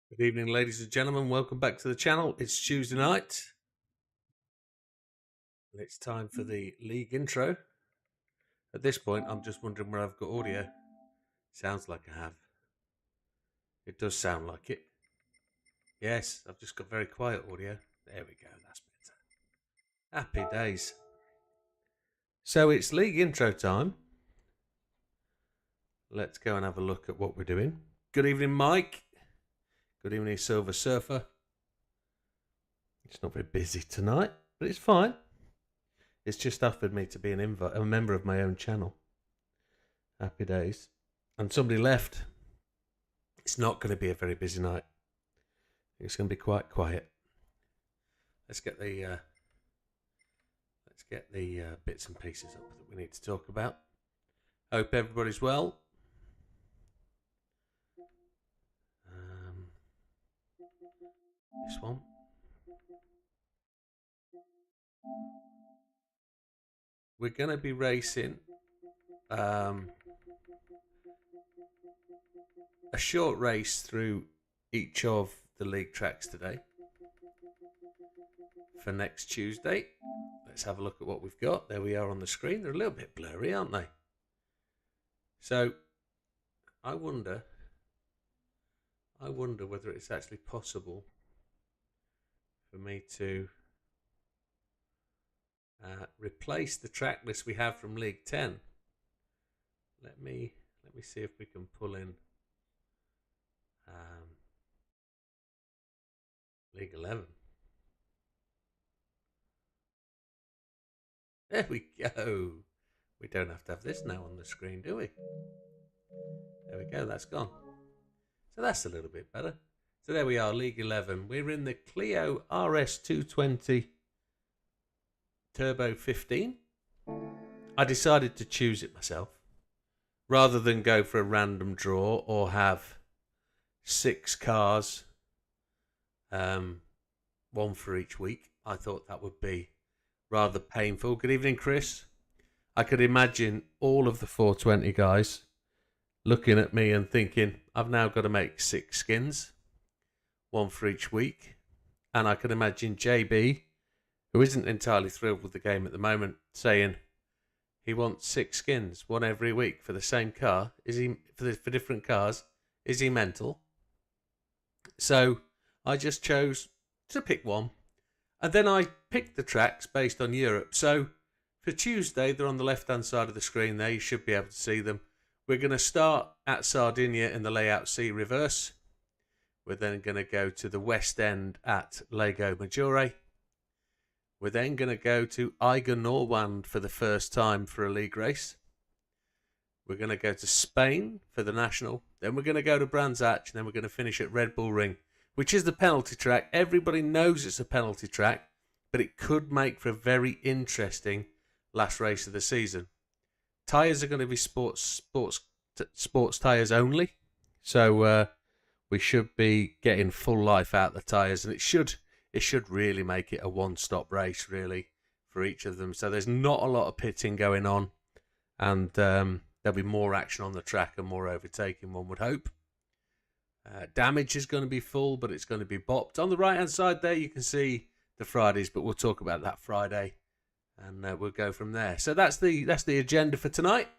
Good evening, ladies and gentlemen. Welcome back to the channel. It's Tuesday night, and it's time for the league intro. At this point, I'm just wondering where I've got audio. Sounds like I have. It does sound like it. Yes, I've just got very quiet audio. There we go. That's better. Happy days. So it's league intro time. Let's go and have a look at what we're doing. Good evening, Mike. Good evening, Silver Surfer. It's not very busy tonight, but it's fine. It's just offered me to be a member of my own channel. Happy days. And somebody left. It's not going to be a very busy night. It's going to be quite quiet. Let's get the bits and pieces up that we need to talk about. Hope everybody's well. This one. We're going to be racing a short race through each of the league tracks today for next Tuesday. Let's have a look at what we've got. There we are on the screen. They're a little bit blurry, aren't they? So I wonder whether it's actually possible for me to replace the track list we have from League 10. Let me see if we can pull in League 11. There we go. We don't have to have this now on the screen, do we? There we go, that's gone. So that's a little bit better. So there we are, League 11. We're in the Clio RS220 Turbo 15. I decided to choose it myself rather than go for a random draw or have 6 cars, one for each week. I thought that would be rather painful. Good evening, Chris. I could imagine all of the 420 guys looking at me and thinking, I've now got to make 6 skins, one for each week. And I can imagine JB, who isn't entirely thrilled with the game at the moment, saying he wants 6 skins, one every week for the same car. Is he for different cars? Is he mental? So I just chose to pick one. And then I picked the tracks based on Europe. So for Tuesday, they're on the left-hand side of the screen there. You should be able to see them. We're going to start at Sardinia in the Layout C reverse. We're then going to go to the West End at Lago Maggiore. We're then going to go to Eiger Norwand for the first time for a league race. We're going to go to Spain for the National. Then we're going to go to Brands Hatch, and then we're going to finish at Red Bull Ring, which is the penalty track. Everybody knows it's a penalty track, but it could make for a very interesting last race of the season. Tyres are going to be sports tyres only, so we should be getting full life out of the tyres, and it should really make it a one-stop race, really, for each of them. So there's not a lot of pitting going on, and there'll be more action on the track and more overtaking, one would hope. Damage is going to be full, but it's going to be bopped. On the right-hand side there, you can see the Fridays, but we'll talk about that Friday, and we'll go from there. So that's the agenda for tonight.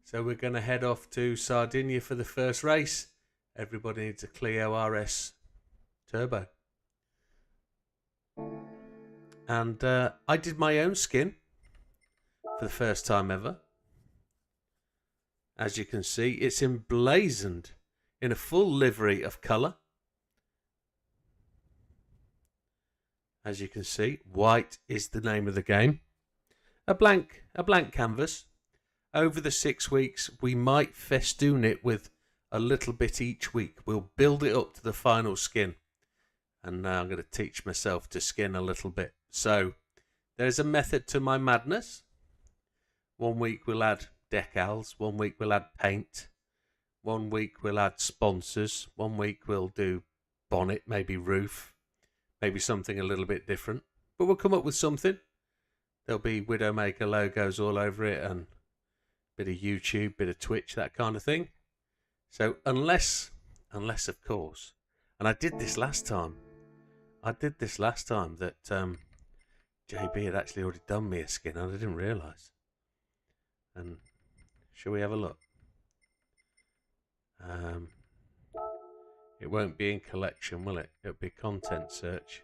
So we're going to head off to Sardinia for the first race. Everybody needs a Clio RS Turbo. And I did my own skin for the first time ever. As you can see, it's emblazoned in a full livery of colour. As you can see, white is the name of the game. A blank canvas. Over the 6 weeks, we might festoon it with a little bit each week. We'll build it up to the final skin. And now I'm going to teach myself to skin a little bit. So there's a method to my madness. 1 week we'll add decals. 1 week we'll add paint. 1 week we'll add sponsors. 1 week we'll do bonnet, maybe roof, maybe something a little bit different. But we'll come up with something. There'll be Widdowmaker logos all over it, and a bit of YouTube, bit of Twitch, that kind of thing. So unless unless, of course, and I did this last time. That JB had actually already done me a skin, and I didn't realise. And shall we have a look? It won't be in collection, will it? It'll be content search.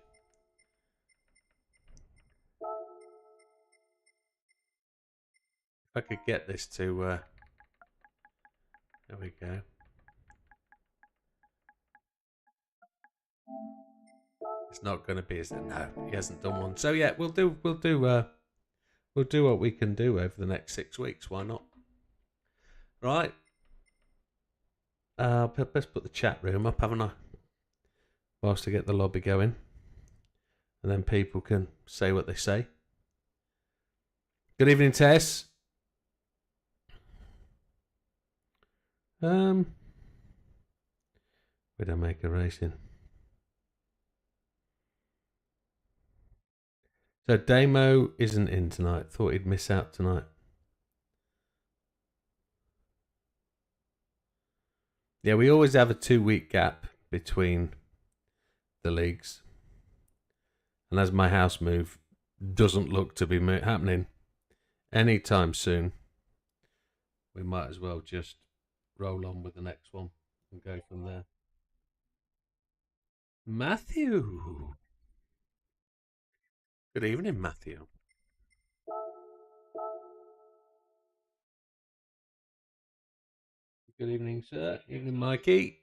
If I could get this to, there we go. It's not going to be, is it? No, he hasn't done one. So yeah, we'll do what we can do over the next 6 weeks. Why not? Right. Let's put the chat room up, haven't I? Whilst I get the lobby going, and then people can say what they say. Good evening, Tess. Widowmaker Racing. So Damo isn't in tonight. Thought he'd miss out tonight. Yeah, we always have a 2-week gap between the leagues. And as my house move doesn't look to be happening anytime soon, we might as well just roll on with the next one and go from there. Matthew. Good evening, Matthew. Good evening, sir. Evening, Mikey.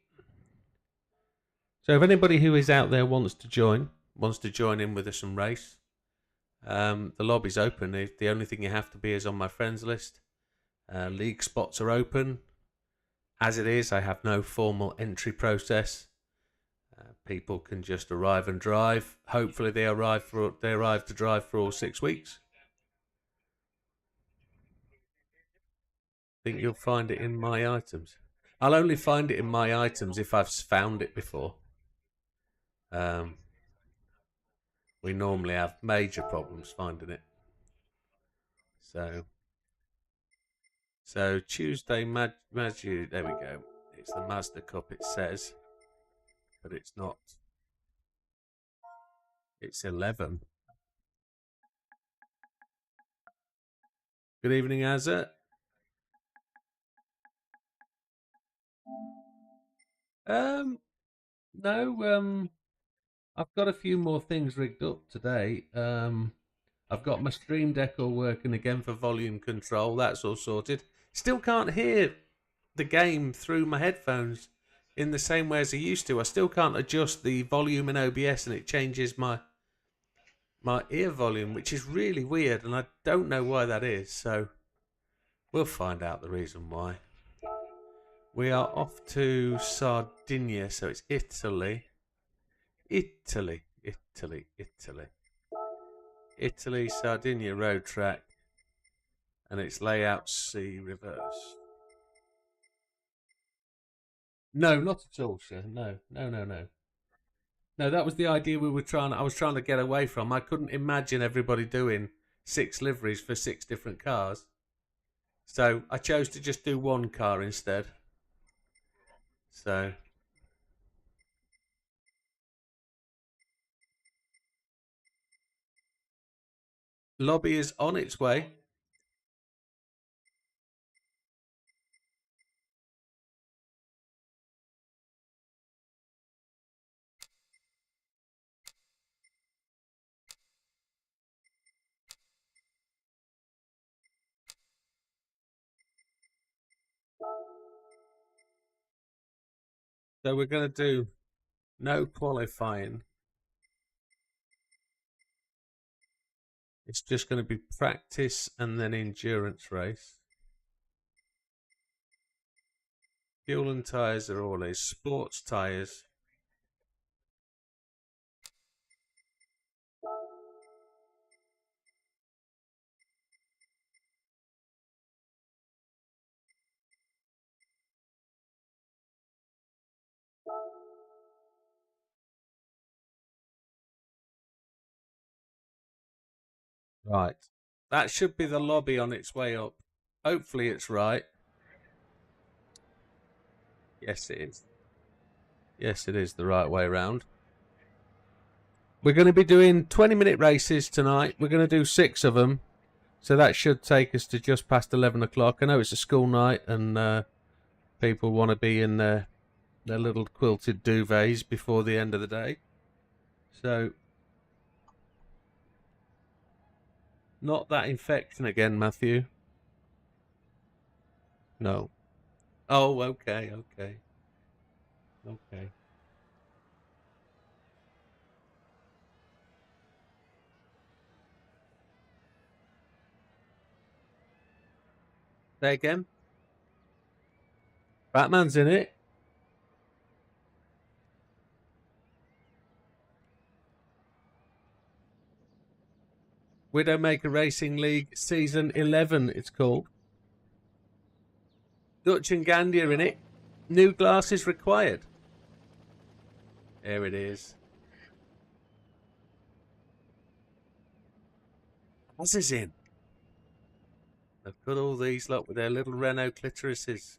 So if anybody who is out there wants to join in with us and race, the lobby's open. The only thing you have to be is on my friends list. League spots are open. As it is, I have no formal entry process. People can just arrive and drive. Hopefully they arrive to drive for all 6 weeks. I think you'll find it in my items. I'll only find it in my items if I've found it before. We normally have major problems finding it. So Tuesday, there we go. It's the Mazda Cup, it says, but it's not. It's 11. Good evening, Azza. No, I've got a few more things rigged up today. I've got my Stream Deck all working again for volume control. That's all sorted. Still can't hear the game through my headphones in the same way as I used to. I still can't adjust the volume in OBS, and it changes my ear volume, which is really weird, and I don't know why that is. So we'll find out the reason why. We are off to Sardinia, so it's Italy, Sardinia road track, and it's layout C reverse. No, not at all, sir. No. No, that was the idea I was trying to get away from. I couldn't imagine everybody doing 6 liveries for 6 different cars. So I chose to just do one car instead. So lobby is on its way. So we're going to do no qualifying. It's just going to be practice and then endurance race. Fuel and tyres are always sports tyres. Right. That should be the lobby on its way up. Hopefully it's right. Yes, it is. Yes, it is the right way around. We're going to be doing 20-minute races tonight. We're going to do 6 of them. So that should take us to just past 11 o'clock. I know it's a school night and people want to be in their little quilted duvets before the end of the day. So, not that infection again, Matthew. No. Oh, okay. Say again. Batman's in it. Widdowmaker Racing League Season 11, it's called. Dutch and Gandia in it. New glasses required. There it is. What's this in? They've got all these, look, with their little Renault clitorises.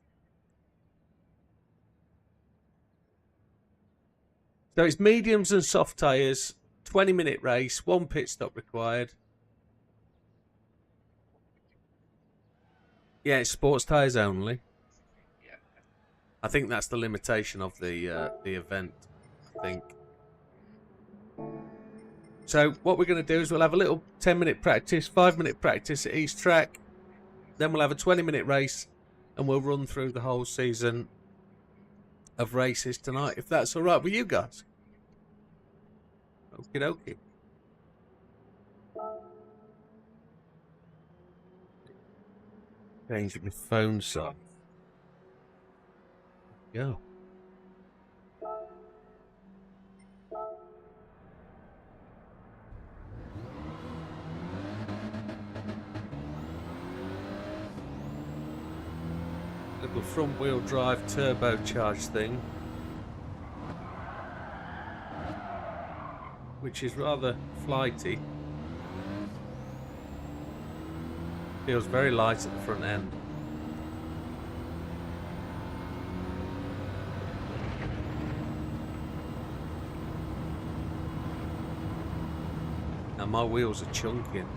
So it's mediums and soft tyres, 20-minute race, 1 pit stop required. Yeah, it's sports tyres only. Yeah. I think that's the limitation of the event, I think. So what we're going to do is we'll have a little 10-minute practice, 5-minute practice at each track. Then we'll have a 20-minute race and we'll run through the whole season of races tonight, if that's all right with you guys. Okie dokie. Change my phone size. Go. Little front wheel drive turbocharged thing, which is rather flighty. Feels very light at the front end. Now my wheels are chunking.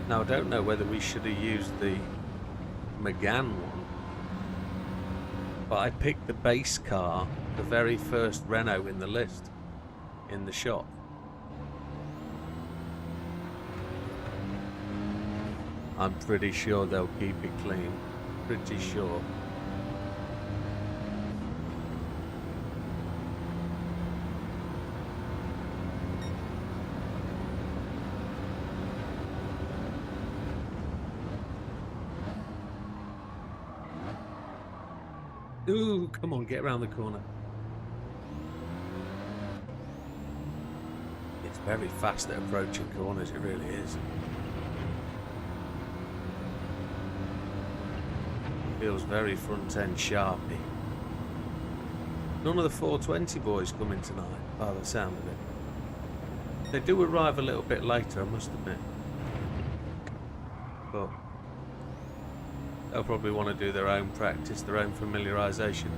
Now I don't know whether we should have used the Megane one, but I picked the base car, the very first Renault in the list, in the shop. I'm pretty sure they'll keep it clean, pretty sure. Ooh, come on, get around the corner. It's very fast at approaching corners, it really is. Feels very front end sharpy. None of the 420 boys coming tonight, by the sound of it. They do arrive a little bit later, I must admit. But they'll probably want to do their own practice, their own familiarisation.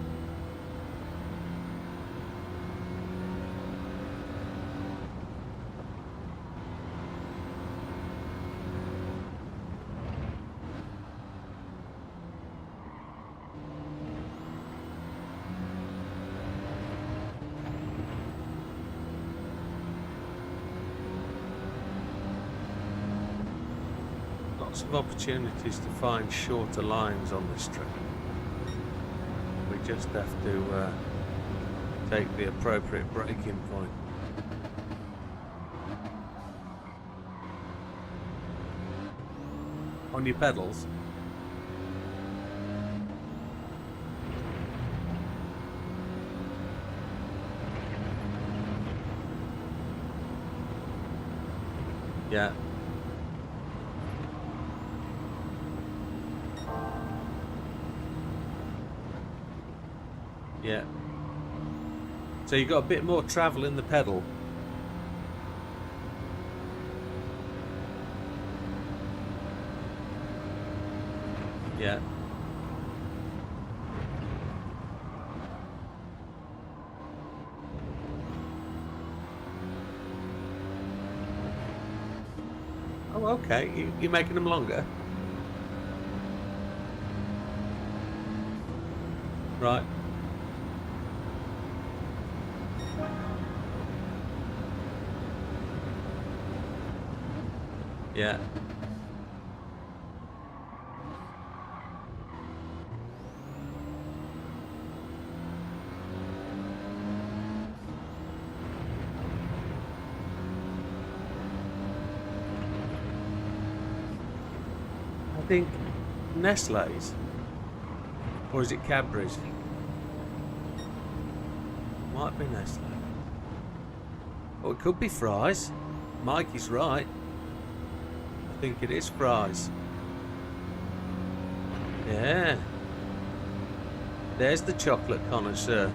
Lots of opportunities to find shorter lines on this track. We just have to take the appropriate braking point. On your pedals. Yeah. Yeah. So you've got a bit more travel in the pedal. Yeah. Oh, okay. You're making them longer? Right. Yeah. I think Nestle's, or is it Cadbury's? Might be Nestle. Oh, it could be Fry's. Mikey's right. I think it is Fry's. Yeah. There's the chocolate connoisseur.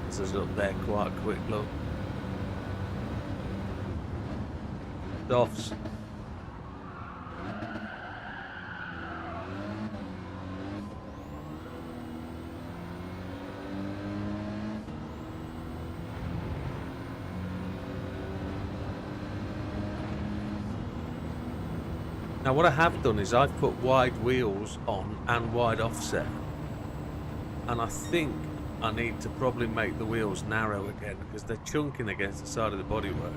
This is up there quite quick, look. Doffs. Now what I have done is I've put wide wheels on and wide offset, and I think I need to probably make the wheels narrow again because they're chunking against the side of the bodywork.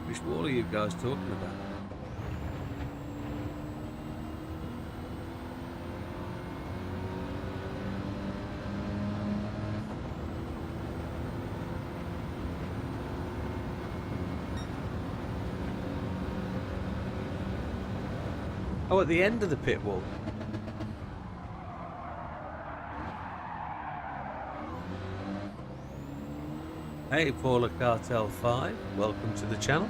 Which wall are you guys talking about? Oh, at the end of the pit wall. Hey, Paula Cartel 5, welcome to the channel.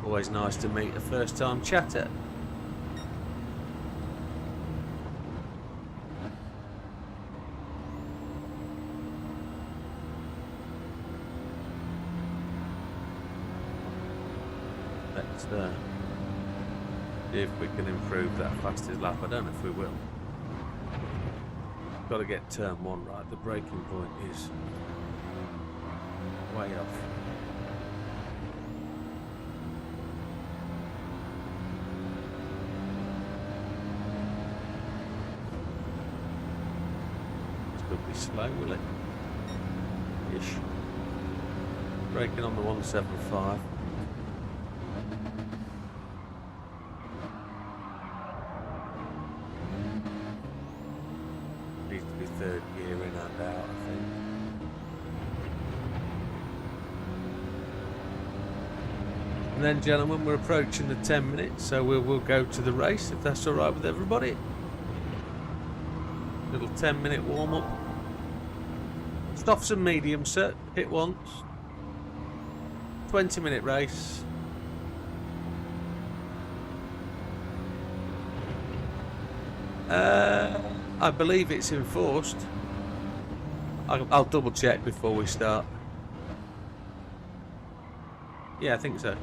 Always nice to meet a first-time chatter. Let's see if we can improve that fastest lap. I don't know if we will. Got to get turn 1 right. The braking point is way off. This could be slow, will it? Ish. Braking on the 175. Third gear in and out, I think. And then, gentlemen, we're approaching the 10 minutes, so we'll go to the race if that's all right with everybody. Little 10-minute warm-up. Softs and mediums, sir. Hit once. 20-minute race. I believe it's enforced. I'll double check before we start. Yeah, I think so.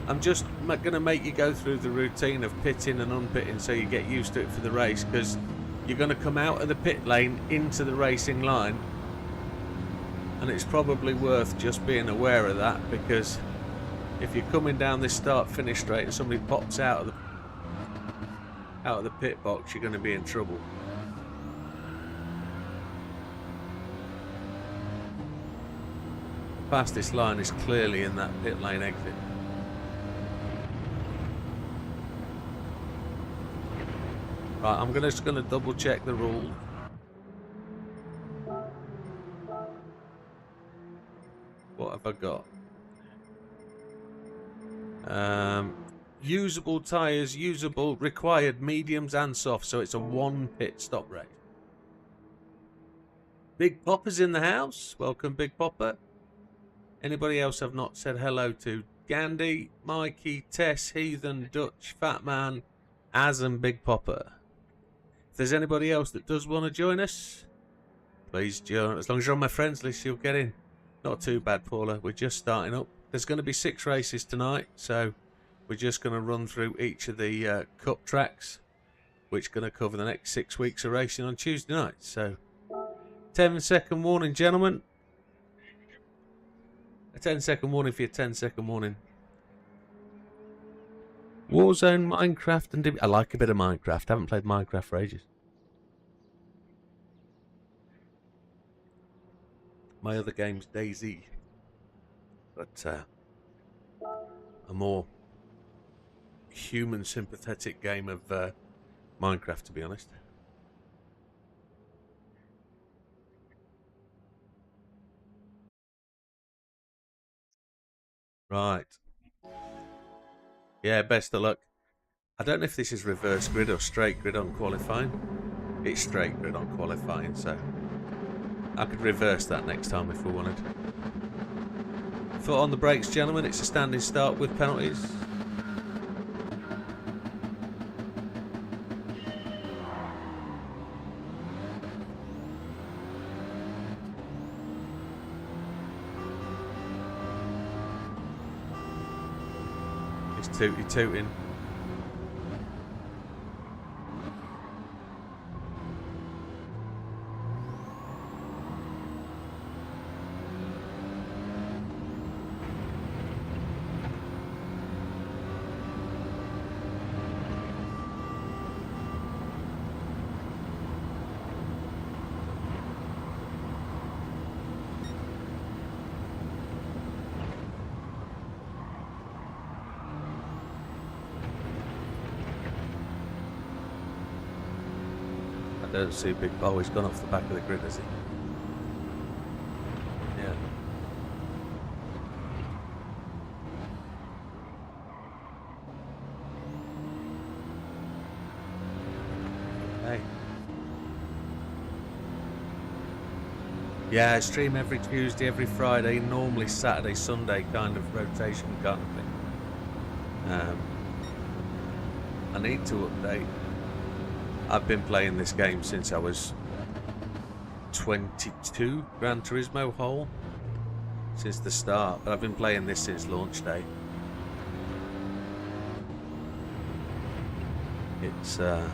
I'm just going to make you go through the routine of pitting and unpitting so you get used to it for the race, because you're going to come out of the pit lane into the racing line, and it's probably worth just being aware of that, because if you're coming down this start-finish straight and somebody pops out of the pit box, you're going to be in trouble. fastest line is clearly in that pit lane exit. Right, I'm just going to double check the rule. What have I got? Usable tyres, usable, required mediums and softs, so it's a 1 pit stop race. Big Popper's in the house. Welcome, Big Popper. Anybody else I've not said hello to? Gandhi, Mikey, Tess, Heathen, Dutch, Fat Man, Az and Big Popper. If there's anybody else that does want to join us, please join. As long as you're on my friends list, you'll get in. Not too bad, Paula. We're just starting up. There's going to be 6 races tonight, so we're just going to run through each of the cup tracks, which are going to cover the next 6 weeks of racing on Tuesday night. So, 10-second warning, gentlemen. A 10-second warning for your 10-second warning. Warzone, Minecraft, and I like a bit of Minecraft. I haven't played Minecraft for ages. My other game's DayZ, but a more human sympathetic game of Minecraft, to be honest. Right. Yeah, best of luck. I don't know if this is reverse grid or straight grid on qualifying. It's straight grid on qualifying, so I could reverse that next time if we wanted. Foot on the brakes, gentlemen. It's a standing start with penalties. It's tooting. I don't see Big Bo. He's gone off the back of the grid, has he? Yeah. Hey. Yeah, I stream every Tuesday, every Friday, normally Saturday, Sunday kind of rotation kind of thing. I need to update. I've been playing this game since I was 22, Gran Turismo whole, since the start, but I've been playing this since launch day. It's a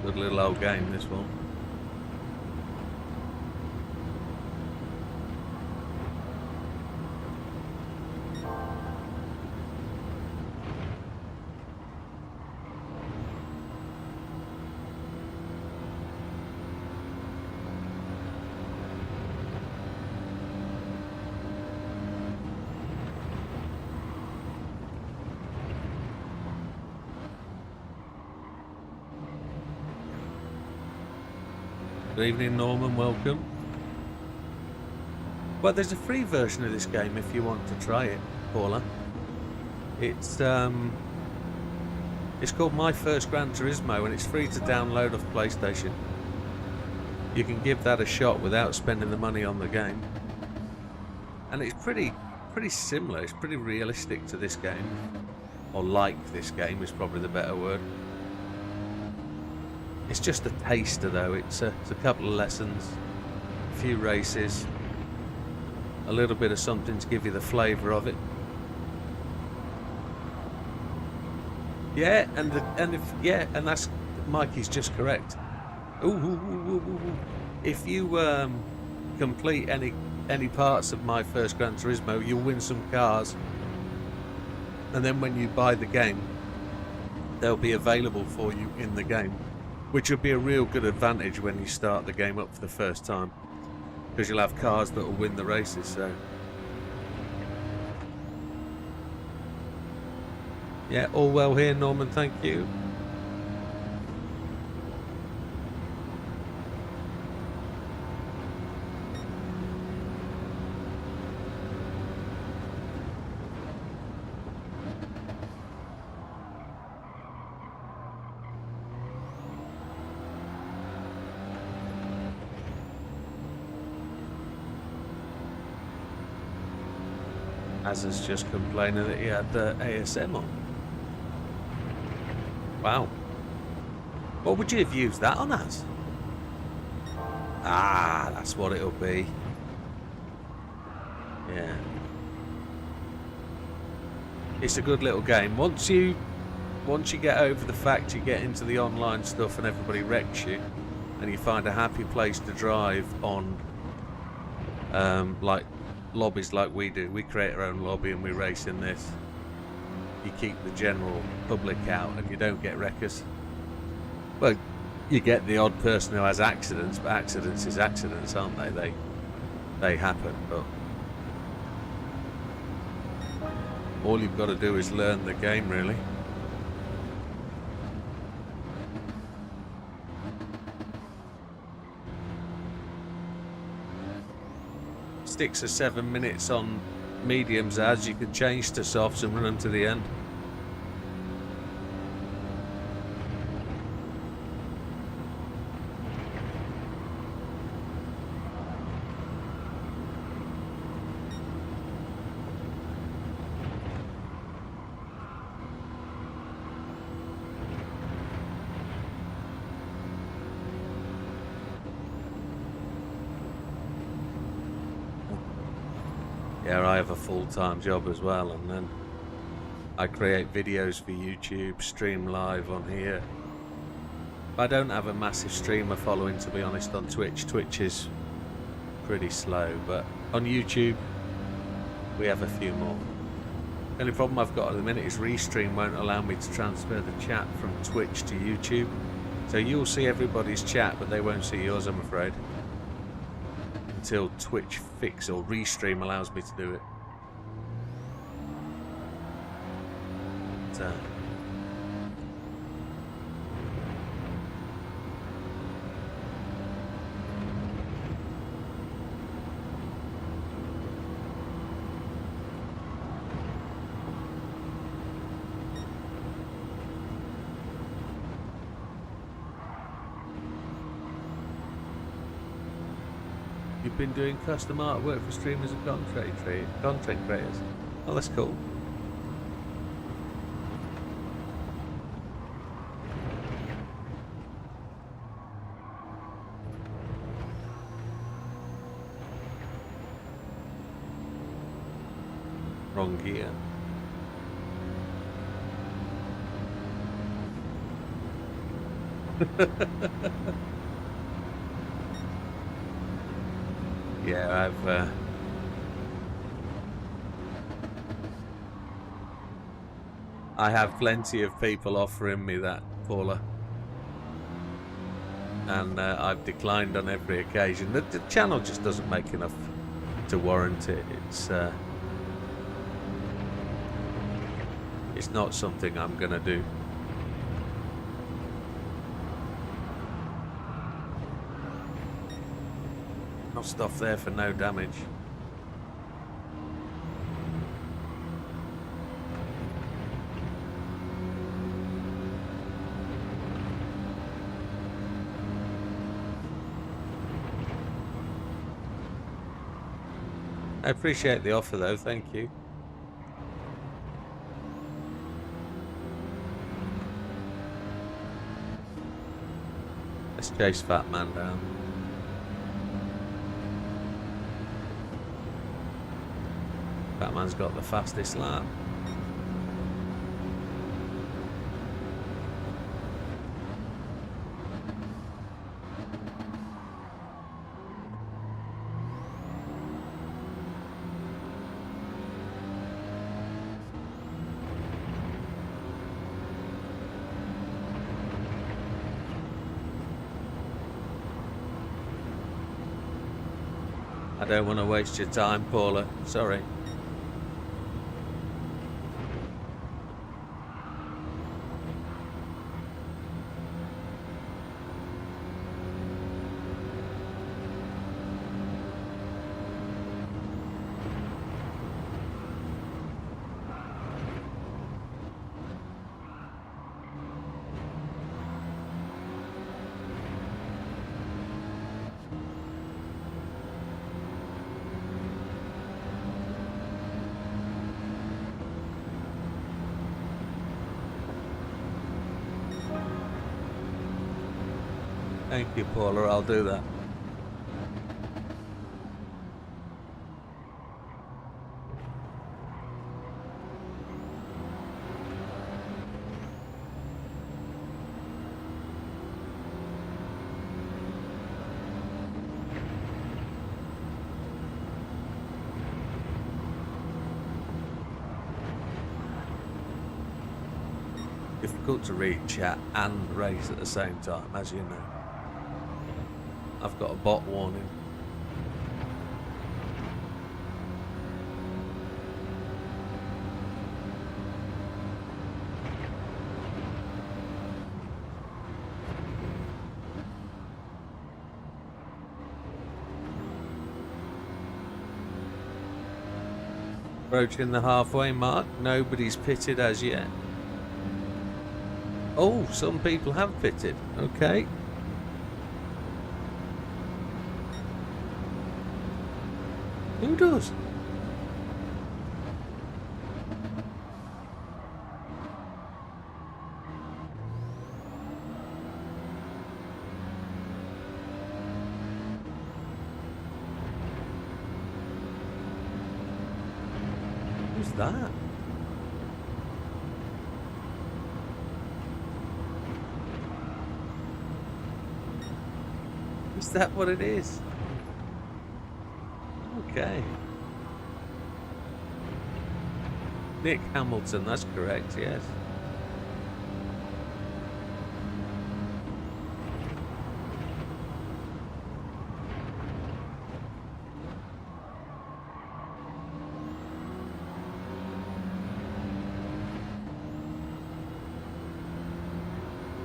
good little old game, this one. Good evening, Norman, welcome. Well, there's a free version of this game if you want to try it, Paula. It's called My First Gran Turismo and it's free to download off PlayStation. You can give that a shot without spending the money on the game. And it's pretty similar, it's pretty realistic to this game. Or like this game is probably the better word. It's just a taster though, it's a couple of lessons, a few races, a little bit of something to give you the flavour of it. Yeah, and that's Mikey's just correct. If you complete any parts of My First Gran Turismo, you'll win some cars, and then when you buy the game, they'll be available for you in the game, which would be a real good advantage when you start the game up for the first time, because you'll have cars that will win the races. So yeah, all well here, Norman. Thank you. Azza's just complaining that he had the ASM on. Wow. What would you have used that on as? Ah, that's what it'll be. Yeah. It's a good little game. Once you get over the fact you get into the online stuff and everybody wrecks you, and you find a happy place to drive on like lobbies like we do. We create our own lobby and we race in this. You keep the general public out and you don't get wreckers. Well, you get the odd person who has accidents, but accidents is accidents, aren't they? They happen, but all you've got to do is learn the game, really. Six or 7 minutes on mediums as you can change to softs and run them to the end. Yeah, I have a full-time job as well, and then I create videos for YouTube, stream live on here. I don't have a massive streamer following, to be honest, on Twitch. Twitch is pretty slow, but on YouTube we have a few more. The only problem I've got at the minute is Restream won't allow me to transfer the chat from Twitch to YouTube. So you'll see everybody's chat, but they won't see yours, I'm afraid. Until Twitch fix or Restream allows me to do it. You've been doing custom artwork for streamers and content creators. Oh, that's cool. Wrong gear. Yeah, I have plenty of people offering me that, Paula, and I've declined on every occasion. The channel just doesn't make enough to warrant it. It's not something I'm gonna do. No stuff there for no damage. I appreciate the offer though, thank you. Let's chase Fat Man down. Fat Man's got the fastest lap. I don't want to waste your time, Paula. Sorry. Thank you, Paula. I'll do that. Difficult to read chat and race at the same time, as you know. I've got a bot warning. Approaching the halfway mark. Nobody's pitted as yet. Oh, some people have pitted. Okay. Who does? Who's that? Is that what it is? Okay. Nick Hamilton, that's correct, yes.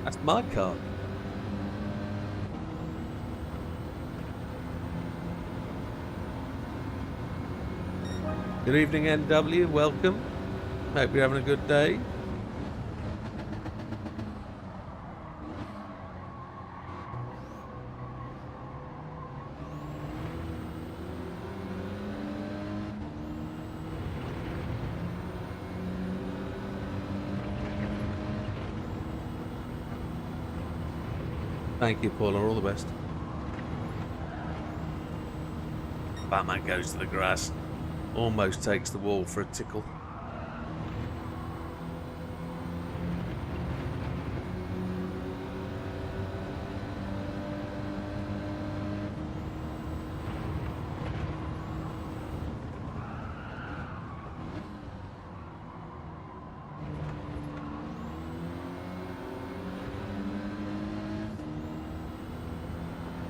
That's my car. Good evening, NW. Welcome. Hope you're having a good day. Thank you, Paula. All the best. Batman goes to the grass. Almost takes the wall for a tickle.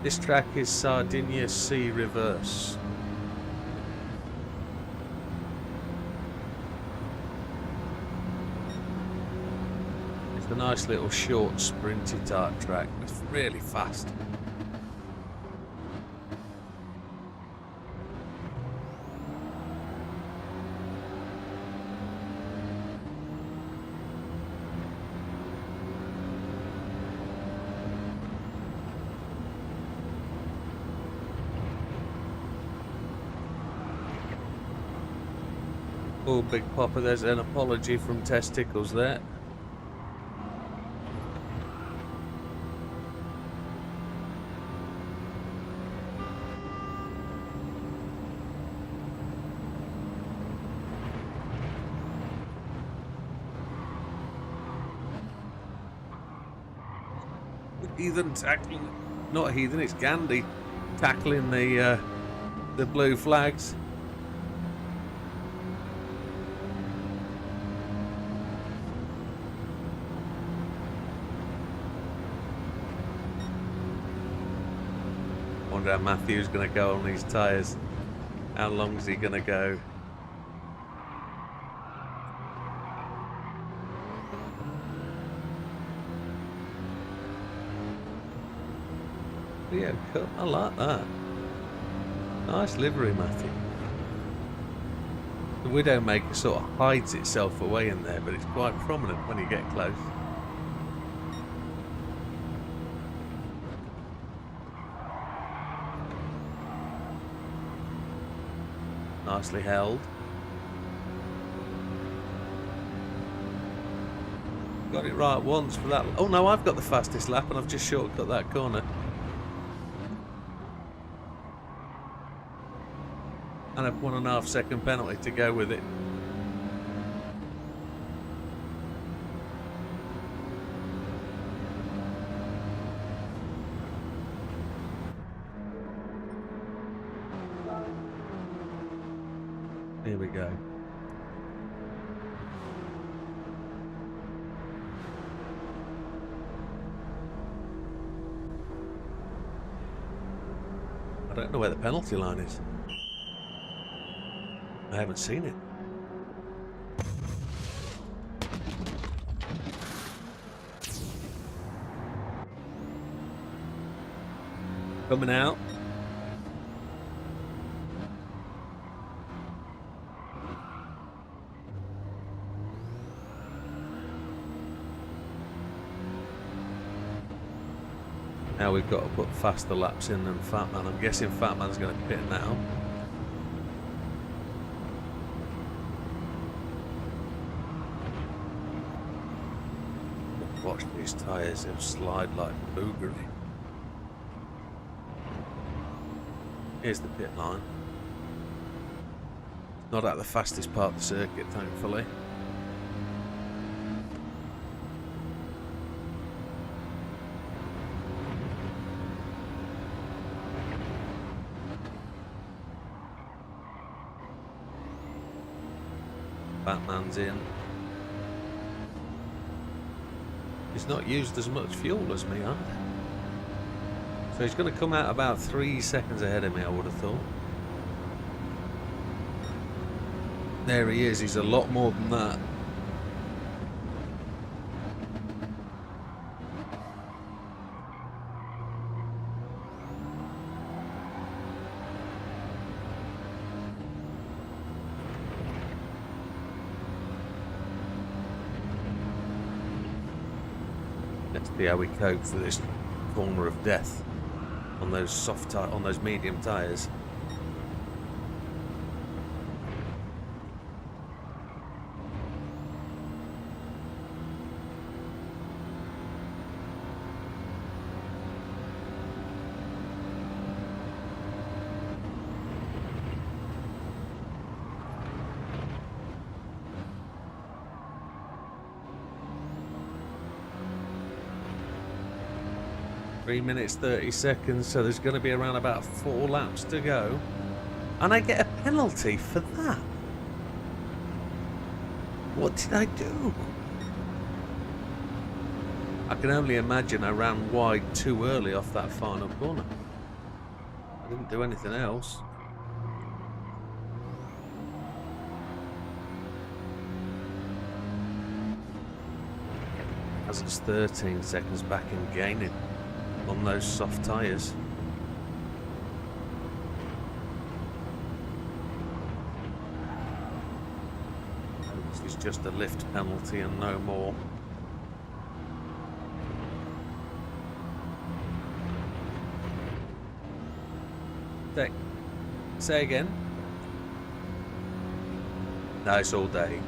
This track is Sardinia Sea Reverse. It's a nice little short sprinty type track. It's really fast. Oh, Big Papa, there's an apology from Testicles there. Heathen tackling, not Heathen, it's Gandhi tackling the blue flags. Wonder how Matthew's going to go on these tyres. How long's he gonna go? Yeah, cut. I like that. Nice livery, Matty. The Widdowmaker sort of hides itself away in there, but it's quite prominent when you get close. Nicely held. Got it right once for that. Oh no, I've got the fastest lap and I've just shortcut that corner. And a 1.5 second penalty to go with it. Here we go. I don't know where the penalty line is. I haven't seen it. Coming out. Now we've got to put faster laps in than Fatman. I'm guessing Fatman's going to pit now. Watch these tyres, they'll slide like boogery. Here's the pit line. Not at the fastest part of the circuit, thankfully. Batman's in. He's not used as much fuel as me, huh? So he's going to come out about 3 seconds ahead of me, I would have thought. There he is, he's a lot more than that. Let's see how we cope for this corner of death on those on those medium tyres. Three minutes 30 seconds, so there's going to be around about 4 laps to go. And I get a penalty for that. What did I do? I can only imagine I ran wide too early off that final corner. I didn't do anything else. As it's 13 seconds back in gaining on those soft tyres. This is just a lift penalty and no more. Say again. No, it's all day.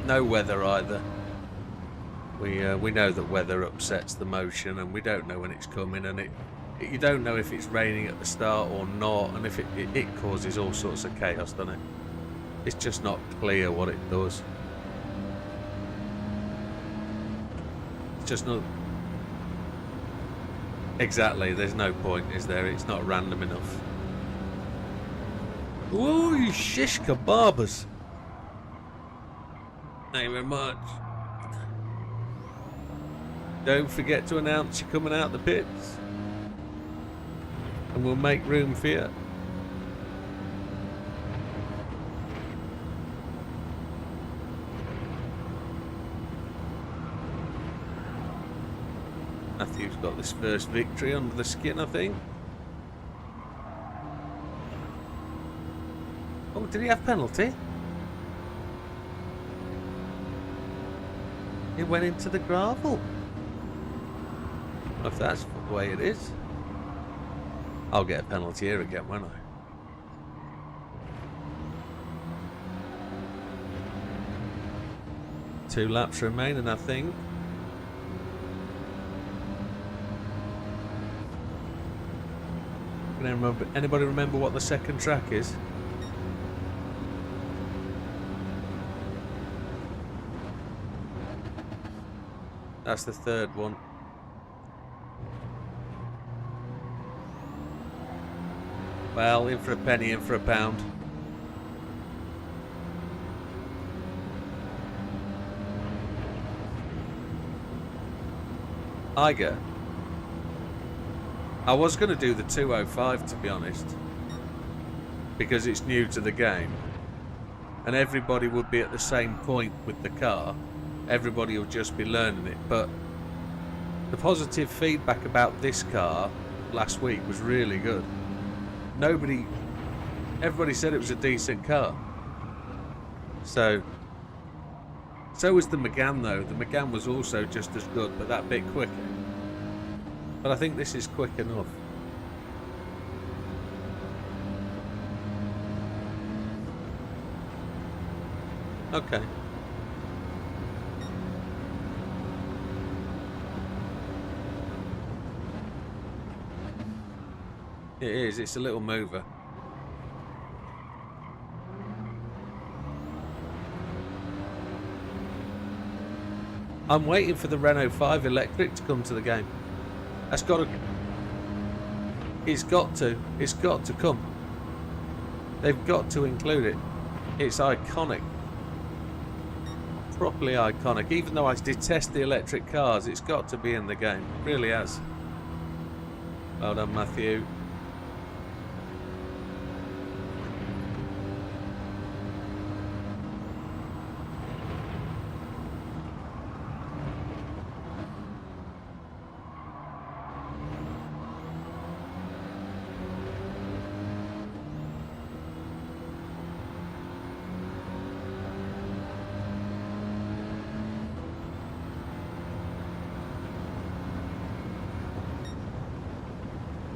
No weather either. We know that weather upsets the motion, and we don't know when it's coming, and you don't know if it's raining at the start or not, and if it causes all sorts of chaos, doesn't it? It's just not clear what it does. It's just not exactly. There's no point, is there? It's not random enough. Ooh, you shish kebabers! Thank you very much. Don't forget to announce you're coming out the pits, and we'll make room for you. Matthew's got this first victory under the skin, I think. Oh, did he have penalty? He went into the gravel. Well, if that's the way it is, I'll get a penalty here again, won't I? Two laps remaining, I think. Anybody remember what the second track is? That's the third one. Well, in for a penny, in for a pound. Iger. I was going to do the 205 to be honest, because it's new to the game and everybody would be at the same point with the car. Everybody will just be learning it, but the positive feedback about this car last week was really good. Everybody said it was a decent car. So was the Megane though. The Megane was also just as good, but that bit quicker. But I think this is quick enough. Okay. It is, it's a little mover. I'm waiting for the Renault 5 electric to come to the game. It's got to come. They've got to include it. It's iconic. Properly iconic. Even though I detest the electric cars, it's got to be in the game. It really has. Well done, Matthew.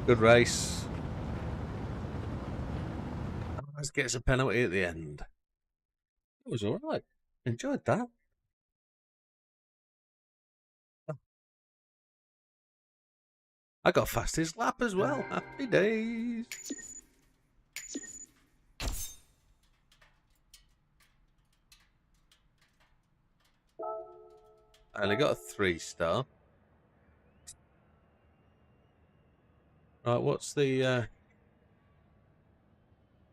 Good race. Let's get us a penalty at the end. It was alright. Enjoyed that. I got fastest lap as well. Happy days. I only got a 3-star. Right, what's the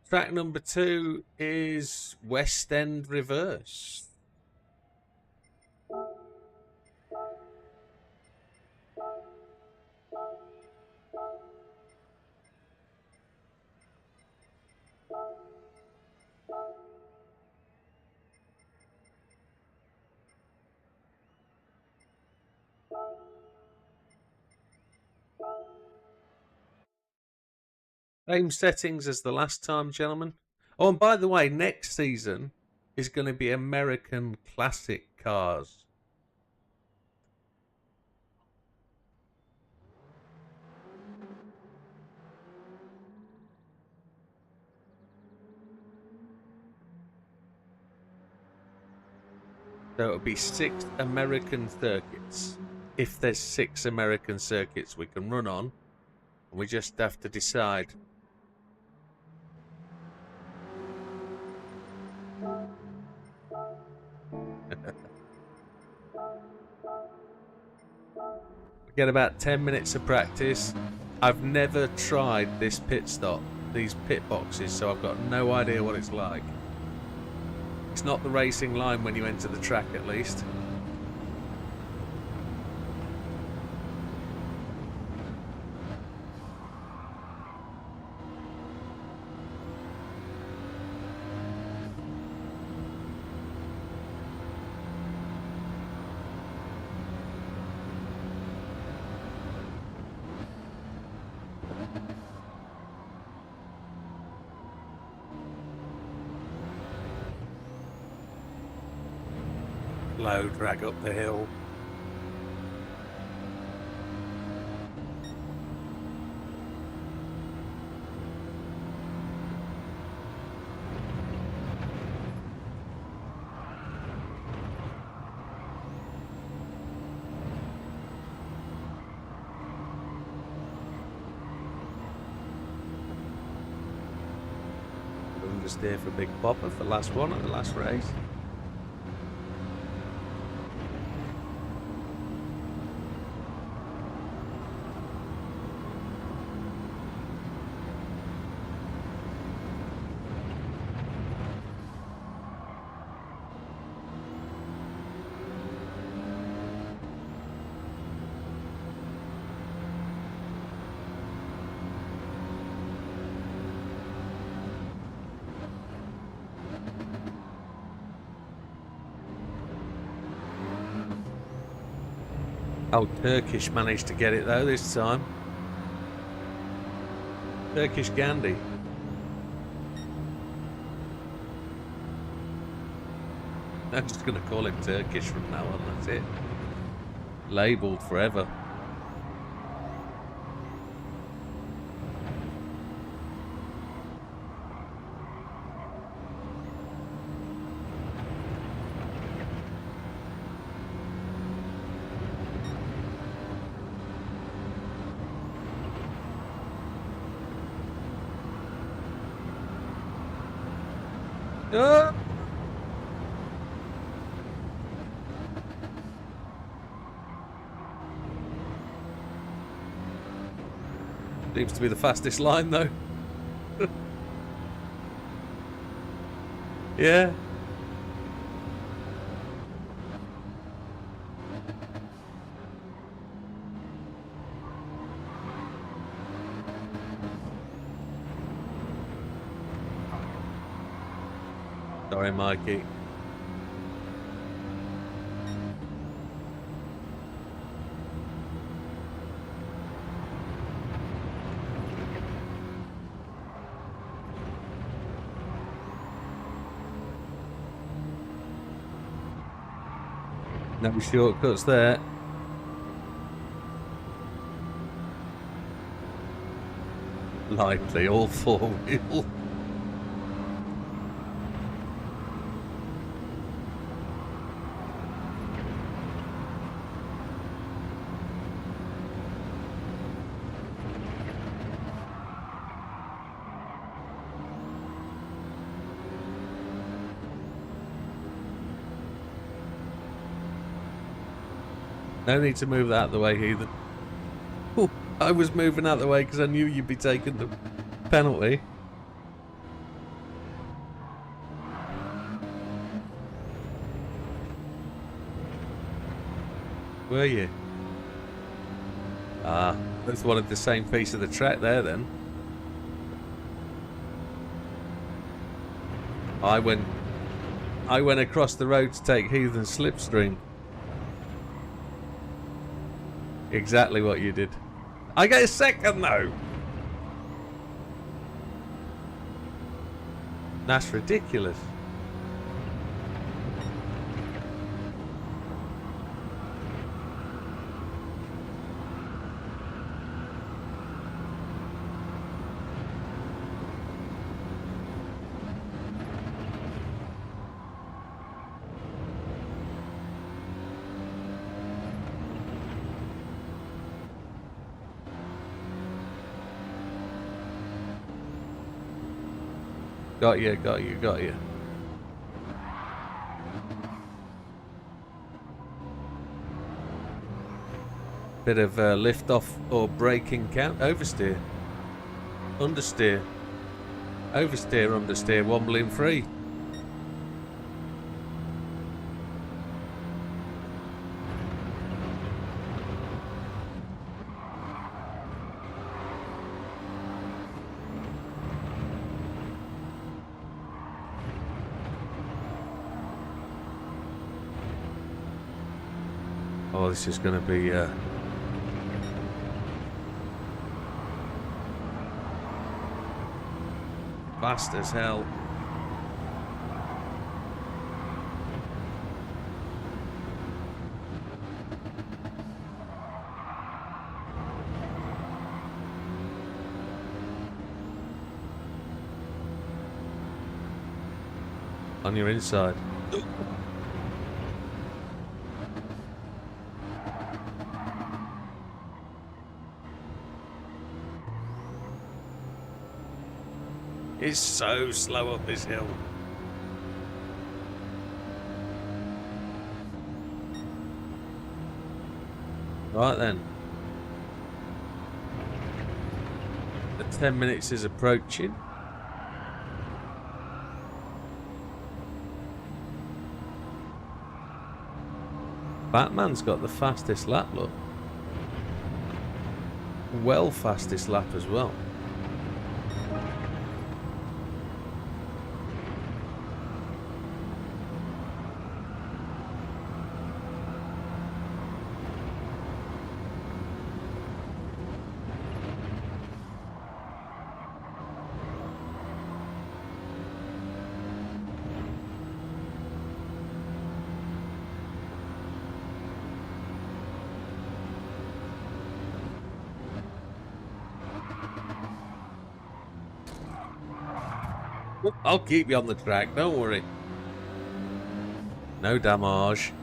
track number 2 is West End Reverse. Same settings as the last time, gentlemen. Oh, and by the way, next season is going to be American classic cars. So it'll be 6 American circuits. If there's 6 American circuits we can run on, we just have to decide. We get about 10 minutes of practice. I've never tried this pit stop, these pit boxes, so I've got no idea what it's like. It's not the racing line when you enter the track, at least. slow drag up the hill. Understeer for Big Popper for last one at the last race. Oh, Turkish managed to get it though this time. Turkish Gandhi. I'm just going to call him Turkish from now on, that's it. Labelled forever. Ah! Seems to be the fastest line though. Yeah. Sorry, Mikey. No shortcuts there. Likely all four wheel. No need to move that out of the way either. Oh, I was moving out of the way because I knew you'd be taking the penalty. Were you? Ah, that's one of the same piece of the track there then. I went across the road to take Heathen Slipstream. Exactly what you did. I get a second though. That's ridiculous. Got you, got you, got you. Bit of lift off or braking count. Oversteer. Understeer. Oversteer, understeer, wobbling free. Oh, this is going to be fast as hell. on your inside. It's so slow up this hill. Right then. The 10 minutes is approaching. Batman's got the fastest lap, look. Well, fastest lap as well. I'll keep you on the track, don't worry. No damage.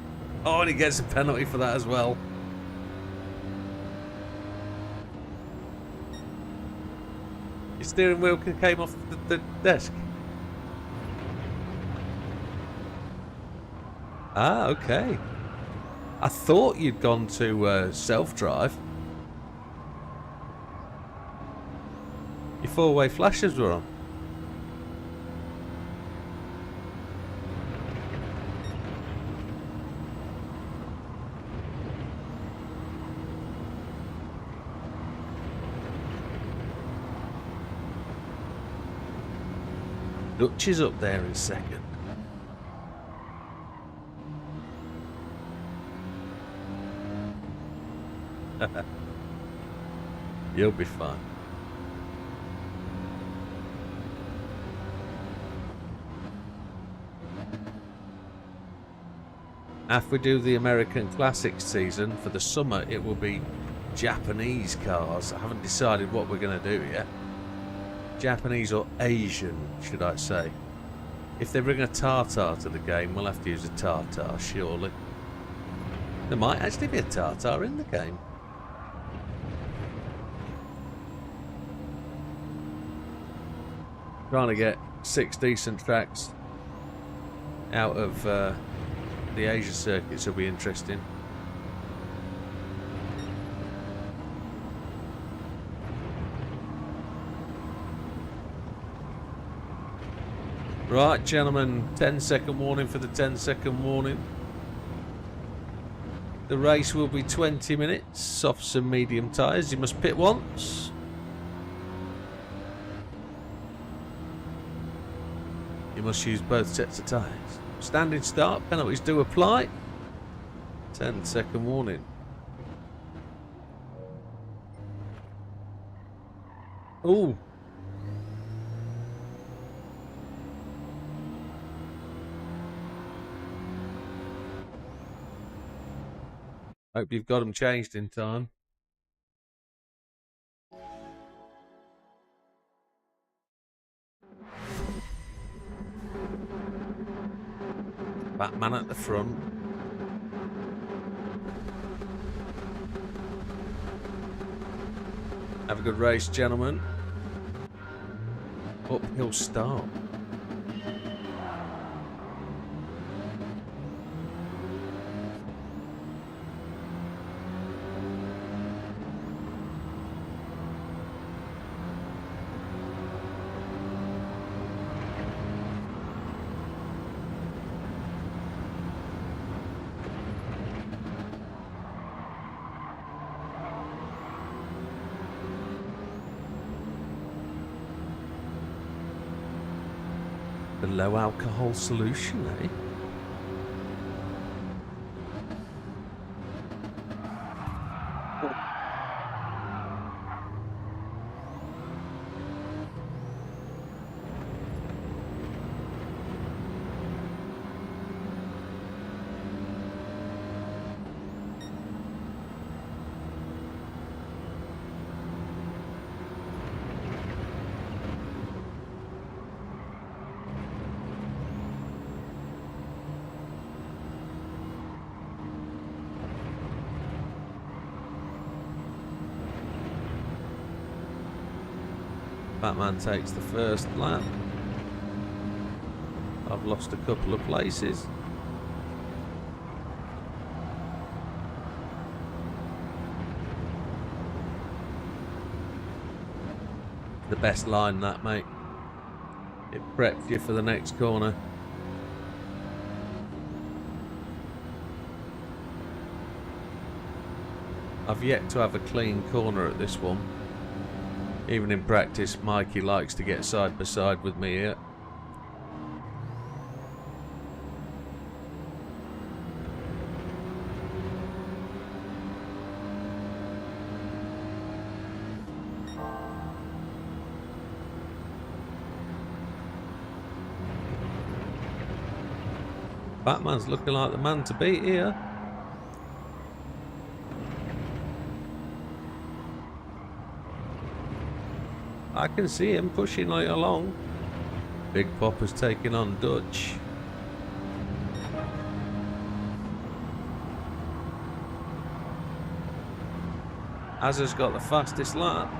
Oh, and he gets a penalty for that as well. Your steering wheel came off the desk. Ah, okay. I thought you'd gone to self-drive. Your four-way flashes were on. Dutch is up there in second. You'll be fine. After we do the American Classics season, for the summer it will be Japanese cars. I haven't decided what we're going to do yet. Japanese or Asian, should I say. If they bring a Tartar to the game, we'll have to use a Tartar, surely. There might actually be a Tartar in the game. Trying to get 6 decent tracks out of the Asia circuits will be interesting. Right, gentlemen, 10-second warning for the 10-second warning. The race will be 20 minutes, softs and medium tyres. You must pit once. You must use both sets of tyres. Standing start, penalties do apply. 10-second warning. Ooh. Hope you've got them changed in time. Batman at the front. Have a good race, gentlemen. Uphill start. The low alcohol solution, eh? Batman takes the first lap. I've lost a couple of places. The best line, that, mate. It preps you for the next corner. I've yet to have a clean corner at this one. Even in practice, Mikey likes to get side by side with me here. Batman's looking like the man to beat here. I can see him pushing right along. Big Popper's taking on Dutch. Azza's got the fastest lap.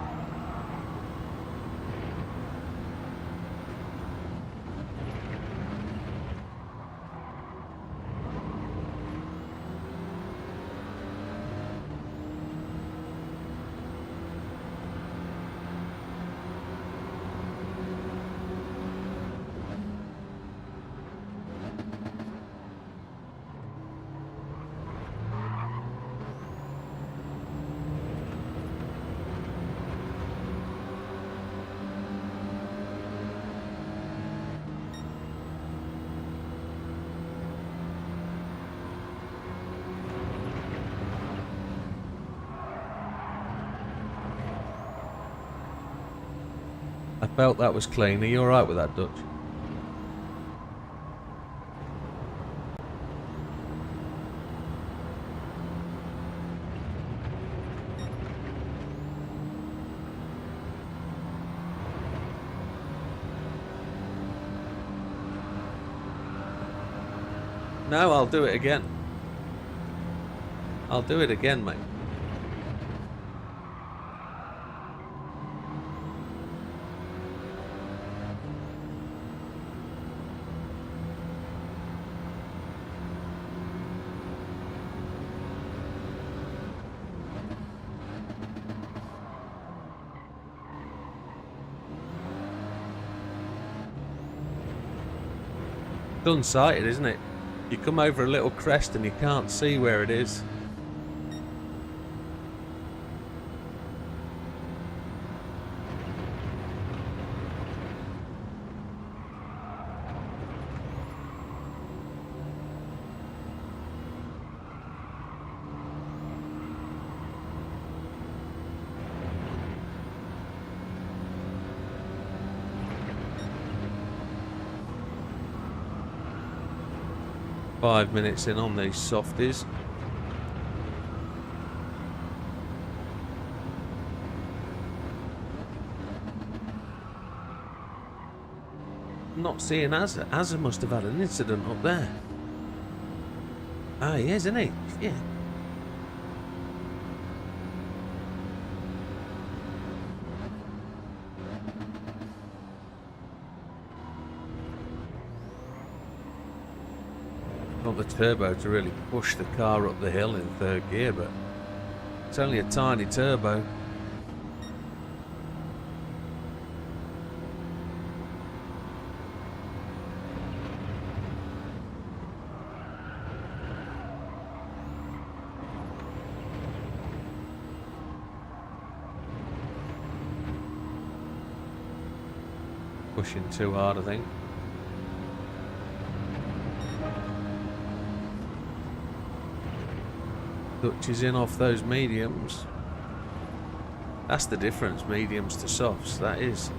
I felt that was clean. Are you alright with that, Dutch? No, I'll do it again. I'll do it again, mate. It's unsighted, isn't it? You come over a little crest and you can't see where it is. Five minutes in on these softies. I'm not seeing Azza. Azza must have had an incident up there. Ah, he is, isn't he? Yeah. Got the turbo to really push the car up the hill in third gear, but it's only a tiny turbo. Pushing too hard, I think. Dutch is in off those mediums. That's the difference, mediums to softs, that is.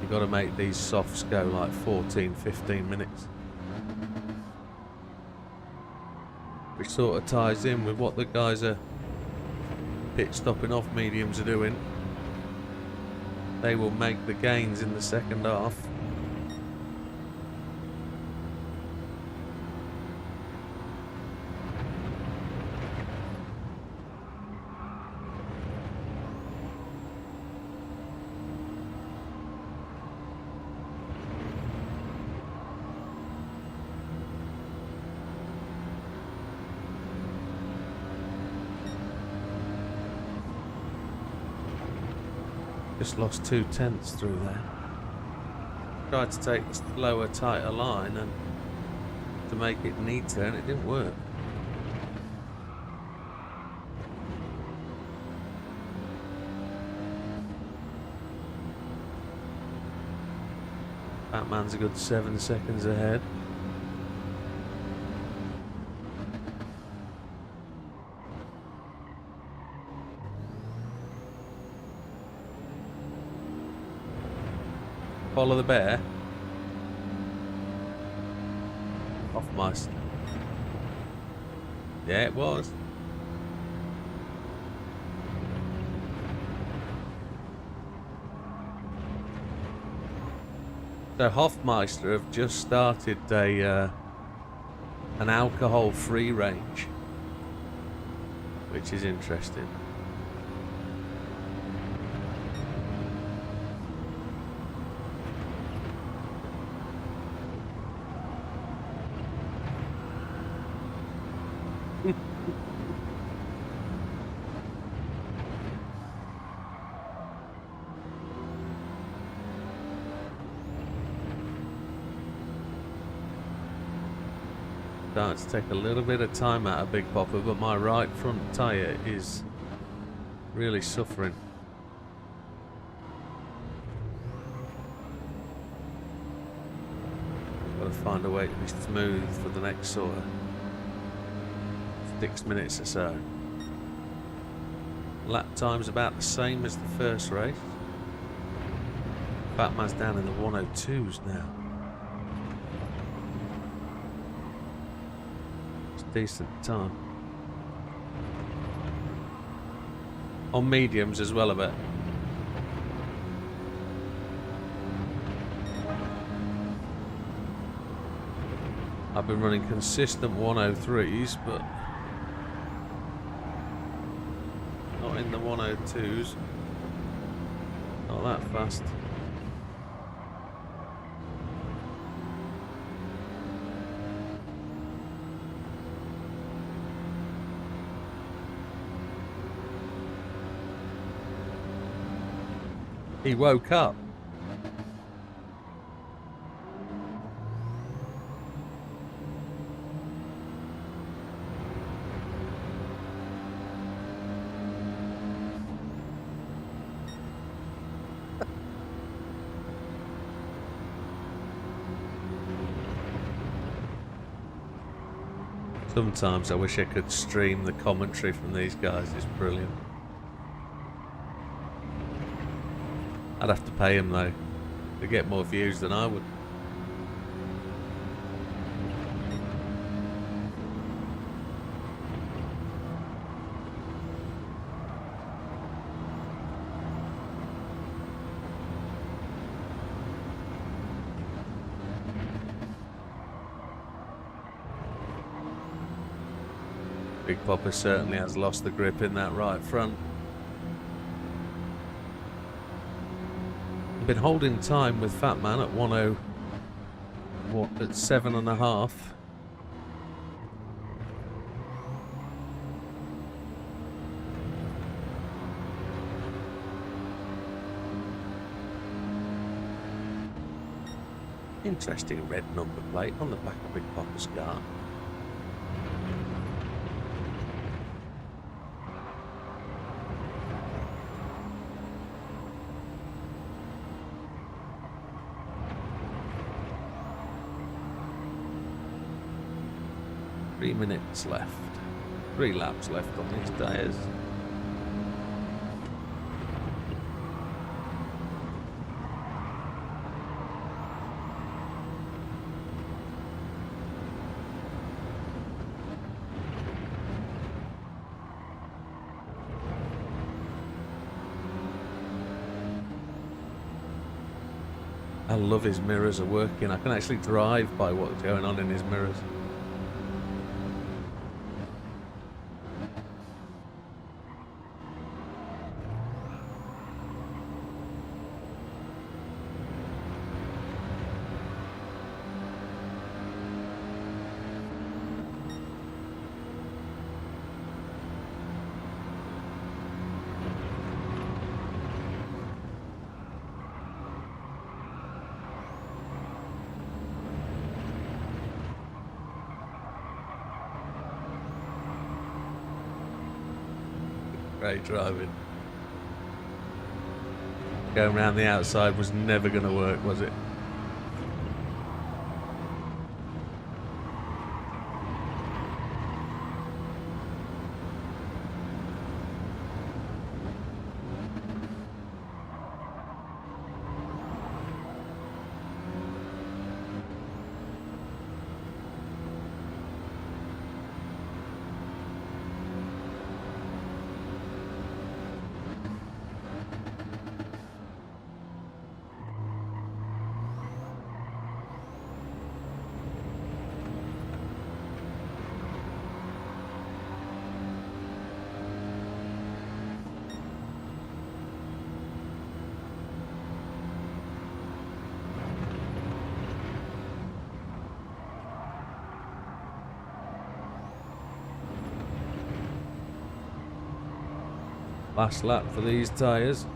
You've got to make these softs go like 14, 15 minutes. Which sort of ties in with what the guys are pit stopping off mediums are doing. they will make the gains in the second half. Just lost 0.2 through there. Tried to take the lower, tighter line and to make it neater, and it didn't work. Batman's a good 7 seconds ahead. Follow the bear. Hoffmeister. Yeah, it was. So Hoffmeister have just started an alcohol-free range, which is interesting. Starting to take a little bit of time out of Big Popper, but my right front tyre is really suffering. Got to find a way to be smooth for the next sort of 6 minutes or so. Lap time's about the same as the first race. Batman's down in the 102s now. Decent time. On mediums as well a bit. I've been running consistent 103s, but not in the 102s. Not that fast. He woke up. Sometimes I wish I could stream the commentary from these guys. It's brilliant. I'd have to pay him though to get more views than I would. Big Popper certainly has lost the grip in that right front. Been holding time with Fat Man at 10. What, at 7.5. Interesting red number plate on the back of Big Popper's car. Minutes left. 3 laps left on these tyres. I love his mirrors are working. I can actually drive by what's going on in his mirrors. Great driving. Going around the outside was never going to work, was it? Last lap for these tyres.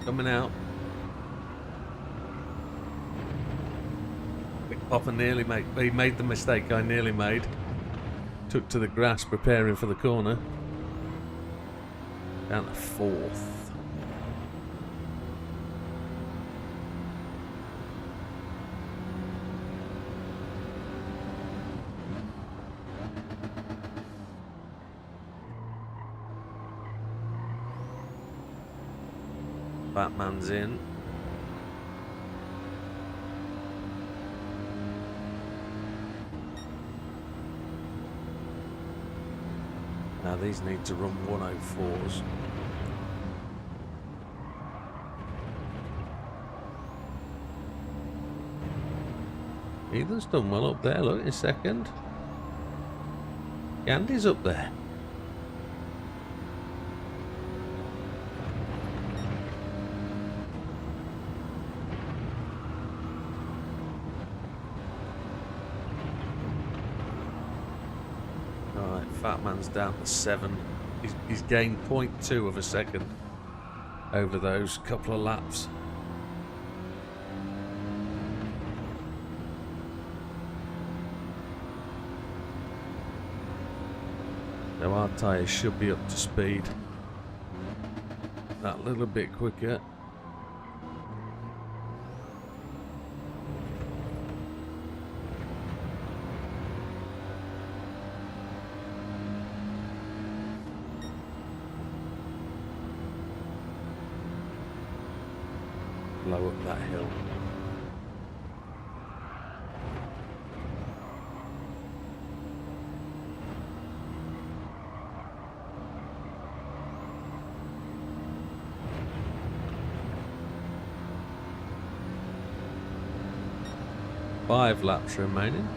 Coming out. Papa nearly made the mistake I nearly made. Took to the grass preparing for the corner. Down to fourth. Batman's in. Now these need to run 104s. Ethan's done well up there, look, in second. Andy's up there. Batman's down to 7. He's gained 0.2 of a second over those couple of laps. So our tyres should be up to speed. That little bit quicker. Low up that hill. Five laps remaining.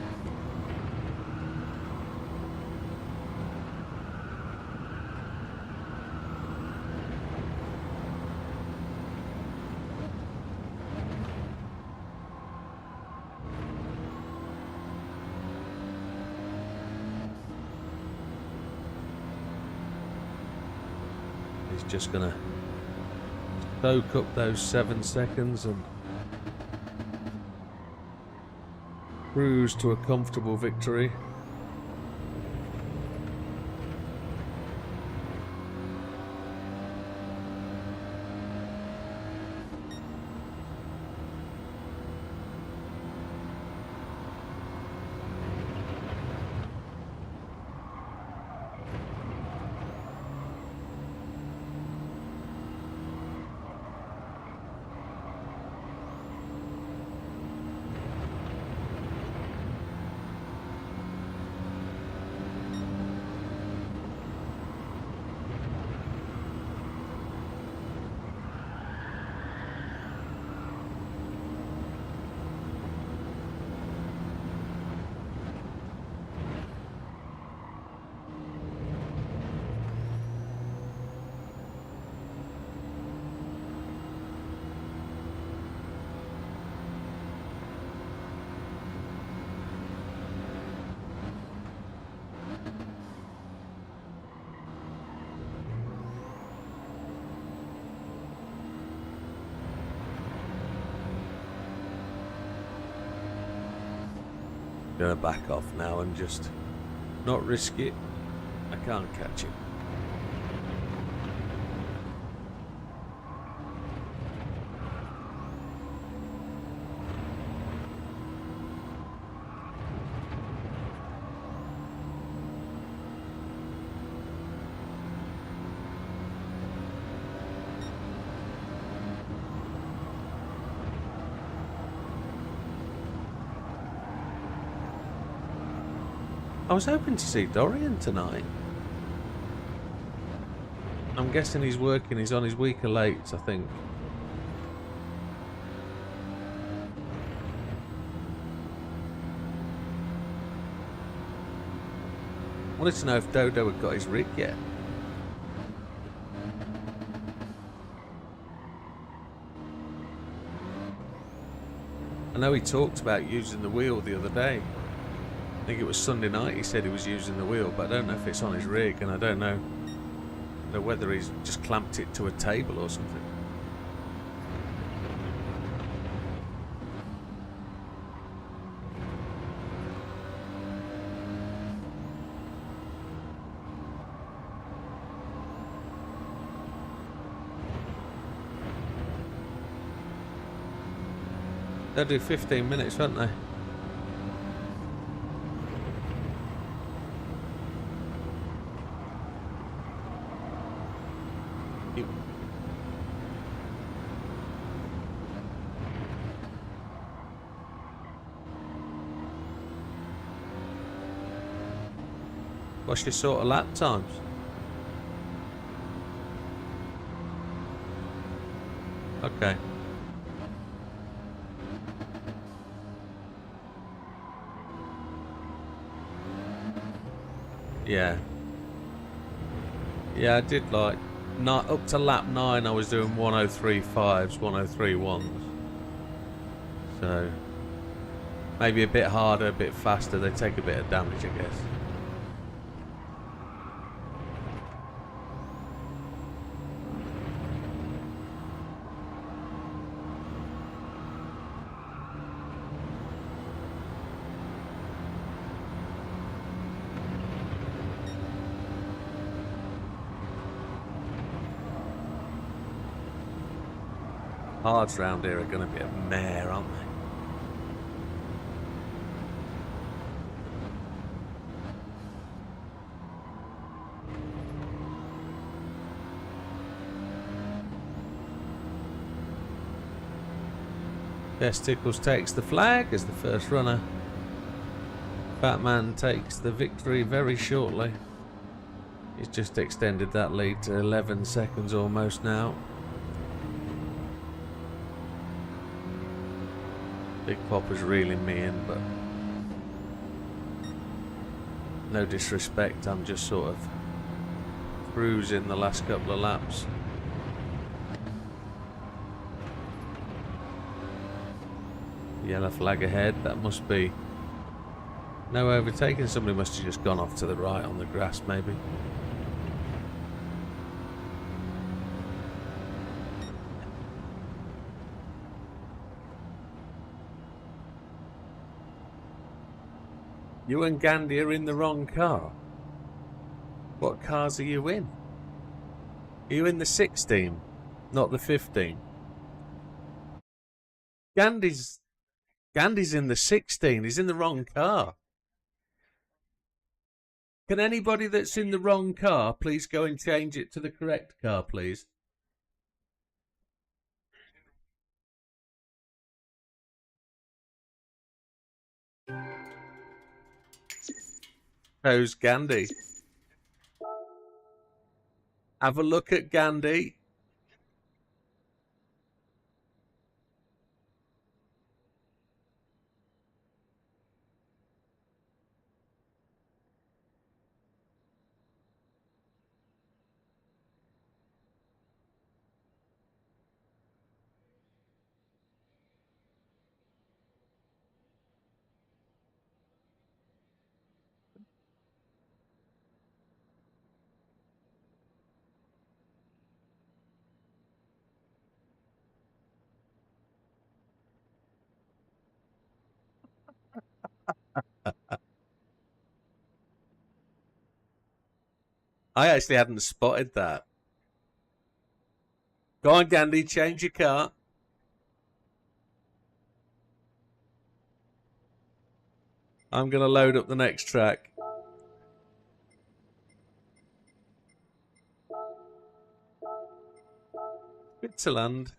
Just gonna soak up those 7 seconds and cruise to a comfortable victory. Gonna back off now and just not risk it. I can't catch it. I was hoping to see Dorian tonight. I'm guessing he's working. He's on his week of lates, I think. Wanted to know if Dodo had got his rig yet. I know he talked about using the wheel the other day. I think it was Sunday night he said he was using the wheel, but I don't know if it's on his rig, and I don't know whether he's just clamped it to a table or something. They'll do 15 minutes, won't they? What's your sort of lap times? Okay. Yeah. Yeah, I did like not up to lap 9 I was doing 103.5s, 103.1s. So maybe a bit harder, a bit faster, they take a bit of damage, I guess. Hards round here are going to be a mare, aren't they? Best Tickles takes the flag as the first runner. Batman takes the victory very shortly. He's just extended that lead to 11 seconds almost now. Big Popper's reeling me in, but no disrespect, I'm just sort of cruising the last couple of laps. Yellow flag ahead, that must be no overtaking. Somebody must have just gone off to the right on the grass, maybe. You and Gandhi are in the wrong car. What cars are you in? Are you in the 16, not the 15? Gandhi's in the 16. He's in the wrong car. Can anybody that's in the wrong car please go and change it to the correct car, please? Who's Gandhi? Have a look at Gandhi. I actually hadn't spotted that. Go on, Gandhi, change your car. I'm going to load up the next track. Switzerland.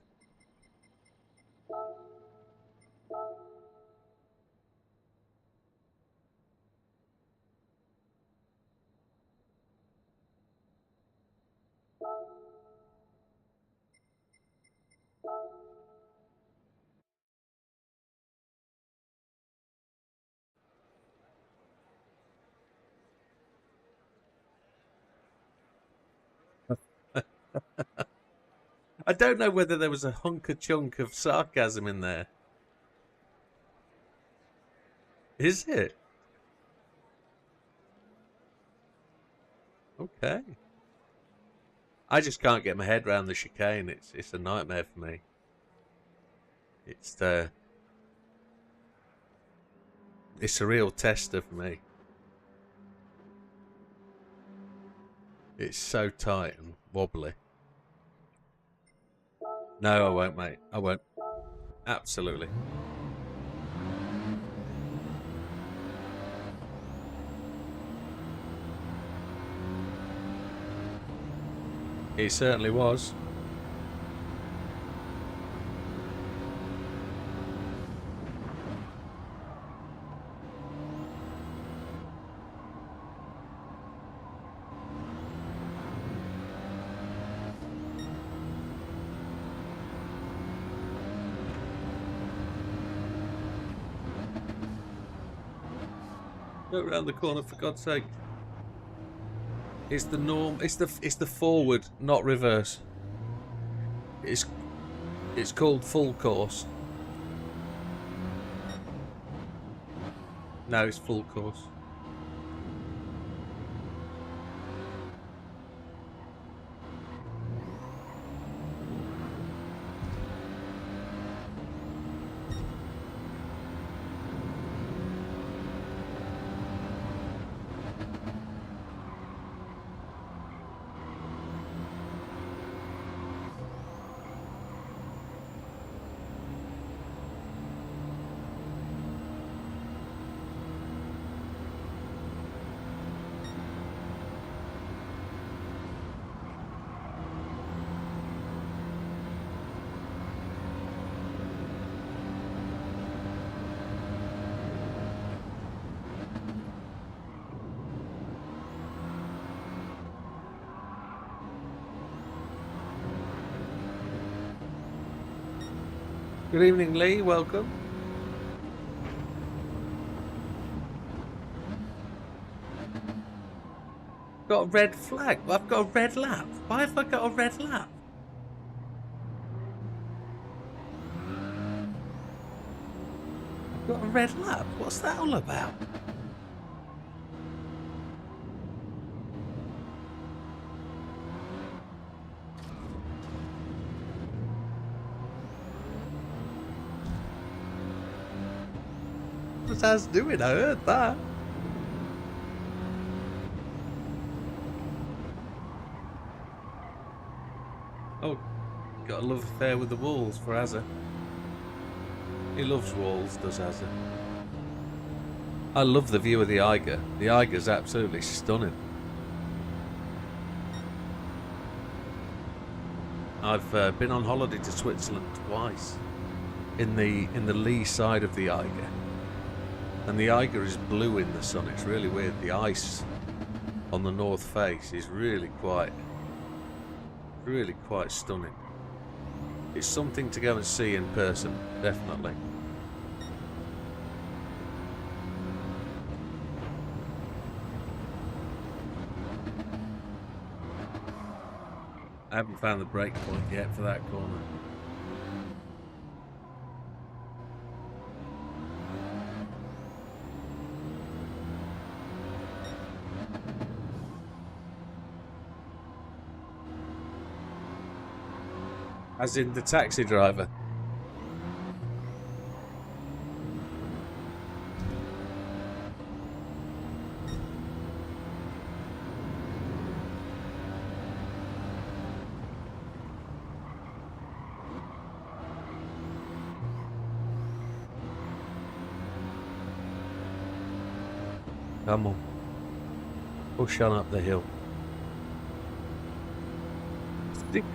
I don't know whether there was a hunker chunk of sarcasm in there. Is it? Okay. I just can't get my head around the chicane. It's a nightmare for me. It's a real tester for me. It's so tight and wobbly. No, I won't, mate. I won't. Absolutely. He certainly was. Go around the corner, for God's sake. It's the norm. It's the forward, not reverse. It's called full course. No, it's full course. Good evening, Lee. Welcome. Got a red flag. I've got a red lap. Why have I got a red lap? I've got a red lap. What's that all about? What's that doing? I heard that. Oh, got a love affair with the walls for Azza. He loves walls, does Azza. I love the view of the Eiger. The Eiger's absolutely stunning. I've been on holiday to Switzerland twice in the lee side of the Eiger, and the Eiger is blue in the sun. It's really weird. The ice on the north face is really quite stunning. It's something to go and see in person, definitely. I haven't found the break point yet for that corner. As in the taxi driver. Come on. Push on up the hill. 6.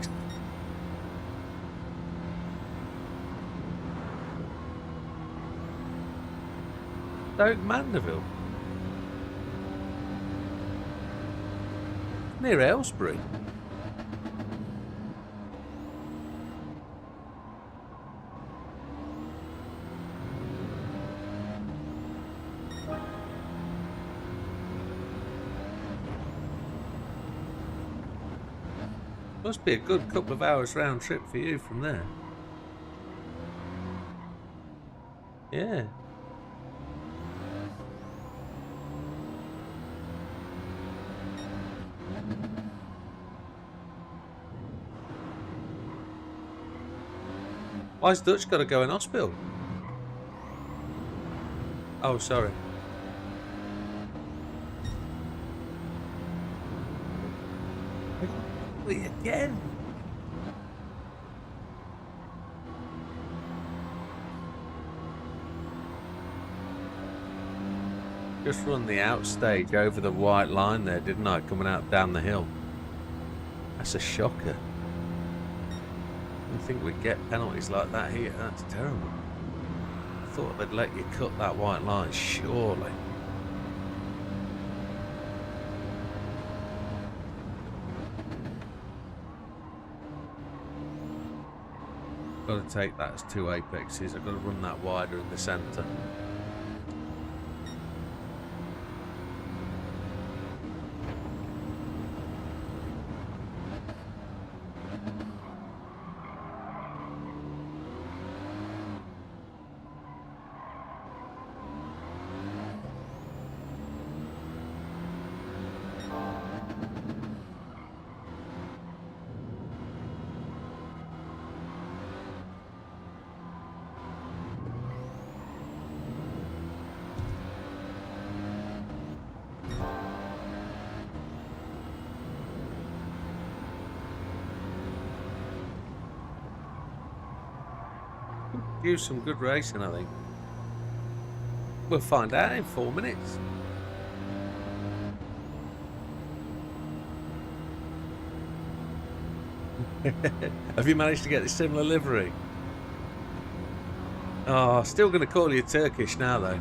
Stoke Mandeville. Near Aylesbury. Must be a good couple of hours round trip for you from there. Yeah. Why's Dutch got to go in hospital? Oh, sorry. Again. Just run the outstage over the white line there, didn't I? Coming out down the hill. That's a shocker. I think we'd get penalties like that here. That's terrible. I thought they'd let you cut that white line, surely. Got to take that as 2 apexes. I've got to run that wider in the centre. Do some good racing, I think. We'll find out in 4 minutes. Have you managed to get the similar livery? Oh, still going to call you Turkish now, though.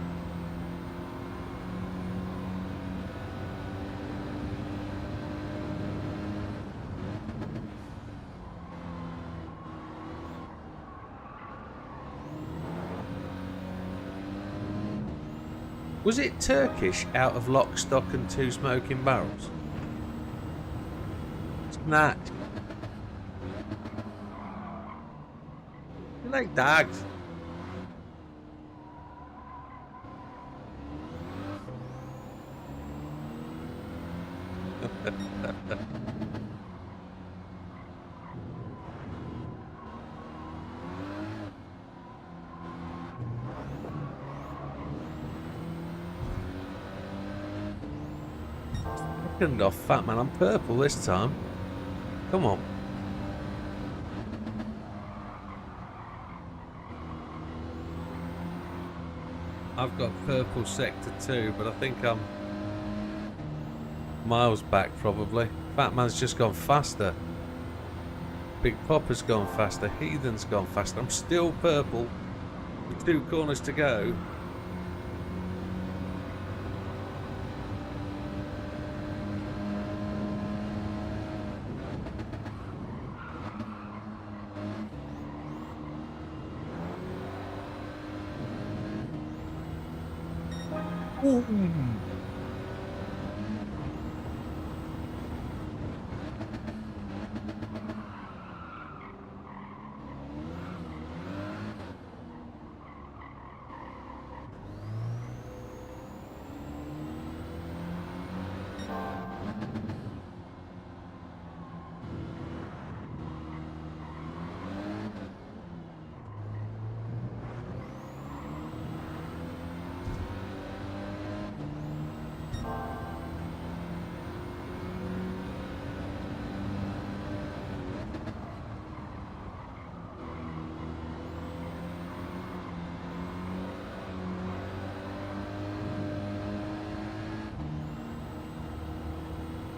Was it Turkish out of Lock, Stock and Two Smoking Barrels? Snatch. You like dogs. Second off, fat man. I'm purple this time. Come on. I've got purple sector 2, but I think I'm miles back probably. Fat man's just gone faster. Big Popper's gone faster. Heathen's gone faster. I'm still purple with 2 corners to go. Ooh.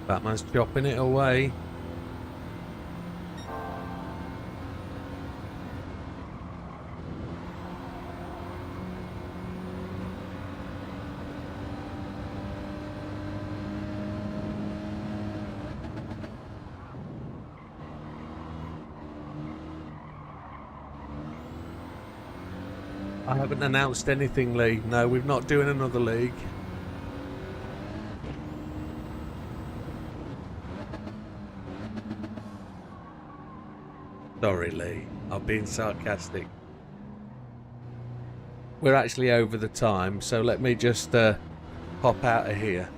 Batman's chopping it away. I haven't announced anything, Lee. No, we're not doing another league. Sorry, Lee. I'm being sarcastic. We're actually over the time, so let me just pop out of here.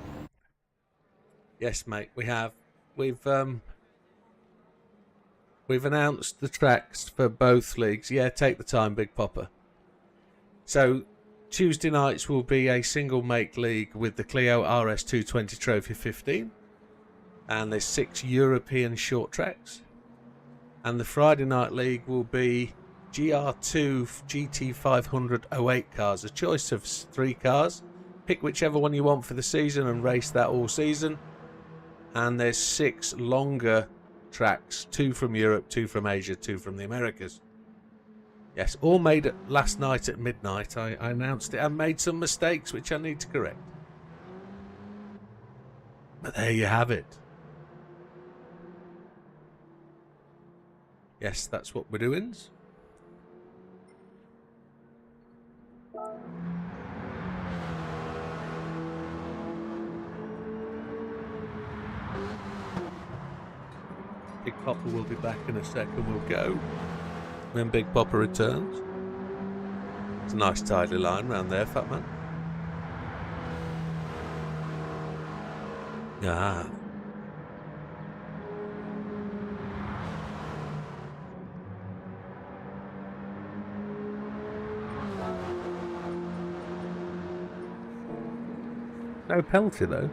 Yes, mate, we have. We've announced the tracks for both leagues. Yeah, take the time, Big Popper. So Tuesday nights will be a single make league with the Clio RS220 Trophy 15. And there's 6 European short tracks. And the Friday night league will be GR2 GT500 08 cars. A choice of 3 cars. Pick whichever one you want for the season and race that all season. And there's 6 longer tracks. 2 from Europe, 2 from Asia, 2 from the Americas. Yes, all made last night at midnight. I announced it and made some mistakes which I need to correct. But there you have it. Yes, that's what we're doing. Big Popper will be back in a second. We'll go when Big Popper returns. It's a nice tidy line round there, fat man. Ah. No penalty though.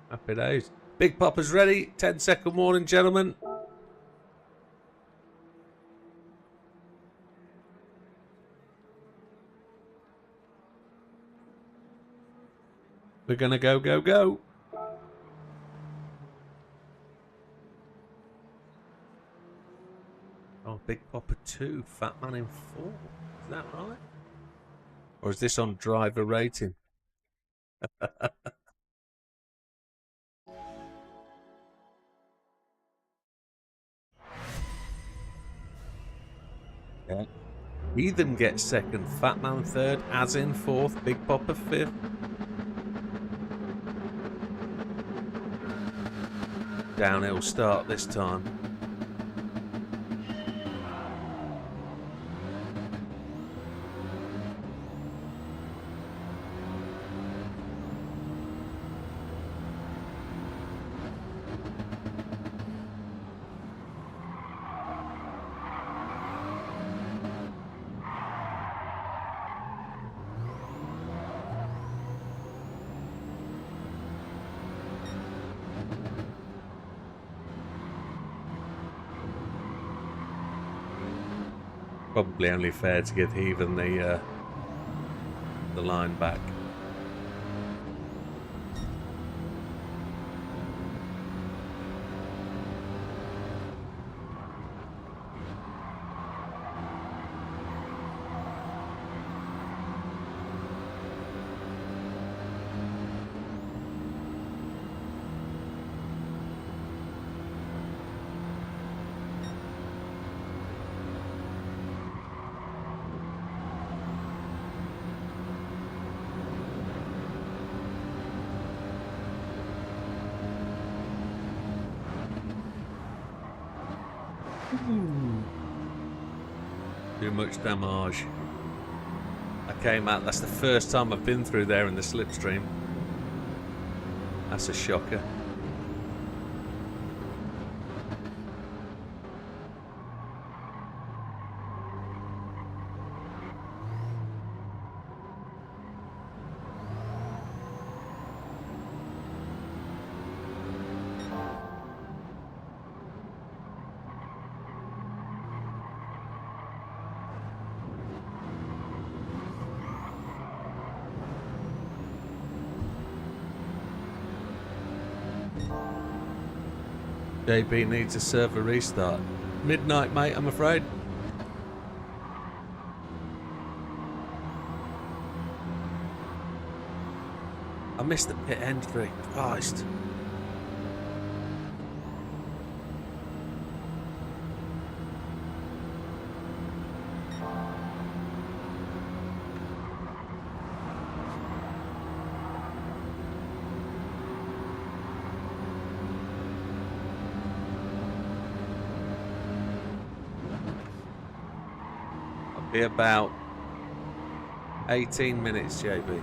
Happy days. Big Popper's ready. 10-second warning, gentlemen. We're gonna go, go, go. Oh, Big Popper 2, Fat Man in 4. Is that right? Or is this on driver rating? Yeah. Heathen gets second, Fat Man third, as in fourth, Big Popper fifth. Downhill start this time. Probably only fair to give Heathen the line back. Too much damage. I came out, that's the first time I've been through there in the slipstream. That's a shocker. JB needs a server restart. Midnight, mate, I'm afraid. I missed the pit entry. Christ. I'll be about 18 minutes, JB.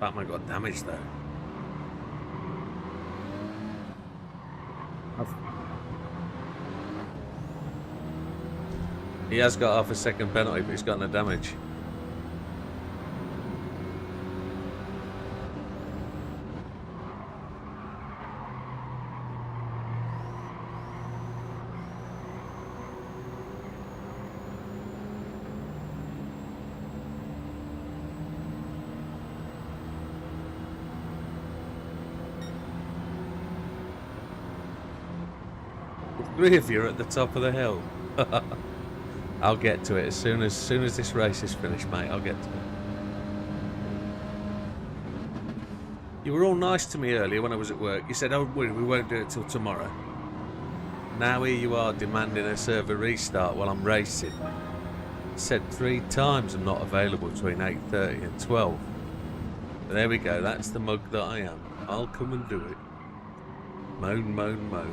Batman got damaged though. He has got half a second penalty, but he's got no damage. Three of you are at the top of the hill. I'll get to it as soon as this race is finished, mate. I'll get to it. You were all nice to me earlier when I was at work. You said, "Oh, we won't do it till tomorrow." Now here you are demanding a server restart while I'm racing. I said 3 times I'm not available between 8:30 and 12. But there we go. That's the mug that I am. I'll come and do it. Moan, moan, moan.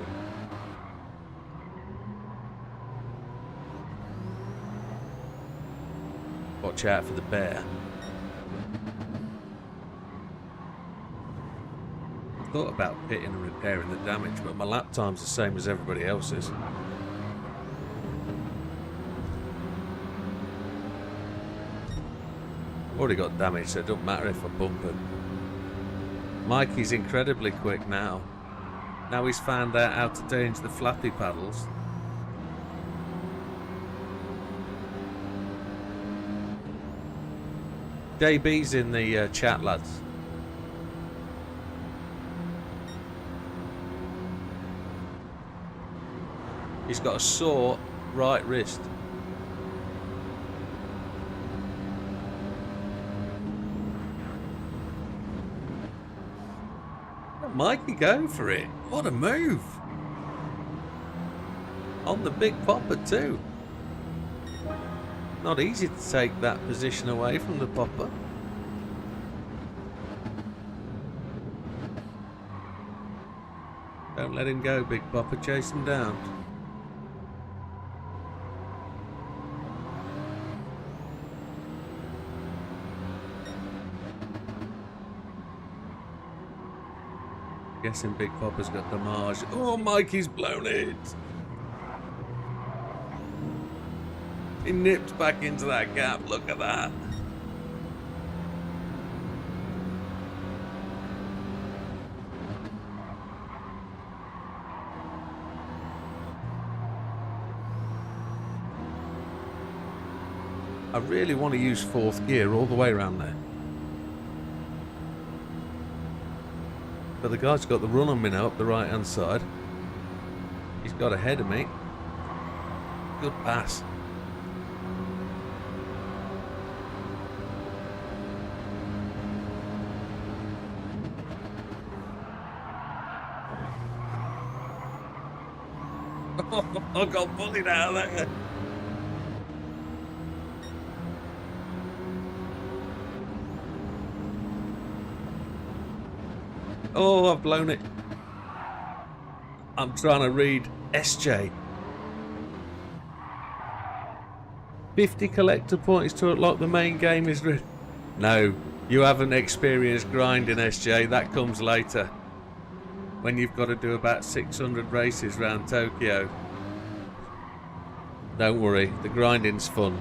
Watch out for the bear. I thought about pitting and repairing the damage, but my lap time's the same as everybody else's. Already got damage, so it don't matter if I bump him. Mikey's incredibly quick now. Now he's found out how to change the flappy paddles. JB's in the chat, lads. He's got a sore right wrist. Mikey going for it. What a move. On the big popper too. Not easy to take that position away from the popper. Don't let him go, big popper. Chase him down. Guessing big popper's got damage. Oh, Mikey's blown it. He nipped back into that gap. Look at that. I really want to use 4th gear all the way around there. But the guy's got the run on me now up the right hand side. He's got ahead of me. Good pass. I got bullied out of there. Oh, I've blown it. I'm trying to read SJ. 50 collector points to unlock the main game is... No, you haven't experienced grinding, SJ. That comes later. When you've got to do about 600 races around Tokyo. Don't worry, the grinding's fun.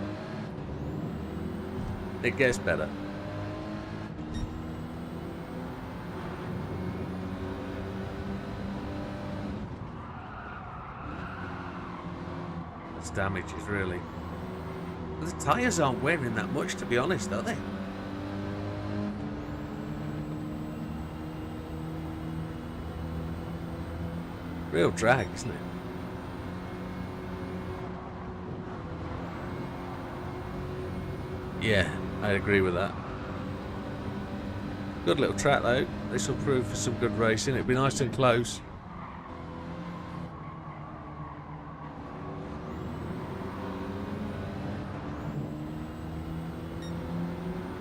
It gets better. It's damages, really. But the tyres aren't wearing that much, to be honest, are they? Real drag, isn't it? Yeah, I agree with that. Good little track though. This will prove for some good racing. It'll be nice and close.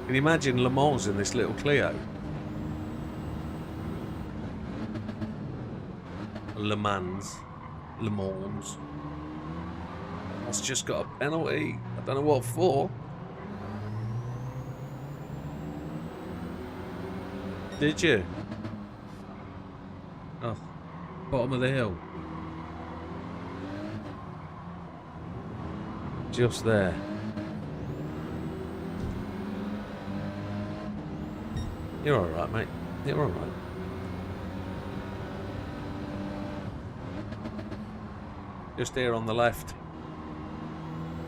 Can you imagine Le Mans in this little Clio? Le Mans. Le Mans. That's just got a penalty. I don't know what for. Did you? Oh, bottom of the hill. Just there. You're alright, mate. You're alright. Just here on the left.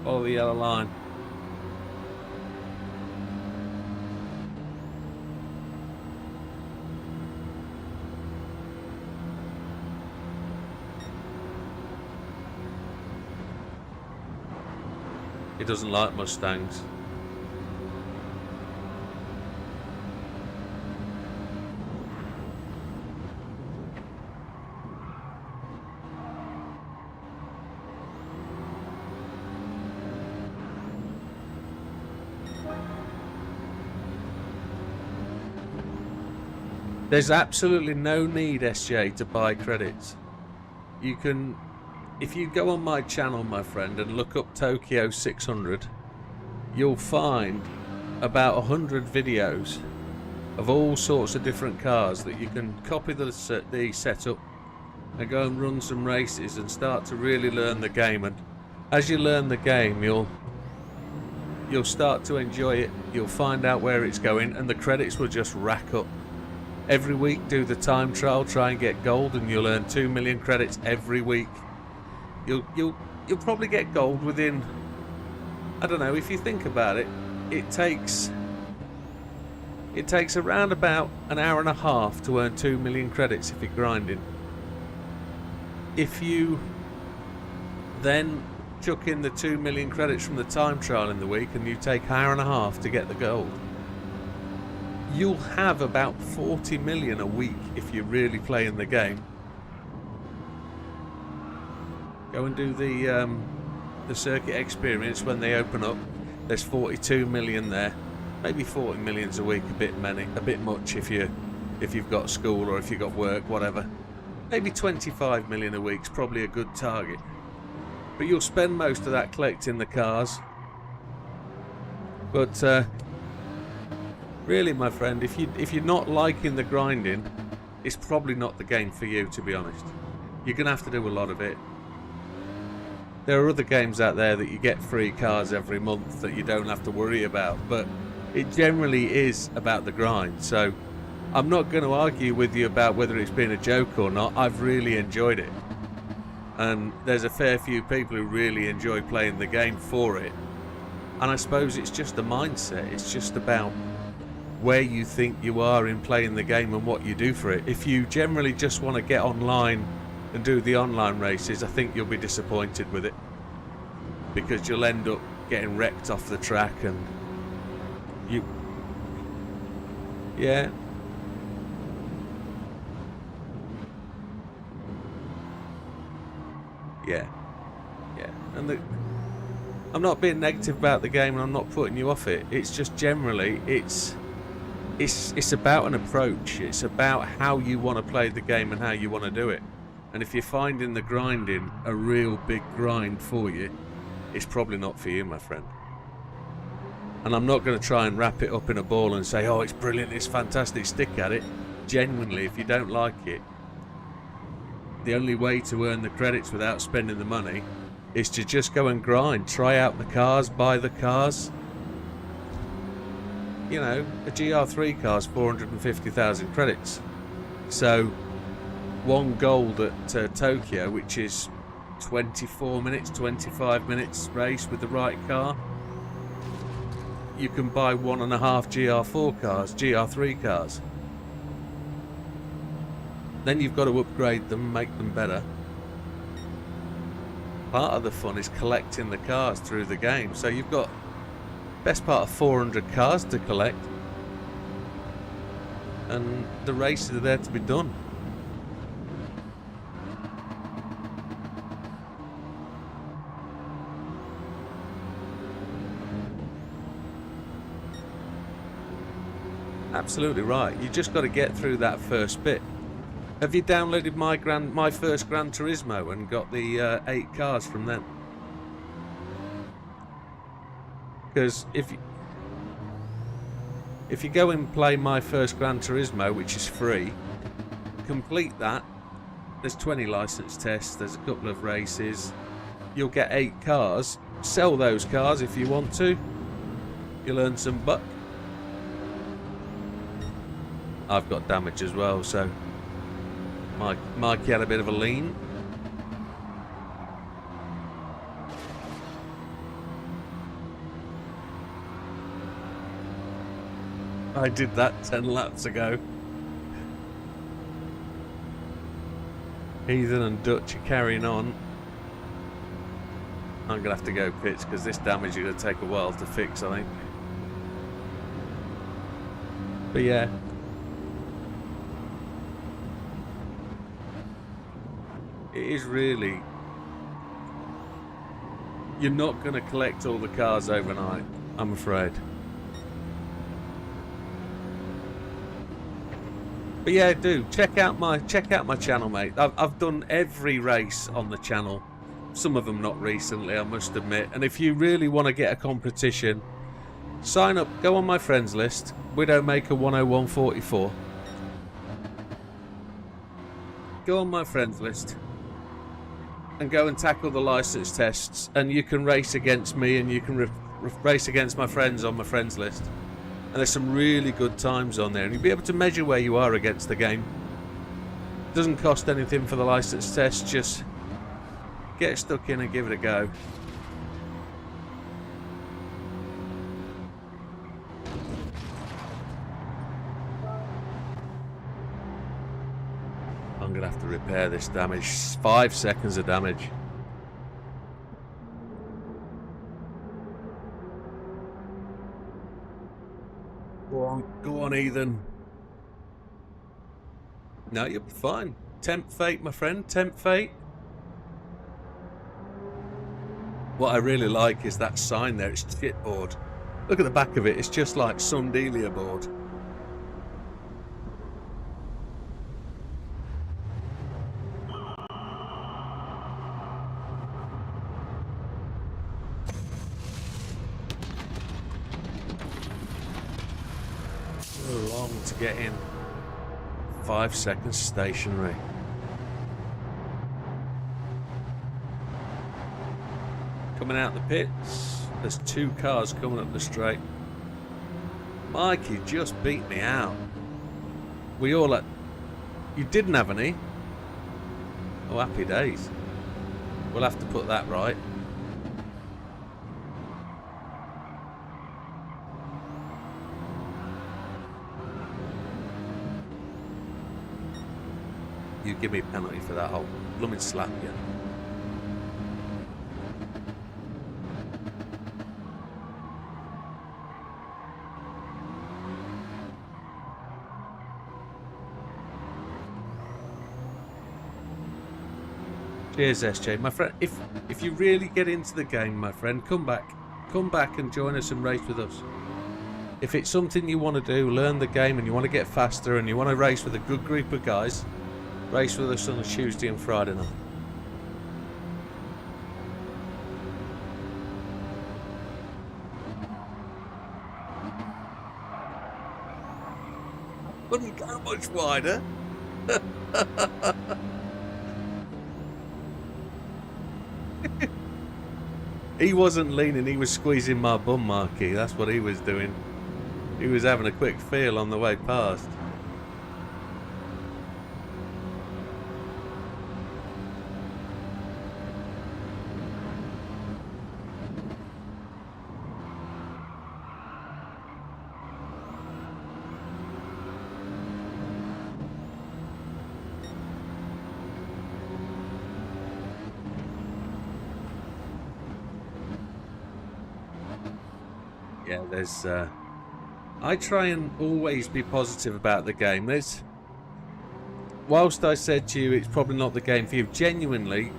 Follow the yellow line. He doesn't like Mustangs. There's absolutely no need, SJ, to buy credits. You can, if you go on my channel, my friend, and look up Tokyo 600, you'll find about 100 videos of all sorts of different cars that you can copy the setup and go and run some races and start to really learn the game. And as you learn the game, you'll start to enjoy it. You'll find out where it's going, and the credits will just rack up. Every week, do the time trial, try and get gold, and you'll earn 2 million credits every week. You'll probably get gold within, I don't know, if you think about it, it takes around about an hour and a half to earn 2 million credits if you're grinding. If you then chuck in the 2 million credits from the time trial in the week and you take an hour and a half to get the gold, you'll have about 40 million a week if you're really playing the game. Go and do the circuit experience when they open up. There's 42 million there. Maybe 40 million's a week, a bit much if you've got school or if you've got work, whatever. Maybe 25 million a week's probably a good target. But you'll spend most of that collecting the cars. But really, my friend, if you're not liking the grinding, it's probably not the game for you, to be honest. You're gonna have to do a lot of it. There are other games out there that you get free cars every month that you don't have to worry about, but it generally is about the grind. So I'm not going to argue with you about whether it's been a joke or not. I've really enjoyed it, and there's a fair few people who really enjoy playing the game for it. And I suppose it's just a mindset. It's just about where you think you are in playing the game and what you do for it. If you generally just want to get online and do the online races, I think you'll be disappointed with it, because you'll end up getting wrecked off the track. And yeah, and I'm not being negative about the game, and I'm not putting you off it. It's just generally it's about an approach. It's about how you want to play the game and how you want to do it. And if you're finding the grinding a real big grind for you, it's probably not for you, my friend. And I'm not going to try and wrap it up in a ball and say, oh, it's brilliant, it's fantastic, stick at it. Genuinely, if you don't like it, the only way to earn the credits without spending the money is to just go and grind. Try out the cars, buy the cars. you know, a GR3 car's 450,000 credits. So, one gold at Tokyo, which is 24 minutes, 25 minutes race with the right car, you can buy 1.5 GR4 cars, GR3 cars. Then you've got to upgrade them, make them better. Part of the fun is collecting the cars through the game. So you've got best part of 400 cars to collect, and the races are there to be done. Absolutely right. You just got to get through that first bit. Have you downloaded my first Gran Turismo and got the 8 cars from them? Because if you go and play my first Gran Turismo, which is free, complete that. There's 20 license tests. There's a couple of races. You'll get 8 cars. Sell those cars if you want to. You'll earn some buck. I've got damage as well, so Mikey had a bit of a lean. I did that 10 laps ago. Heathen and Dutch are carrying on. I'm going to have to go pits because this damage is going to take a while to fix, I think. But yeah. It is really... You're not going to collect all the cars overnight, I'm afraid. But yeah, do check out my channel, mate. I've done every race on the channel. Some of them not recently, I must admit. And if you really want to get a competition, sign up. Go on my friends list, Widdowmaker 10144. Go on my friends list and go and tackle the license tests. And you can race against me, and you can race against my friends on my friends list. And there's some really good times on there, and you'll be able to measure where you are against the game. It doesn't cost anything for the license test, just get stuck in and give it a go. I'm going to have to repair this damage. 5 seconds of damage. Go on, Ethan. No, you'll be fine. Tempt fate, my friend. Tempt fate. What I really like is that sign there. It's chipboard. Look at the back of it. It's just like Sundelia board. Long to get in. 5 seconds stationary. Coming out the pits, there's 2 cars coming up the straight. Mikey just beat me out. We all had... You didn't have any? Oh, happy days. We'll have to put that right. You give me a penalty for that, I'll blooming slap you. Cheers, SJ. My friend, if you really get into the game, my friend, come back and join us and race with us. If it's something you want to do, learn the game, and you want to get faster, and you want to race with a good group of guys, race with us on a Tuesday and Friday night. Wouldn't go much wider. He wasn't leaning, he was squeezing my bum, Marky. That's what he was doing. He was having a quick feel on the way past. Yeah, there's... I try and always be positive about the game. Whilst I said to you it's probably not the game for you, genuinely,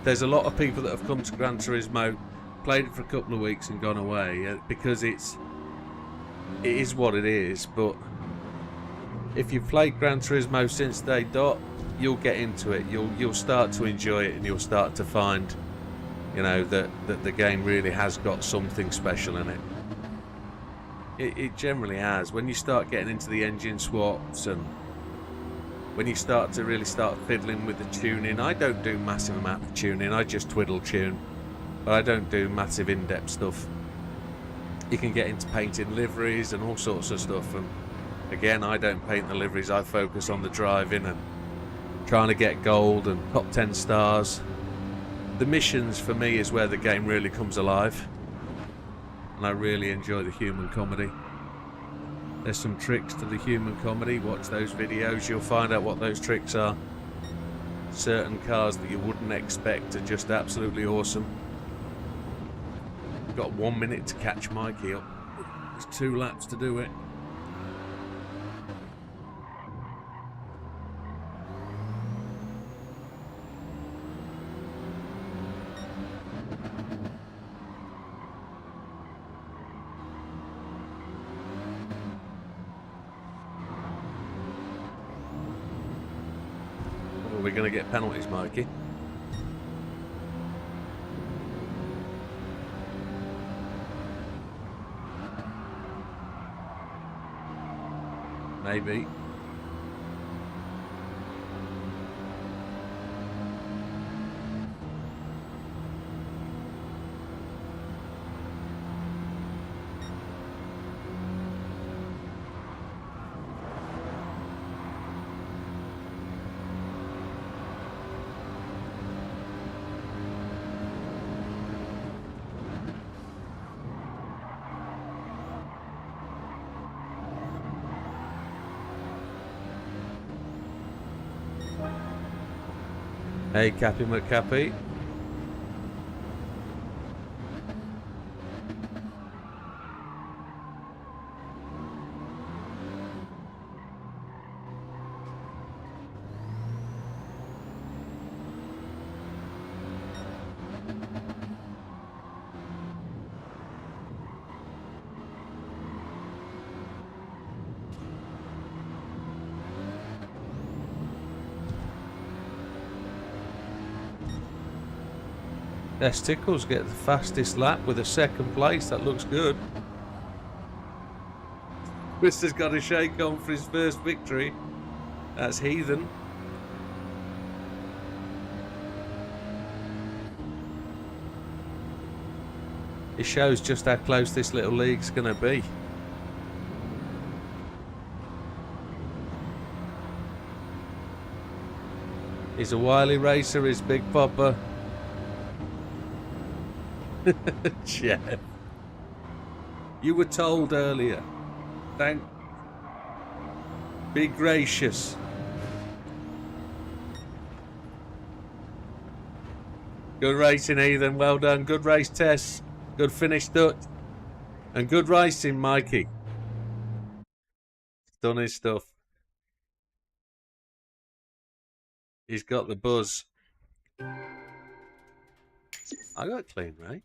there's a lot of people that have come to Gran Turismo, played it for a couple of weeks and gone away, because it is what it is. But if you've played Gran Turismo since day dot, you'll get into it. You'll start to enjoy it, and you'll start to find, you know, that the game really has got something special in it. It generally has. When you start getting into the engine swaps and when you start to really start fiddling with the tuning, I don't do massive amount of tuning, I just twiddle tune, but I don't do massive in-depth stuff. You can get into painting liveries and all sorts of stuff, and again, I don't paint the liveries, I focus on the driving and trying to get gold and top 10 stars. The missions for me is where the game really comes alive, and I really enjoy the human comedy. There's some tricks to the human comedy. Watch those videos, you'll find out what those tricks are. Certain cars that you wouldn't expect are just absolutely awesome. We've got 1 minute to catch Mikey up. There's 2 laps to do it. We're going to get penalties, Mikey. Maybe. Hey, Cappy McCappy. Tickles get the fastest lap with a 2nd place. That looks good. Chris has got a shake on for his first victory. That's heathen. It shows just how close this little league's going to be. He's a wily racer, is Big Papa. Jeff, you were told earlier. Be gracious. Good racing, Ethan. Well done. Good race, Tess. Good finish, Dutch. And good racing, Mikey. Stunning stuff. He's got the buzz. I got clean, right?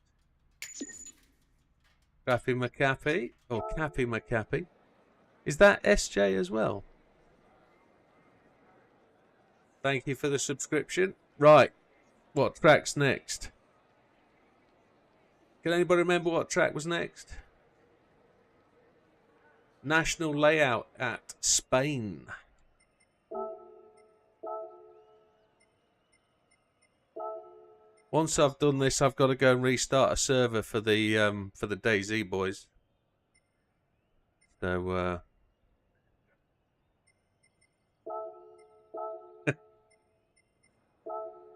Cappy McCappy, or Cappy McCappy. Is that SJ as well? Thank you for the subscription. Right, what track's next? Can anybody remember what track was next? National Layout at Spain. Once I've done this, I've got to go and restart a server for the DayZ boys. So,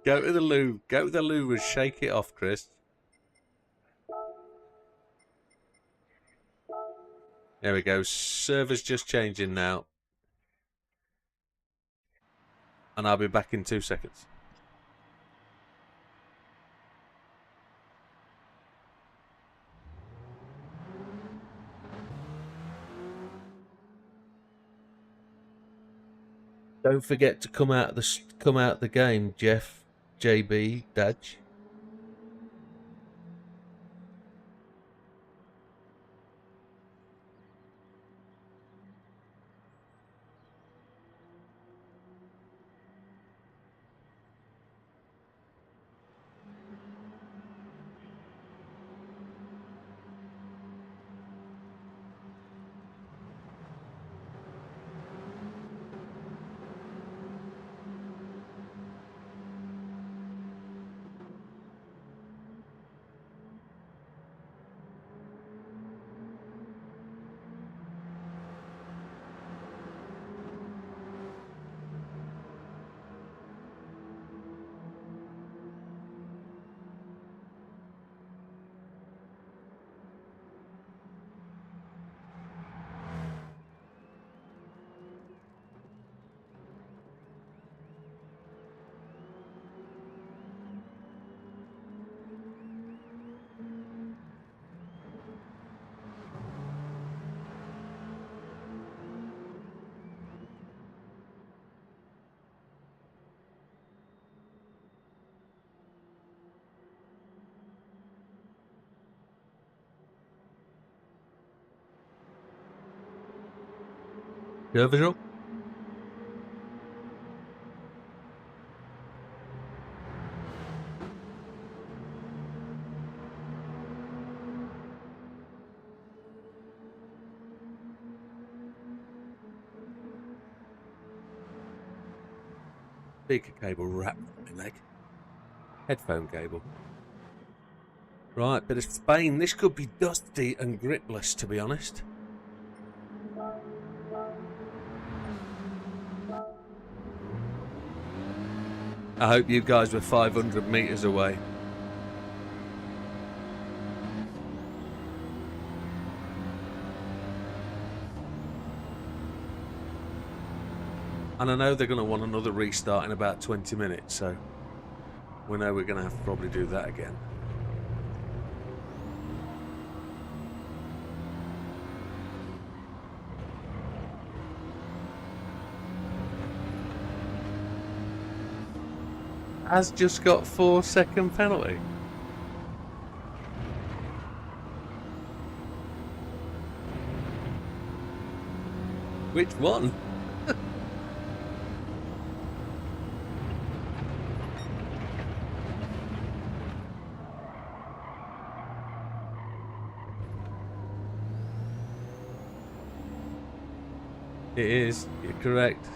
go to the loo. Go to the loo and shake it off, Chris. There we go. Server's just changing now. And I'll be back in 2 seconds. Don't forget to come out the game, Jeff, JB, Dodge. Your visual? Speaker cable wrapped around my leg. Headphone cable. Right, bit of Spain. This could be dusty and gripless, to be honest. I hope you guys were 500 meters away. And I know they're going to want another restart in about 20 minutes, so we know we're going to have to probably do that again. Has just got 4-second penalty. Which one? It is. You're correct.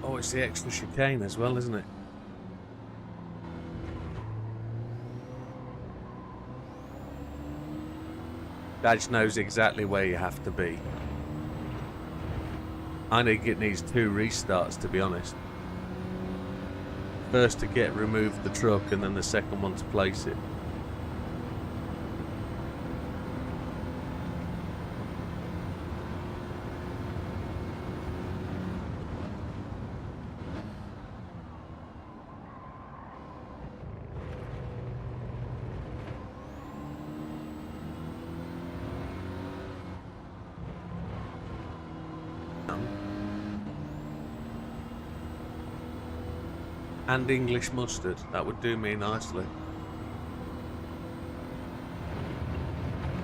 Oh, it's the extra chicane as well, isn't it? Dad knows exactly where you have to be. I think it needs 2 restarts, to be honest. First to remove the truck, and then the second one to place it. And English mustard, that would do me nicely.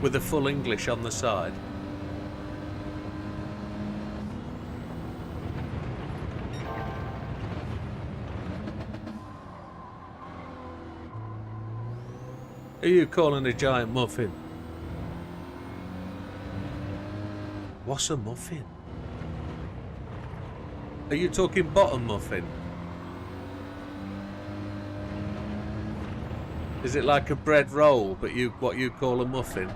With a full English on the side. Who are you calling a giant muffin? What's a muffin? Are you talking bottom muffin? Is it like a bread roll, but what you call a muffin?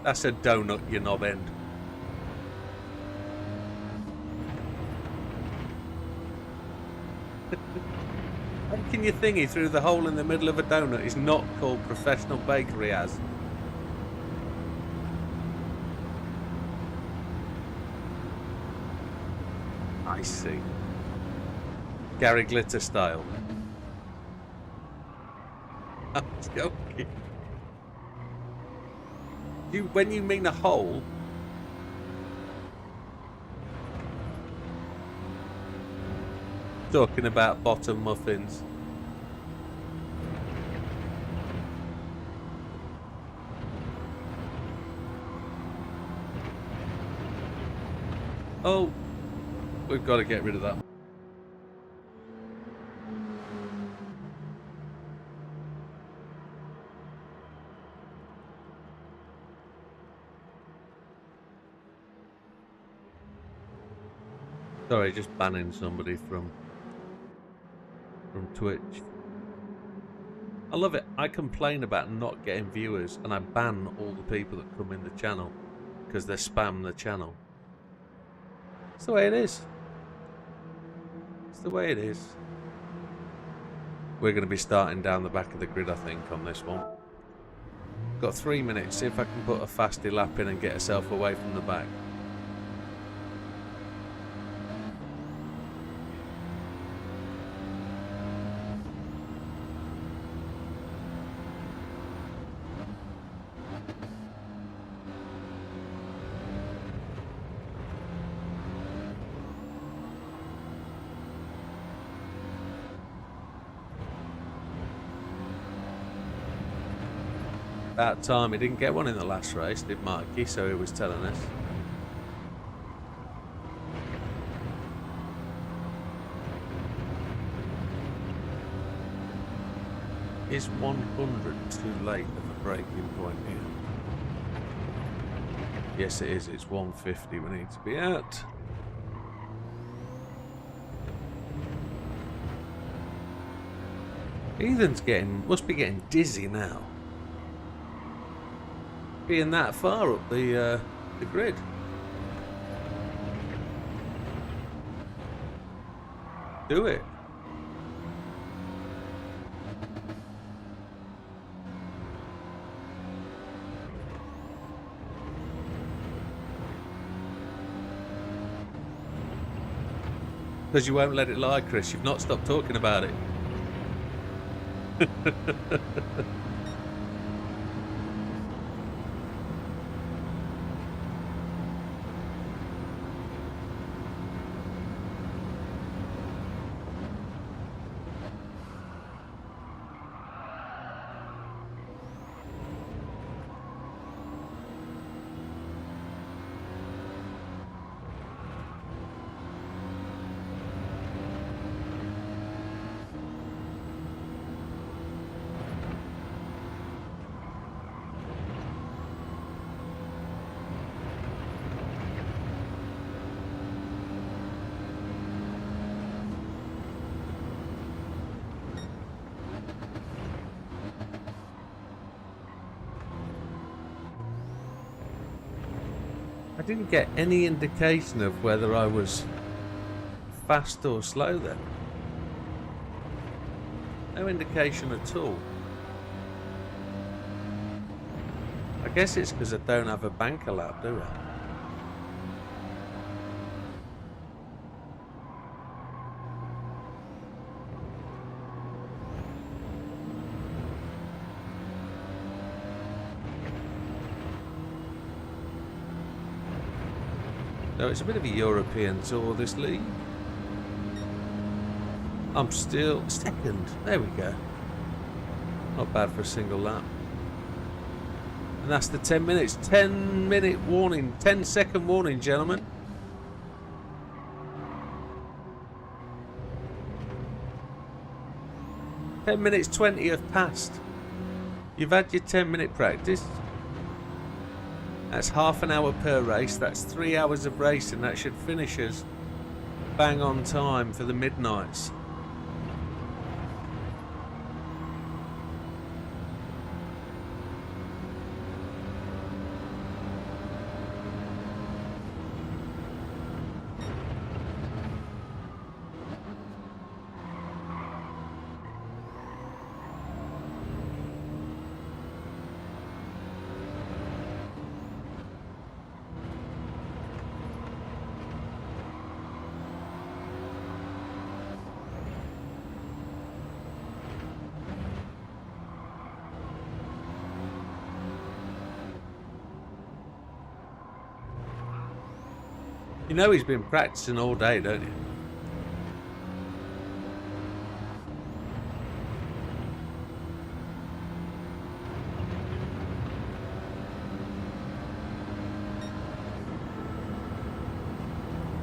That's a donut, you knob end. Making your thingy through the hole in the middle of a donut is not called professional bakery as. I see. Gary Glitter style. I'm joking. When you mean a hole, talking about bottom muffins. Oh, we've got to get rid of that. Sorry, just banning somebody from Twitch. I love it. I complain about not getting viewers and I ban all the people that come in the channel because they spam the channel. It's the way it is. It's the way it is. We're going to be starting down the back of the grid, I think, on this one. Got 3 minutes. See if I can put a fasty lap in and get herself away from the back. About time. He didn't get one in the last race, did Marky? So he was telling us. Is 100 too late of a breaking point here? Yes, it is. It's 150 we need to be at. Ethan's must be getting dizzy now. Being that far up the grid. Do it. Because you won't let it lie, Chris. You've not stopped talking about it. I didn't get any indication of whether I was fast or slow then. No indication at all. I guess it's because I don't have a banker lap, do I? So it's a bit of a European tour, this league. I'm still second. There we go. Not bad for a single lap. And that's the 10 minutes. 10-minute warning. 10-second warning, gentlemen. "10 minutes 20 have passed." You've had your 10-minute practice. That's half an hour per race. That's 3 hours of racing. That should finish us bang on time for the midnights. You know he's been practicing all day, don't you?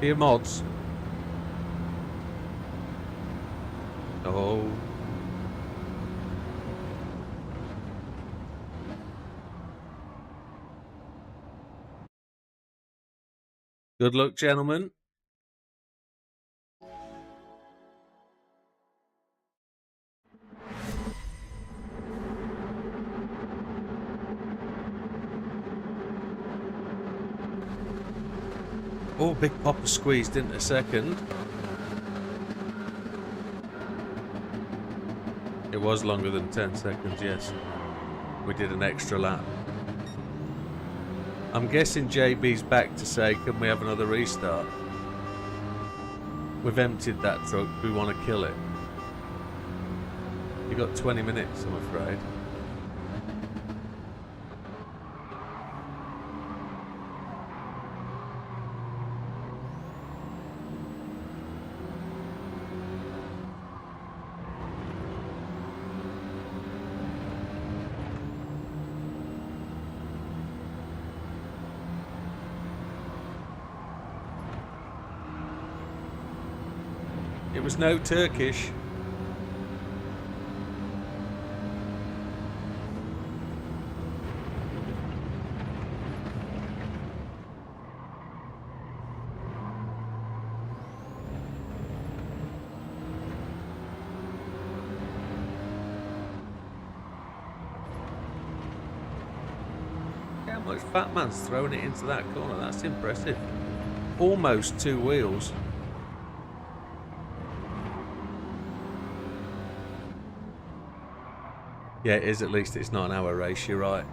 For your mods. Oh. Good luck, gentlemen. Oh, Big Papa squeezed into second. It was longer than 10 seconds, yes. We did an extra lap. I'm guessing JB's back to say, can we have another restart? We've emptied that truck, we want to kill it. You got 20 minutes, I'm afraid. It was no Turkish. How much Fat Man's throwing it into that corner? That's impressive. Almost 2 wheels. Yeah, it is. At least it's not an hour race, you're right.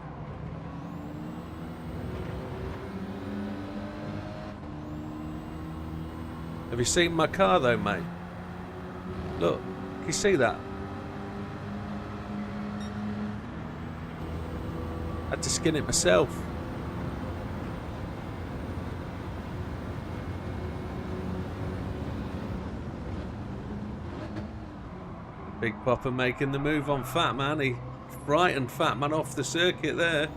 Have you seen my car though, mate? Look, can you see that? I had to skin it myself. Big Papa making the move on Fat Man. He frightened Fat Man off the circuit there.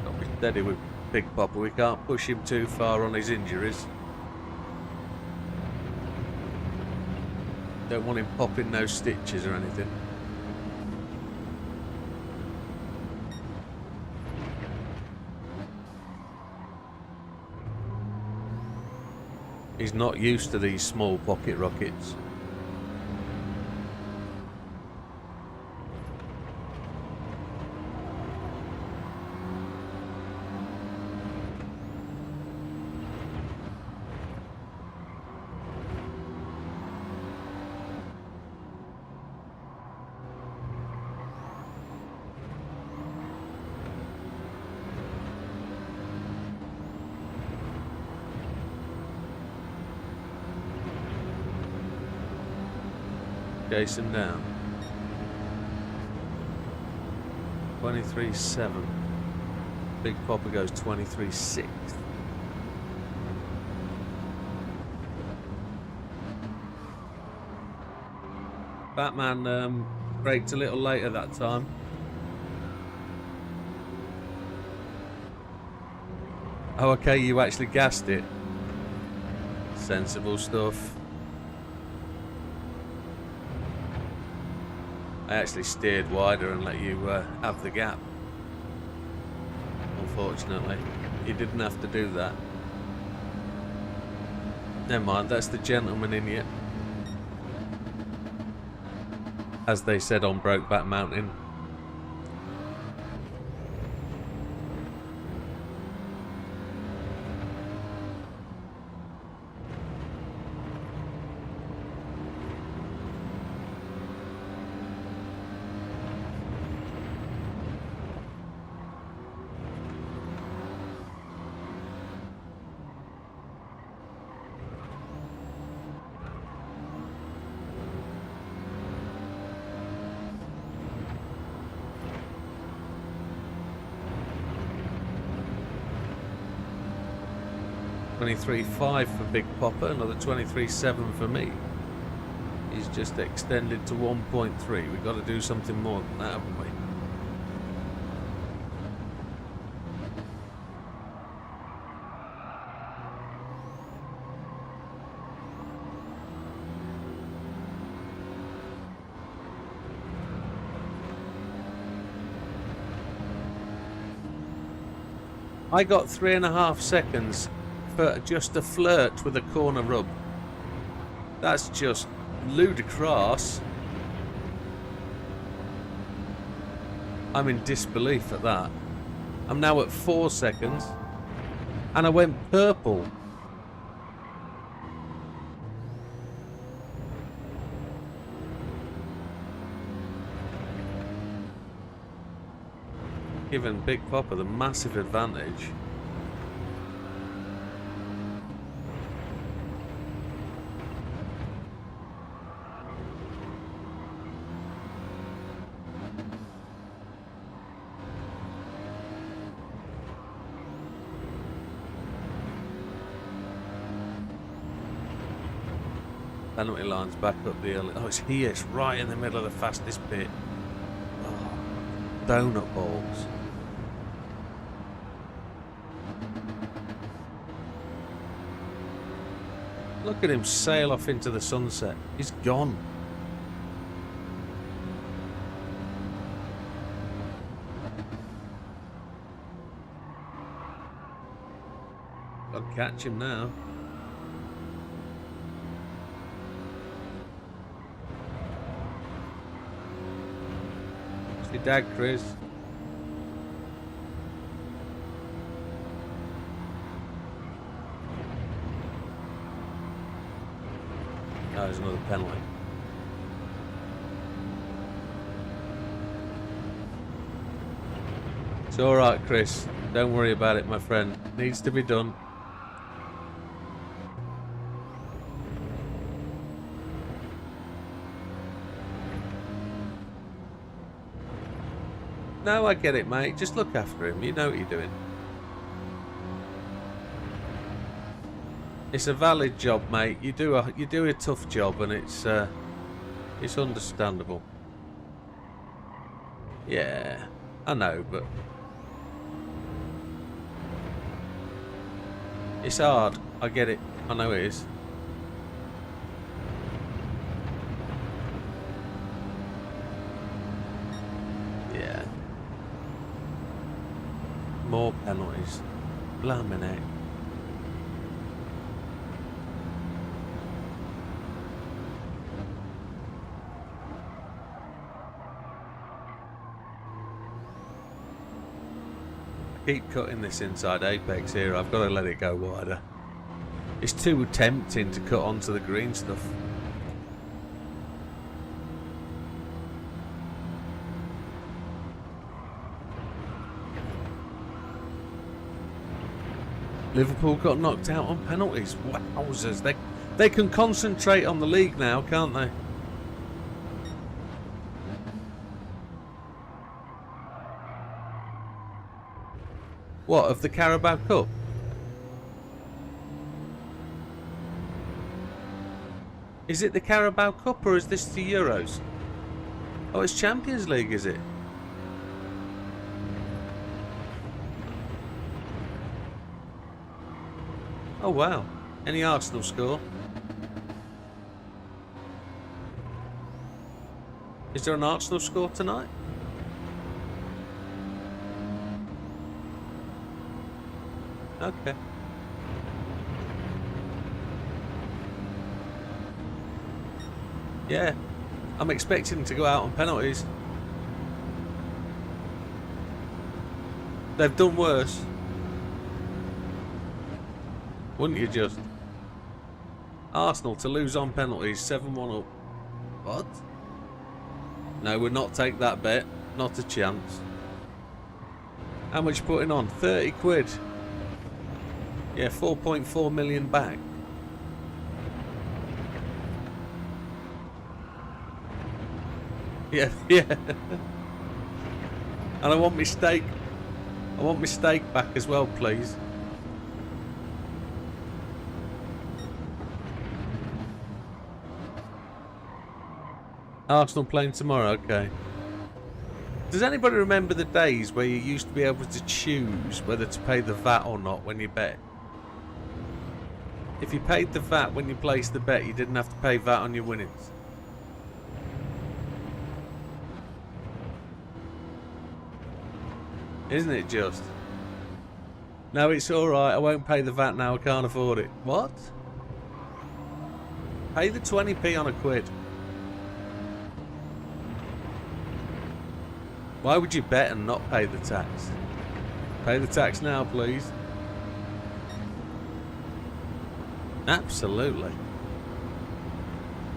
Got to be steady with Big Papa. We can't push him too far on his injuries. Don't want him popping no stitches or anything. He's not used to these small pocket rockets. Chase him down. 23.7. Big Papa goes 23.6. Batman braked a little later that time. Oh, okay, you actually gassed it. Sensible stuff. I actually steered wider and let you have the gap. Unfortunately, you didn't have to do that. Never mind, that's the gentleman in you. As they said on Brokeback Mountain. .23.5 for Big Popper, another 23.7 for me. He's just extended to 1.3. We've got to do something more than that, haven't we? I got 3.5 seconds for just a flirt with a corner rub. That's just ludicrous. I'm in disbelief at that. I'm now at 4 seconds. And I went purple. Giving Big Popper the massive advantage. Penalty line's back up the early. Oh, it's here. It's right in the middle of the fastest bit. Oh, donut balls. Look at him sail off into the sunset. He's gone. Got to catch him now. It's your dad, Chris. Oh, there's another penalty. It's alright, Chris. Don't worry about it, my friend. Needs to be done. No, I get it, mate. Just look after him. You know what you're doing. It's a valid job, mate. You do a tough job, and it's understandable. Yeah, I know, but it's hard. I get it. I know it is. Yeah. More penalties. Blimey heck. Keep cutting this inside apex here. I've got to let it go wider. It's too tempting to cut onto the green stuff. Liverpool got knocked out on penalties. Wowzers. They can concentrate on the league now, can't they? What, of the Carabao Cup? Is it the Carabao Cup or is this the Euros? Oh, it's Champions League, is it? Oh wow. Any Arsenal score? Is there an Arsenal score tonight? Okay. Yeah. I'm expecting to go out on penalties. They've done worse. Wouldn't you just? Arsenal to lose on penalties, 7-1 up. What? No, we'll not take that bet. Not a chance. How much you putting on? 30 quid. Yeah, 4.4 million back. Yeah, yeah. And I want my steak. I want my steak back as well, please. Arsenal playing tomorrow, okay. Does anybody remember the days where you used to be able to choose whether to pay the VAT or not when you bet? If you paid the VAT when you placed the bet, you didn't have to pay VAT on your winnings. Isn't it just? No, it's alright, I won't pay the VAT now, I can't afford it. What? Pay the 20p on a quid. Why would you bet and not pay the tax? Pay the tax now, please. Absolutely.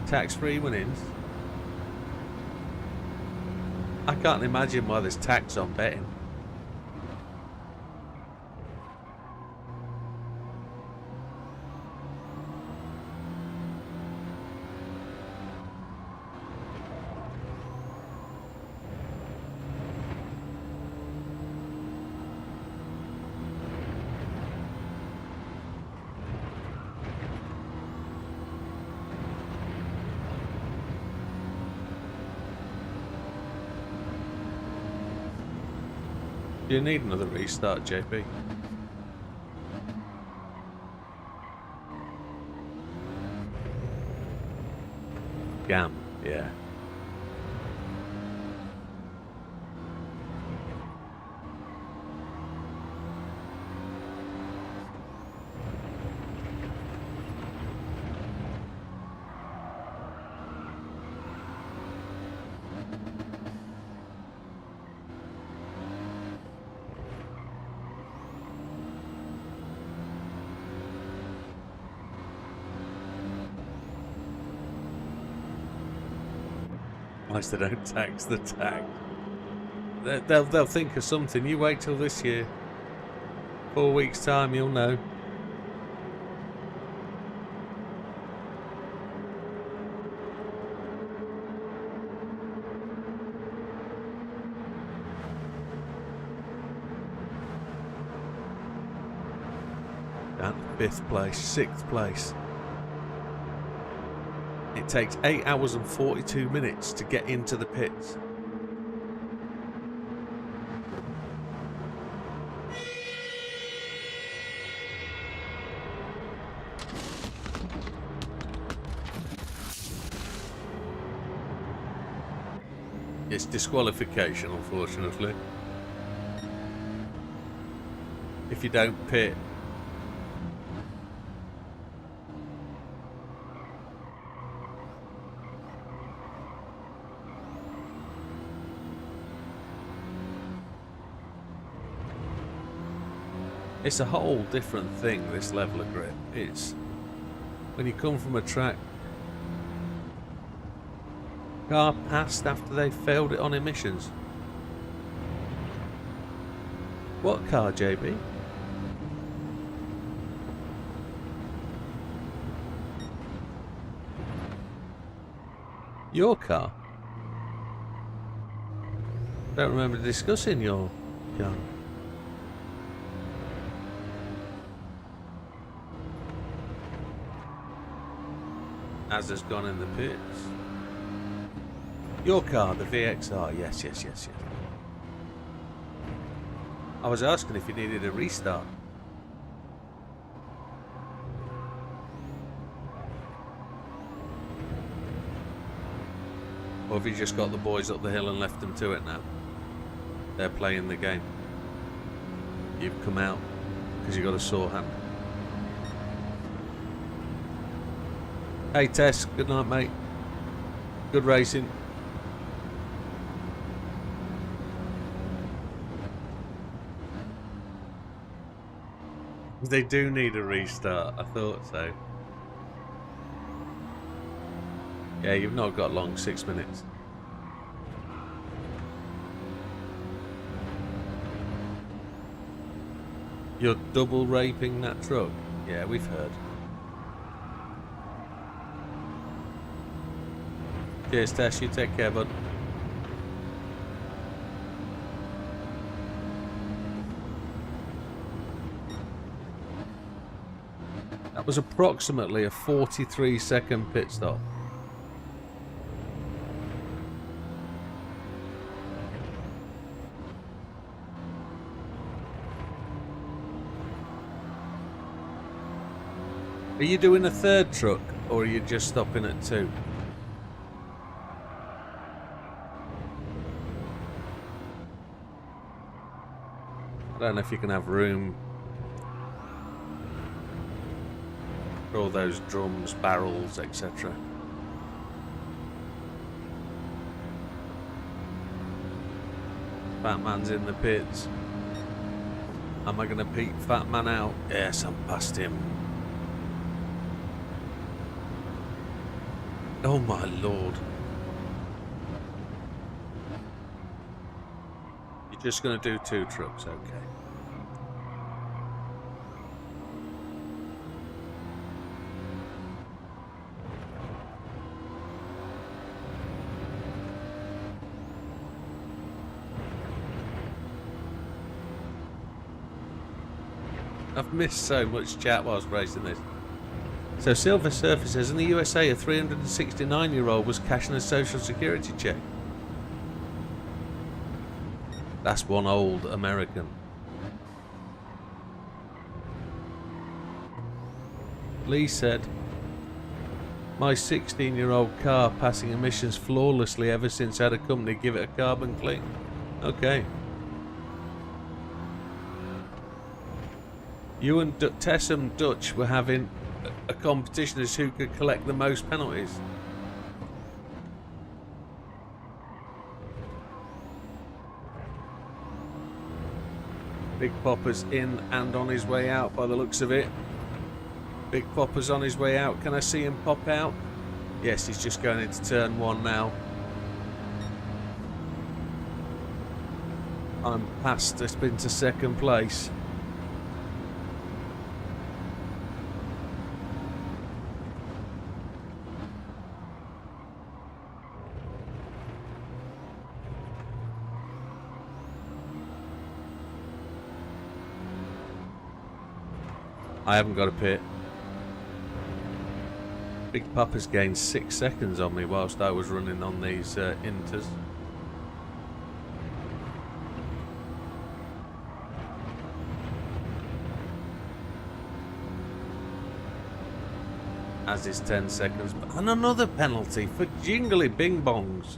Tax-free winnings. I can't imagine why there's tax on betting. Do you need another restart, JP? Gam, yeah. They don't tax the tax. They'll think of something. You wait till this year. 4 weeks time, you'll know. Down to 5th place, 6th place. It takes 8 hours and 42 minutes to get into the pits. It's disqualification, unfortunately. If you don't pit. It's a whole different thing, this level of grip. It's when you come from a track, car passed after they failed it on emissions. What car, JB? Your car? Don't remember discussing your car. As has gone in the pits. Your car, the VXR. Yes. I was asking if you needed a restart. Or have you just got the boys up the hill and left them to it now? They're playing the game. You've come out because you got a sore hand. Hey Tess, good night mate. Good racing. They do need a restart, I thought so. Yeah, you've not got long, 6 minutes. You're double raping that truck? Yeah, we've heard. Cheers Tess, you take care bud. That was approximately a 43-second pit stop. Are you doing a third truck, or are you just stopping at 2? I don't know if you can have room for all those drums, barrels, etc. Fat Man's in the pits. Am I going to peek Fat Man out? Yes, I'm past him. Oh my lord. You're just going to do 2 trucks, okay. I've missed so much chat whilst racing this. So Silver Surfer says, in the USA, a 369-year-old was cashing a social security check. That's one old American. Lee said, my 16-year-old car passing emissions flawlessly ever since I had a company give it a carbon clean. Okay. You and Tess and Dutch were having a competition as who could collect the most penalties. Big Popper's in and on his way out by the looks of it. Big Popper's on his way out. Can I see him pop out? Yes, he's just going into turn 1 now. I'm past the spin to second place. I haven't got a pit. Big Papa's gained 6 seconds on me whilst I was running on these inters. As is 10 seconds. And another penalty for jingly bing bongs.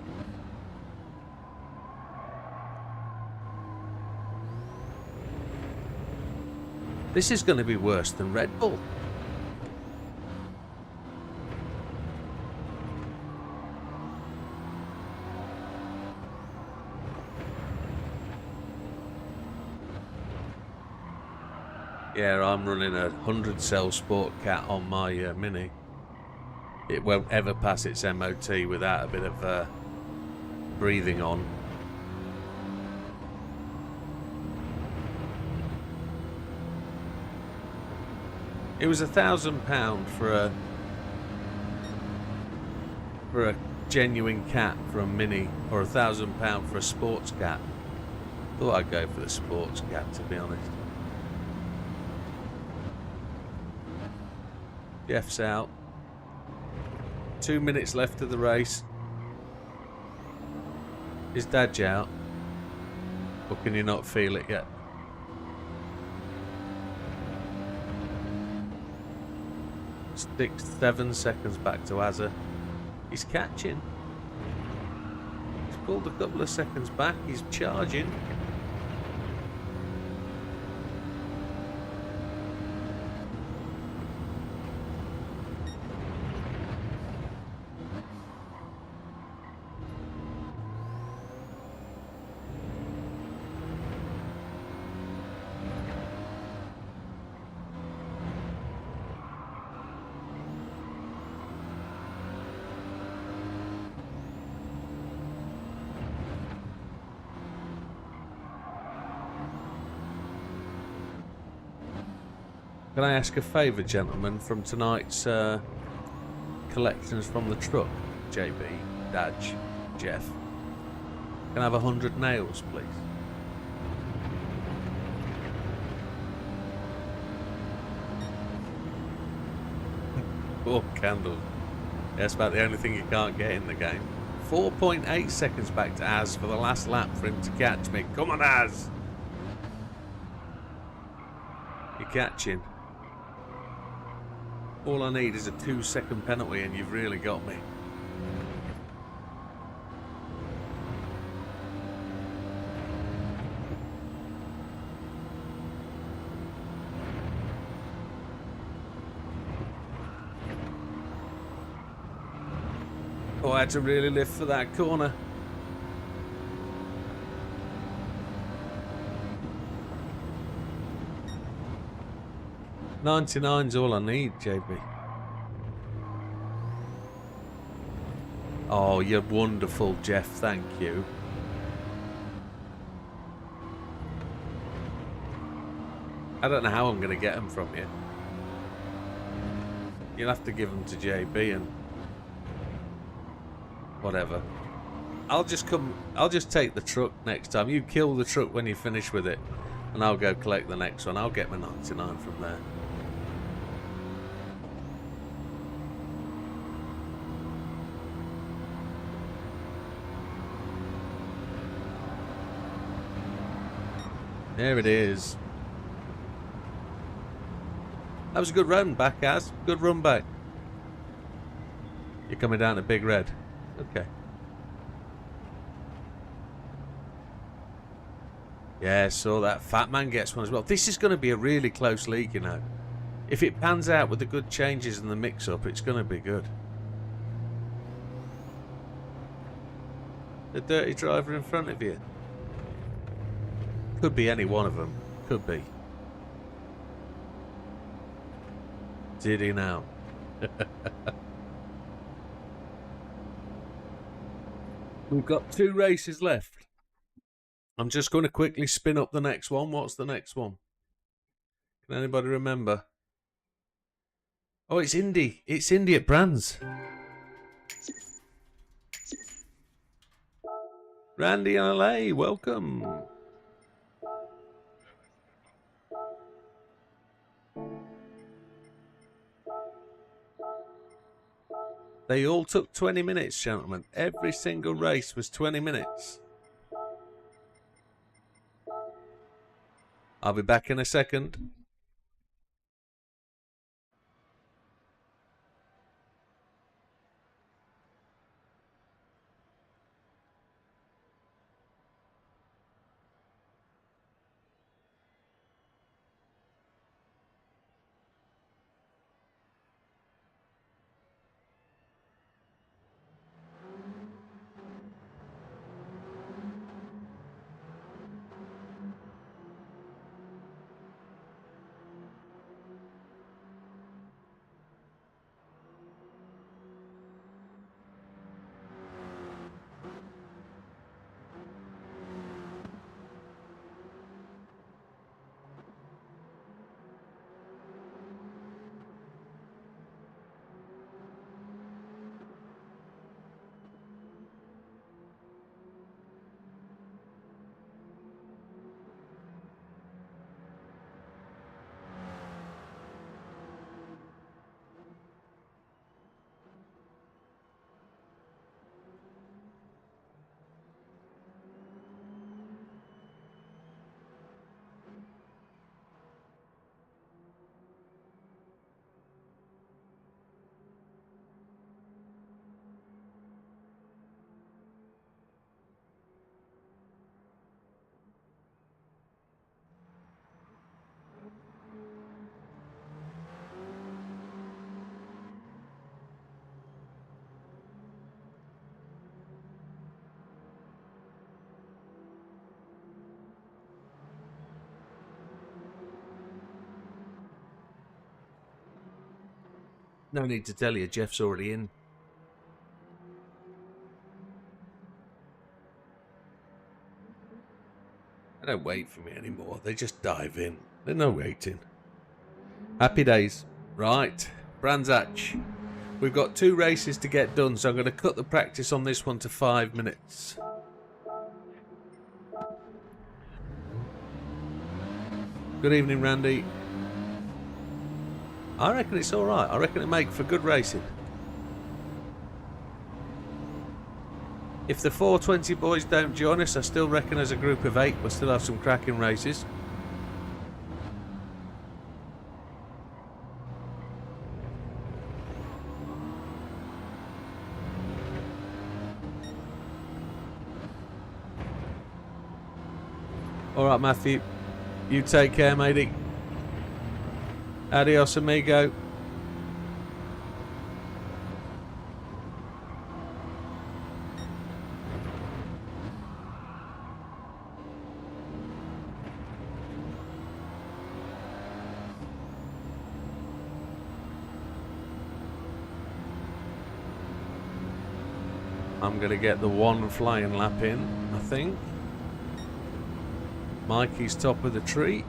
This is going to be worse than Red Bull. Yeah, I'm running a 100-cell Sport Cat on my Mini. It won't ever pass its MOT without a bit of breathing on. It was £1,000 for a genuine cat for a Mini, or £1,000 for a sports cat. Thought I'd go for the sports cat, to be honest. Jeff's out. 2 minutes left of the race. Is Dad out? Or can you not feel it yet? Six, 7 seconds back to Azza. He's catching. pulled a couple of seconds back. He's charging. Can I ask a favour, gentlemen, from tonight's collections from the truck? JB, Daj, Jeff. Can I have 100 nails, please? Oh, candles. That's about the only thing you can't get in the game. 4.8 seconds back to Az for the last lap for him to catch me. Come on, Az! You're catching. All I need is a 2-second penalty and you've really got me. Oh, I had to really lift for that corner. $99's all I need, JB. Oh, you're wonderful, Jeff. Thank you. I don't know how I'm going to get them from you. You'll have to give them to JB and whatever. I'll just take the truck next time. You kill the truck when you finish with it, and I'll go collect the next one. I'll get my 99 from there. There it is. That was a good run back, Az. Good run back. You're coming down to Big Red. Okay. Yeah, so that Fat Man gets one as well. This is going to be a really close league, you know. If it pans out with the good changes and the mix-up, it's going to be good. The dirty driver in front of you. Could be any one of them. Could be. Did he now? We've got 2 races left. I'm just going to quickly spin up the next one. What's the next one? Can anybody remember? Oh, it's Indy. It's Indy at Brands. Randy LA, welcome. They all took 20 minutes, gentlemen. Every single race was 20 minutes. I'll be back in a second. No need to tell you, Jeff's already in. They don't wait for me anymore. They just dive in. There's no waiting. Happy days. Right, Brands Hatch. We've got 2 races to get done, so I'm going to cut the practice on this one to 5 minutes. Good evening, Randy. I reckon it's alright. I reckon it'll make for good racing. If the 420 boys don't join us, I still reckon as a group of 8 we'll still have some cracking races. Alright, Matthew. You take care, matey. Adios, amigo. I'm going to get the 1 flying lap in, I think. Mikey's top of the tree.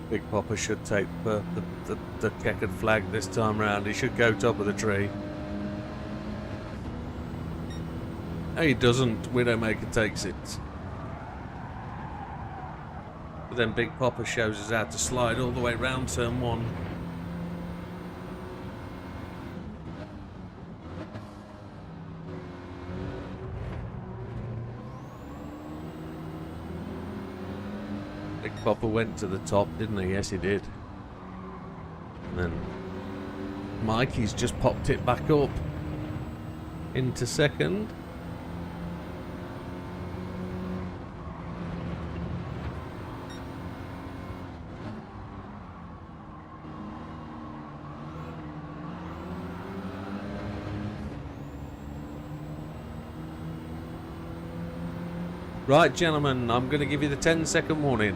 Big Papa should take the checkered flag this time round. He should go top of the tree. No, he doesn't. Widdowmaker takes it. But then Big Papa shows us how to slide all the way round turn 1. Big Papa went to the top, didn't he? Yes, he did. And then Mikey's just popped it back up into second. Right, gentlemen, I'm going to give you the 10-second warning.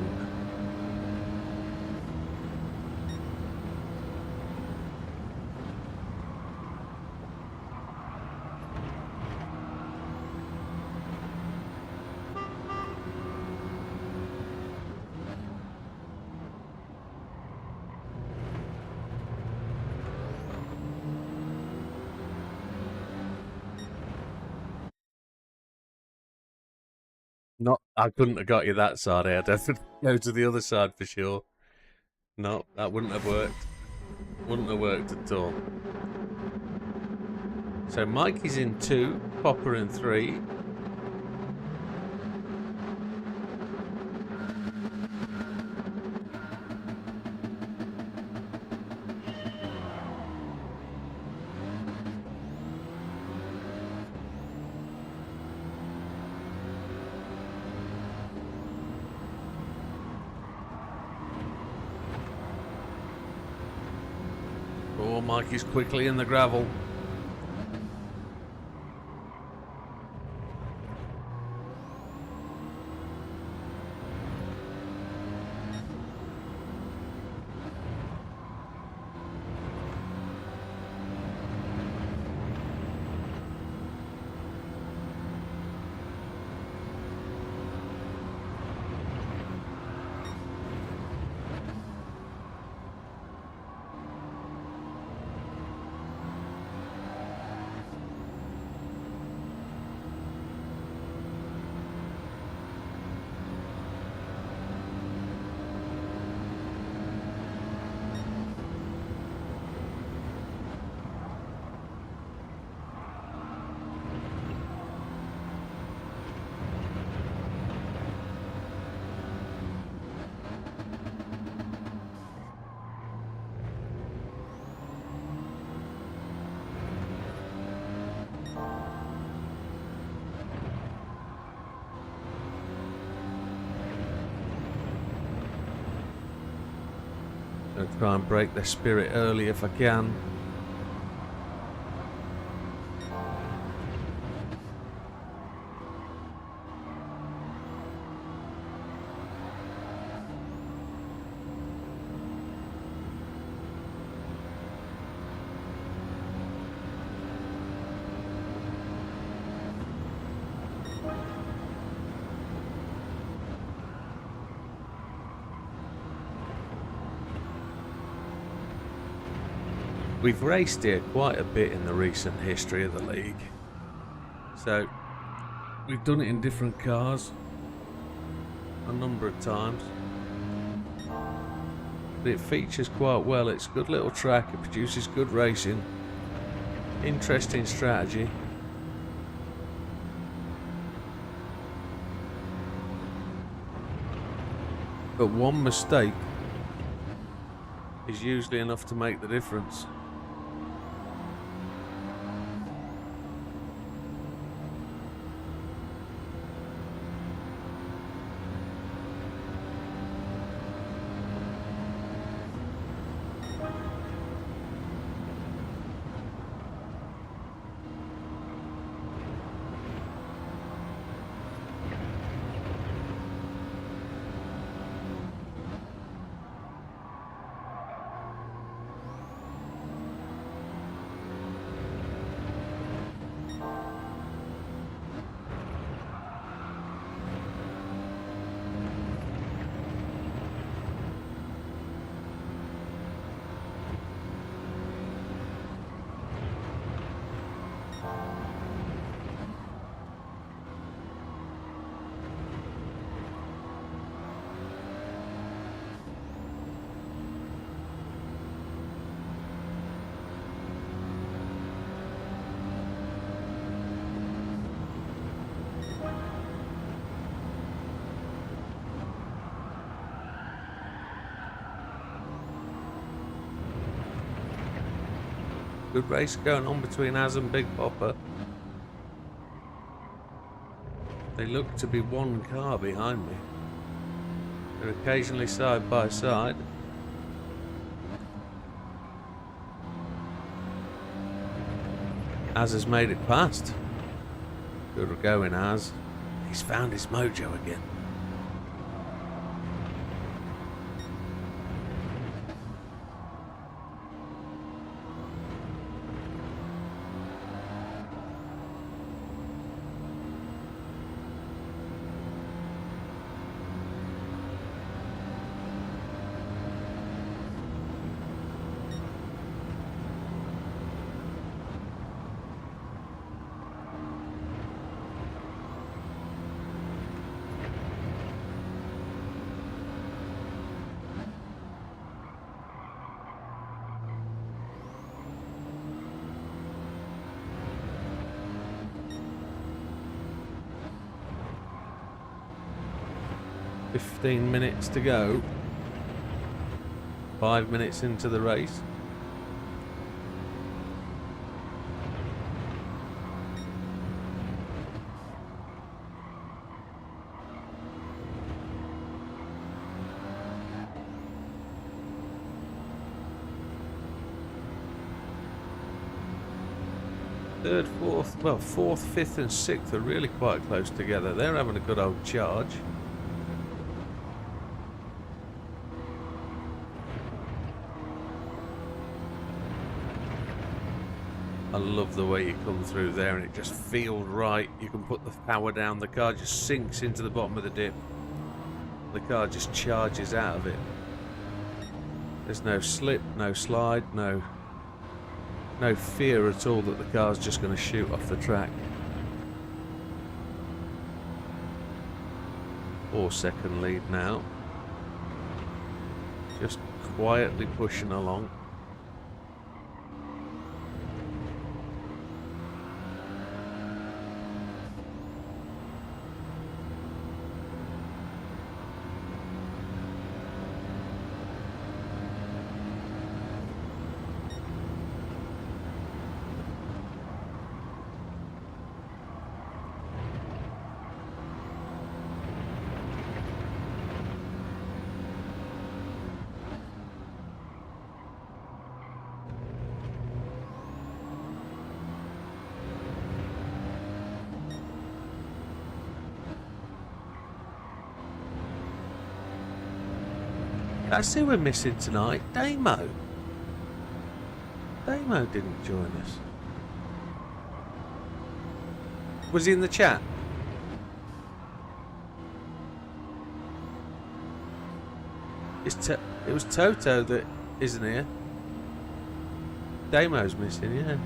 Not, I couldn't have got you that side. I'd have to go to the other side for sure. No, that wouldn't have worked. Wouldn't have worked at all. So Mikey's in 2, Popper in 3. Oh, Mikey's quickly in the gravel. I'm going to try and break their spirit early if I can. We've raced here quite a bit in the recent history of the league. So, we've done it in different cars a number of times. But it features quite well. It's a good little track. It produces good racing. Interesting strategy. But one mistake is usually enough to make the difference. Good race going on between Az and Big Popper. They look to be one car behind me. They're occasionally side by side. Az has made it past. Good going, Az. He's found his mojo again. "15 minutes to go. 5 minutes into the race." Third, fourth, well, fourth, fifth and sixth are really quite close together. They're having a good old charge. I love the way you come through there and it just feels right. You can put the power down, the car just sinks into the bottom of the dip. The car just charges out of it. There's no slip, no slide, no fear at all that the car's just going to shoot off the track. 4-second lead now. Just quietly pushing along. That's who we're missing tonight. Damo. Damo didn't join us. Was he in the chat? It was Toto that isn't here. Damo's missing, yeah.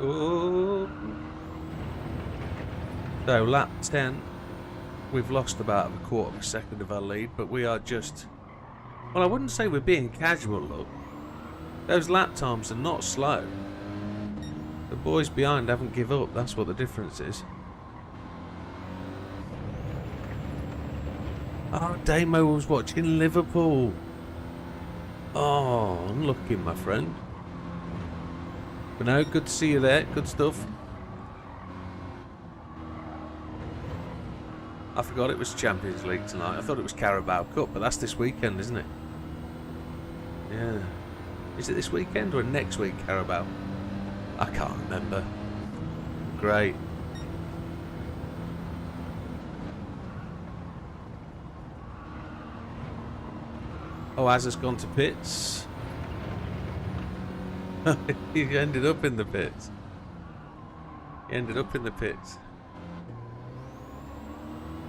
Oh. So lap 10, we've lost about a quarter of a second of our lead, but we are just, well, I wouldn't say we're being casual, look. Those lap times are not slow. The boys behind haven't give up, that's what the difference is. Oh, Damo was watching Liverpool. Oh, unlucky, my friend. But no, good to see you there. Good stuff. I forgot it was Champions League tonight. I thought it was Carabao Cup, but that's this weekend, isn't it? Yeah. Is it this weekend or next week, Carabao? I can't remember. Great. Oh, Az has gone to pits. He ended up in the pits. He ended up in the pits.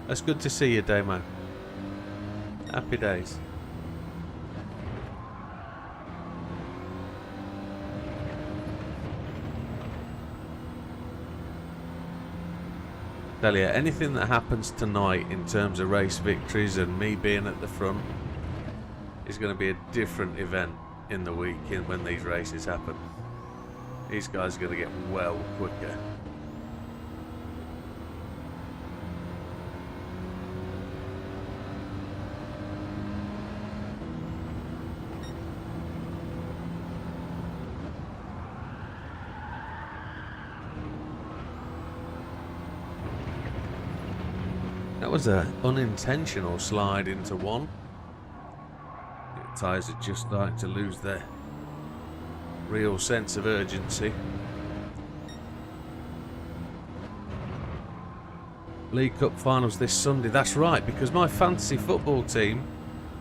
That's good to see you, Damo. Happy days. Tell you, anything that happens tonight in terms of race victories and me being at the front is going to be a different event in the week when these races happen. These guys are going to get well quicker. That was an unintentional slide into one. The tyres are just starting to lose their real sense of urgency. League Cup finals this Sunday. That's right, because my fantasy football team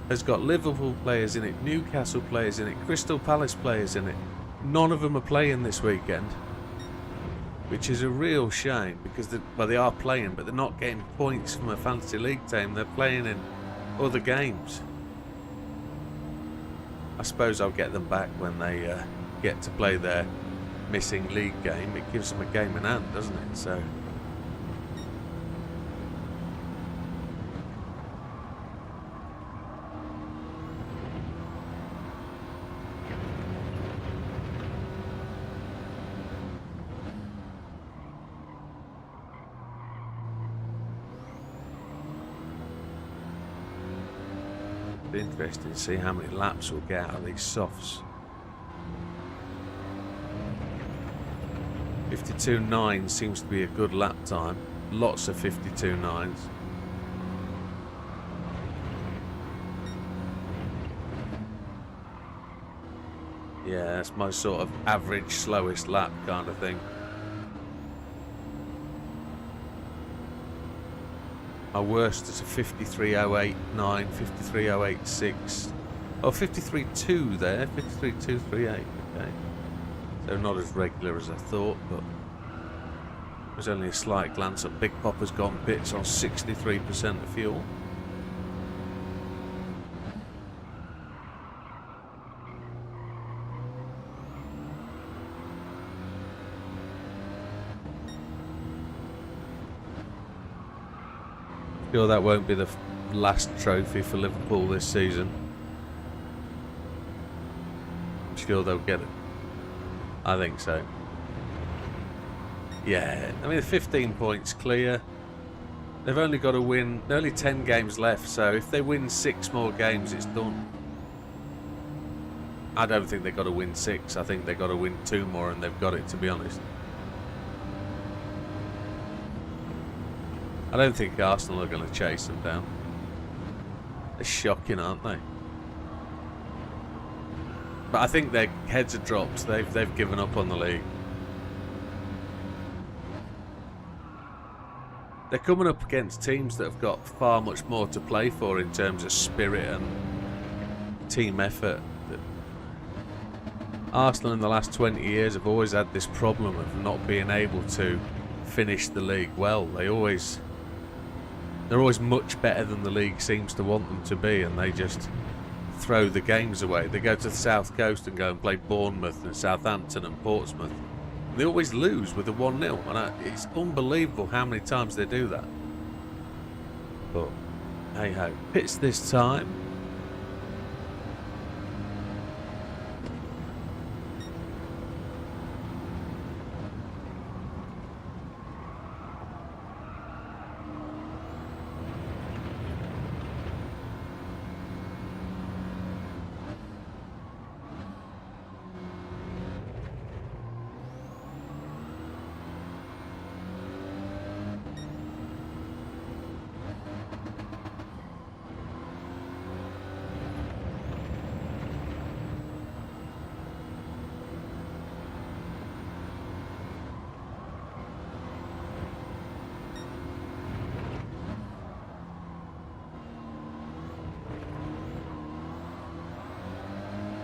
has got Liverpool players in it, Newcastle players in it, Crystal Palace players in it. None of them are playing this weekend, which is a real shame because they are playing, but they're not getting points from a fantasy league team. They're playing in other games. I suppose I'll get them back when they get to play their missing league game. It gives them a game in hand, doesn't it? So it'll be interesting to see how many laps we'll get out of these softs. 52.9 seems to be a good lap time. Lots of 52.9s. Yeah, that's my sort of average slowest lap kind of thing. My worst is a 53.089, 53.086. Oh, 53.2 there, 53.238, okay. So not as regular as I thought, but was only a slight glance up. Big Popper's gone pits on 63% of fuel. Sure that won't be the last trophy for Liverpool this season. I'm sure they'll get it. I think so. Yeah, I mean, 15 points clear. They've only got to win, only 10 games left, so if they win 6 more games, it's done. I don't think they've got to win 6. I think they've got to win 2 more, and they've got it, to be honest. I don't think Arsenal are going to chase them down. They're shocking, aren't they? But I think their heads are dropped. They've given up on the league. They're coming up against teams that have got far much more to play for in terms of spirit and team effort. Arsenal in the last 20 years have always had this problem of not being able to finish the league well. They're always much better than the league seems to want them to be, and they just throw the games away. They go to the South Coast and go and play Bournemouth and Southampton and Portsmouth. They always lose with a 1-0, and it's unbelievable how many times they do that. But hey ho, pits this time.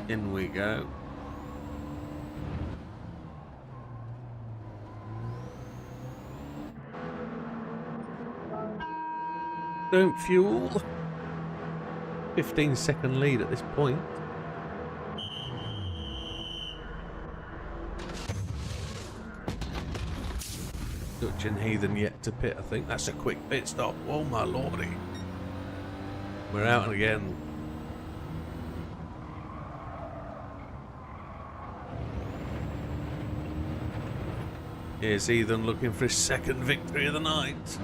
In we go. Don't fuel. 15-second lead at this point. Dutch and Heathen yet to pit, I think. That's a quick pit stop. Oh my lordy. We're out again. Here's Heathen looking for his second victory of the night.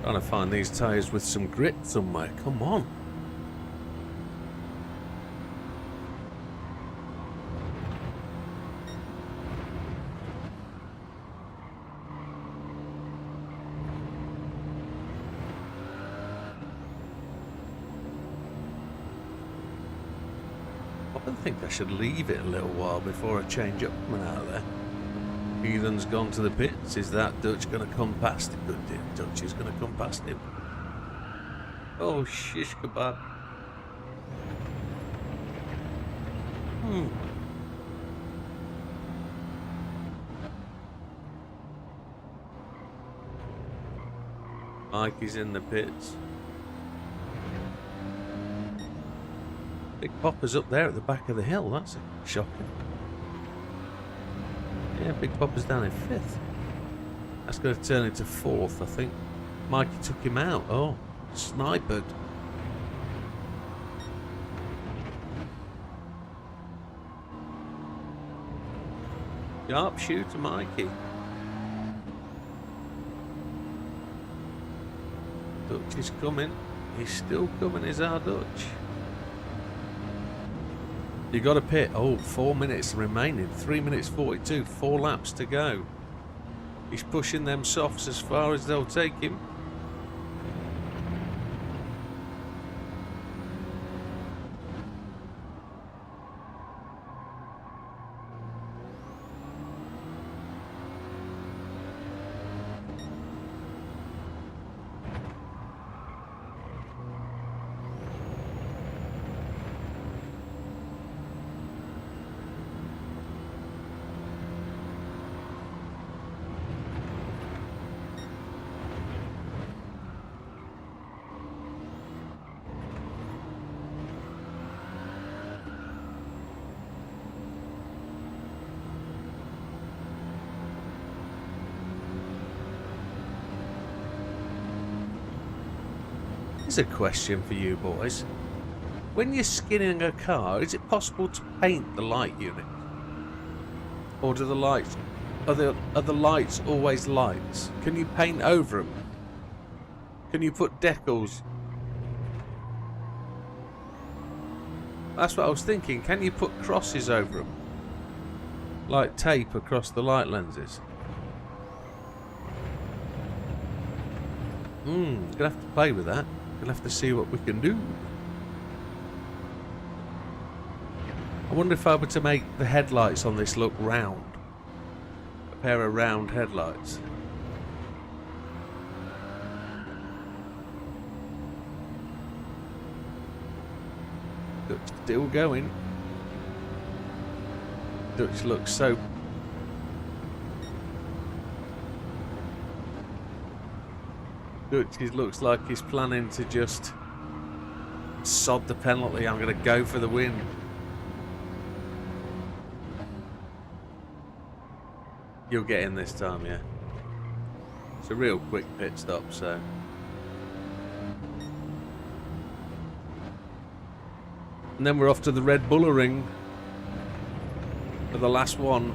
Trying to find these tyres with some grit somewhere. Come on. I think I should leave it a little while before I change up coming out of there. Heathen's gone to the pits. Is that Dutch going to come past him? Good dear, Dutch is going to come past him. Oh, shish kebab. Mikey's in the pits. Big Popper's up there at the back of the hill. That's shocking. Yeah, Big Popper's down in 5th. That's going to turn into 4th, I think. Mikey took him out. Oh, snipered. Sharp shooter, Mikey. Dutch is coming. He's still coming, is our Dutch. You got to pit. Oh, 4 minutes remaining. 3 minutes 42. 4 laps to go. He's pushing them softs as far as they'll take him. Here's a question for you boys. When you're skinning a car, is it possible to paint the light unit? Or do the lights... Are the lights always lights? Can you paint over them? Can you put decals? That's what I was thinking. Can you put crosses over them? Like tape across the light lenses? Gonna have to play with that. Gonna have to see what we can do. I wonder if I were to make the headlights on this look round. A pair of round headlights. Dutch still going. Dutch looks so... Dutch looks like he's planning to just sod the penalty. I'm going to go for the win. You'll get in this time, yeah. It's a real quick pit stop, so... And then we're off to the Red Bull Ring for the last one.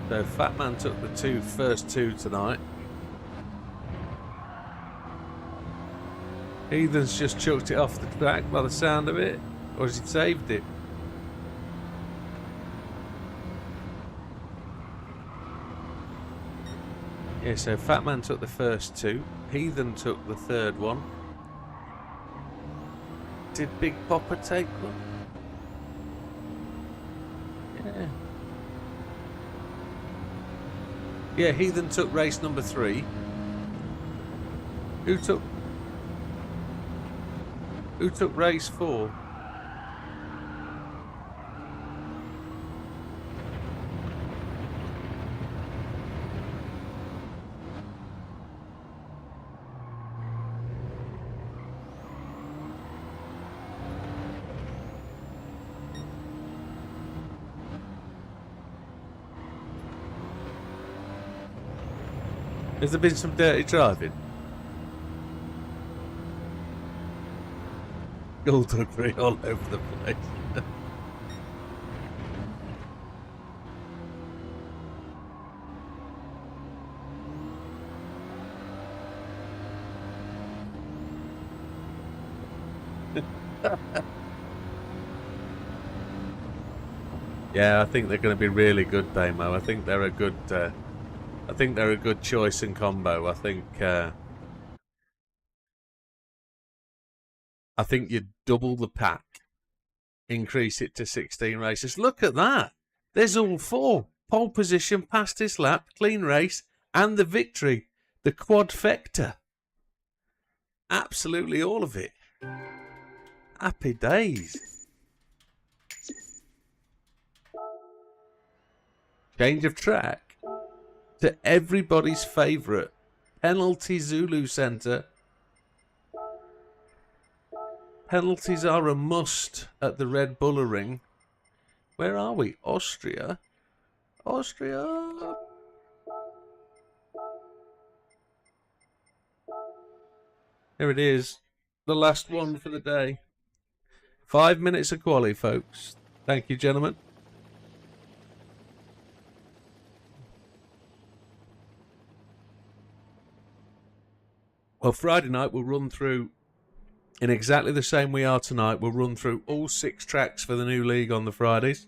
So Fat Man took the first two tonight. Heathen's just chucked it off the track by the sound of it, or has he saved it? Yeah, so Fat Man took the first two. Heathen took the third one. Did Big Popper take one? Yeah. Yeah, Heathen took race number 3. Who took race 4? Has there been some dirty driving? Skullduggery all over the place. Yeah, I think they're going to be really good, Damo. I think they're a good. I think they're a good choice and combo. I think you double the pack, increase it to 16 races. Look at that. There's all 4. Pole position, fastest lap, clean race, and the victory. The quadfecta. Absolutely all of it. Happy days. Change of track to everybody's favourite penalty Zulu Centre. Penalties are a must at the Red Bull Ring. Where are we? Austria? Austria! Here it is. The last one for the day. 5 minutes of quali, folks. Thank you, gentlemen. Well, Friday night we'll run through, in exactly the same we are tonight, we'll run through all 6 tracks for the new league on the Fridays.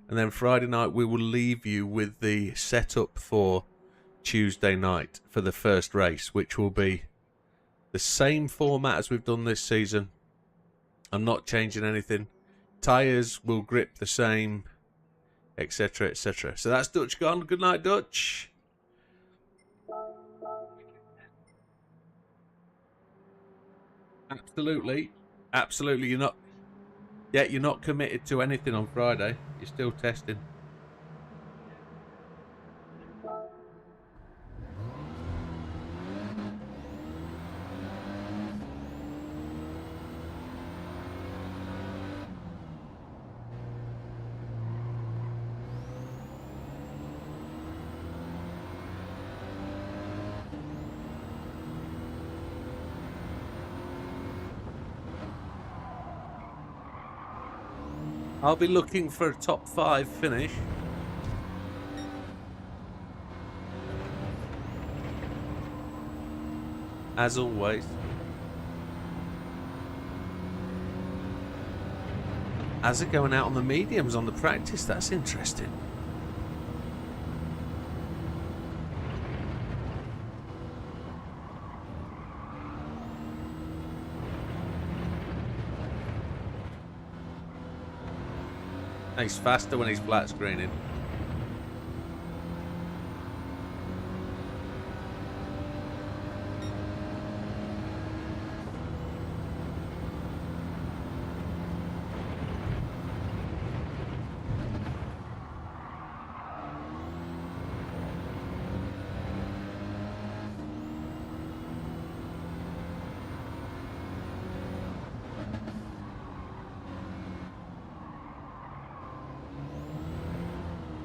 And then Friday night we will leave you with the setup for Tuesday night for the first race, which will be The same format as we've done this season. I'm not changing anything. Tyres will grip the same, etc, etc. So that's Dutch gone. Good night, Dutch. Absolutely. Absolutely, you're not... Yeah, you're not committed to anything on Friday. You're still testing. I'll be looking for a top 5 finish. As always. As it going out on the mediums on the practice, that's interesting. He's faster when he's flat screening.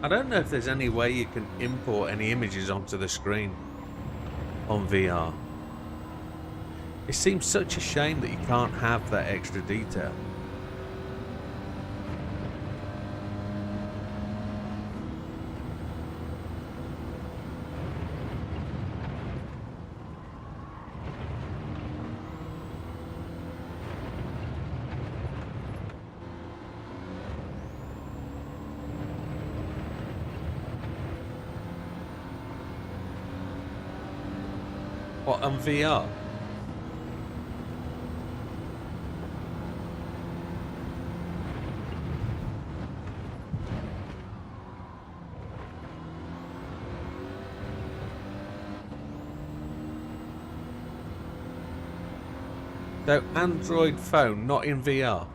I don't know if there's any way you can import any images onto the screen on VR. It seems such a shame that you can't have that extra detail. What, on VR? So Android phone, not in VR.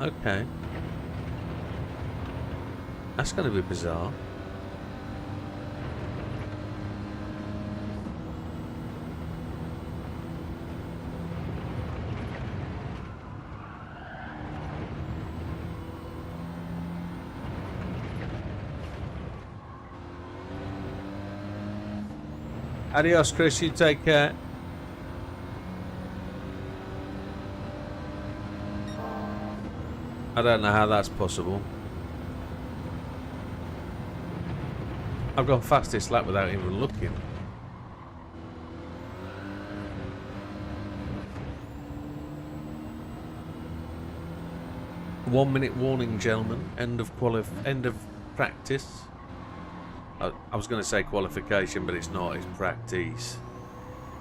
Okay. That's going to be bizarre. Adios, Chris. You take care. I don't know how that's possible. I've gone fastest lap without even looking. One minute warning, gentlemen. End of practice. I was going to say qualification, but it's not. It's practice.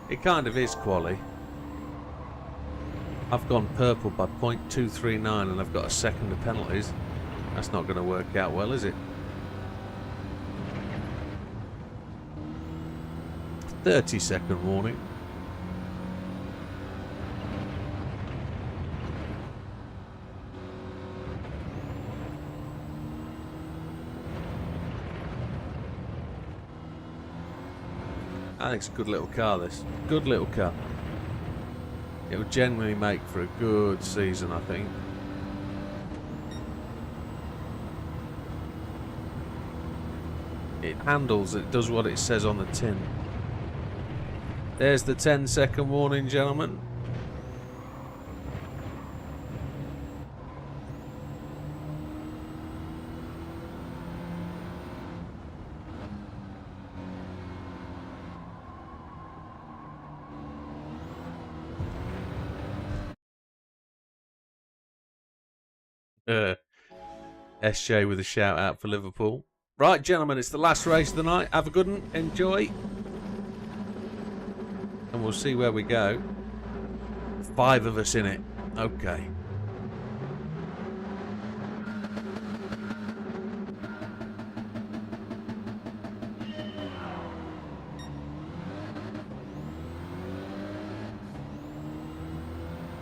It kind of is quali. I've gone purple by 0.239 and I've got a second of penalties. That's not going to work out well, is it? 30-second warning. I think it's a good little car, this. Good little car. It would genuinely make for a good season, I think. It handles, it does what it says on the tin. There's the 10-second warning, gentlemen. SJ with a shout out for Liverpool. Right, gentlemen, it's the last race of the night. Have a good one. Enjoy. And we'll see where we go. 5 of us in it. Okay.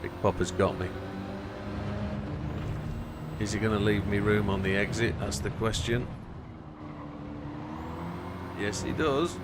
Big Popper's got me. Is he going to leave me room on the exit? That's the question. Yes, he does.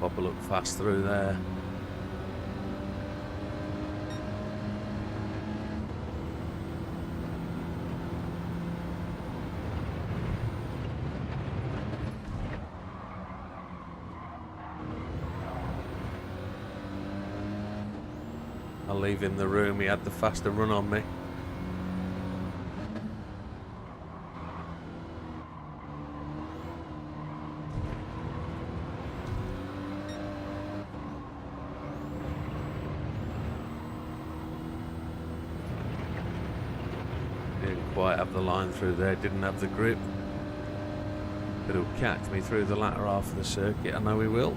Popper looked fast through there. I'll leave him the room. He had the faster run on me. Didn't quite have the line through there, didn't have the grip. But he'll catch me through the latter half of the circuit, I know he will.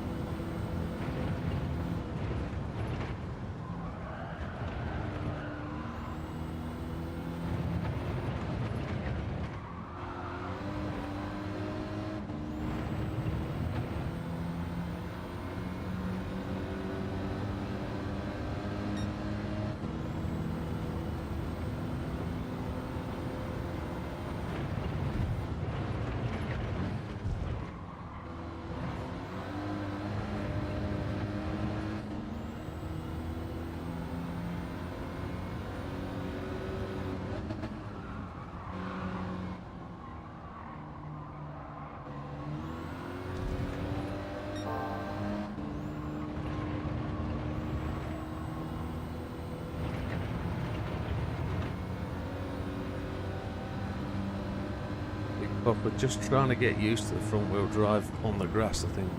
Popper just trying to get used to the front wheel drive on the grass, I think.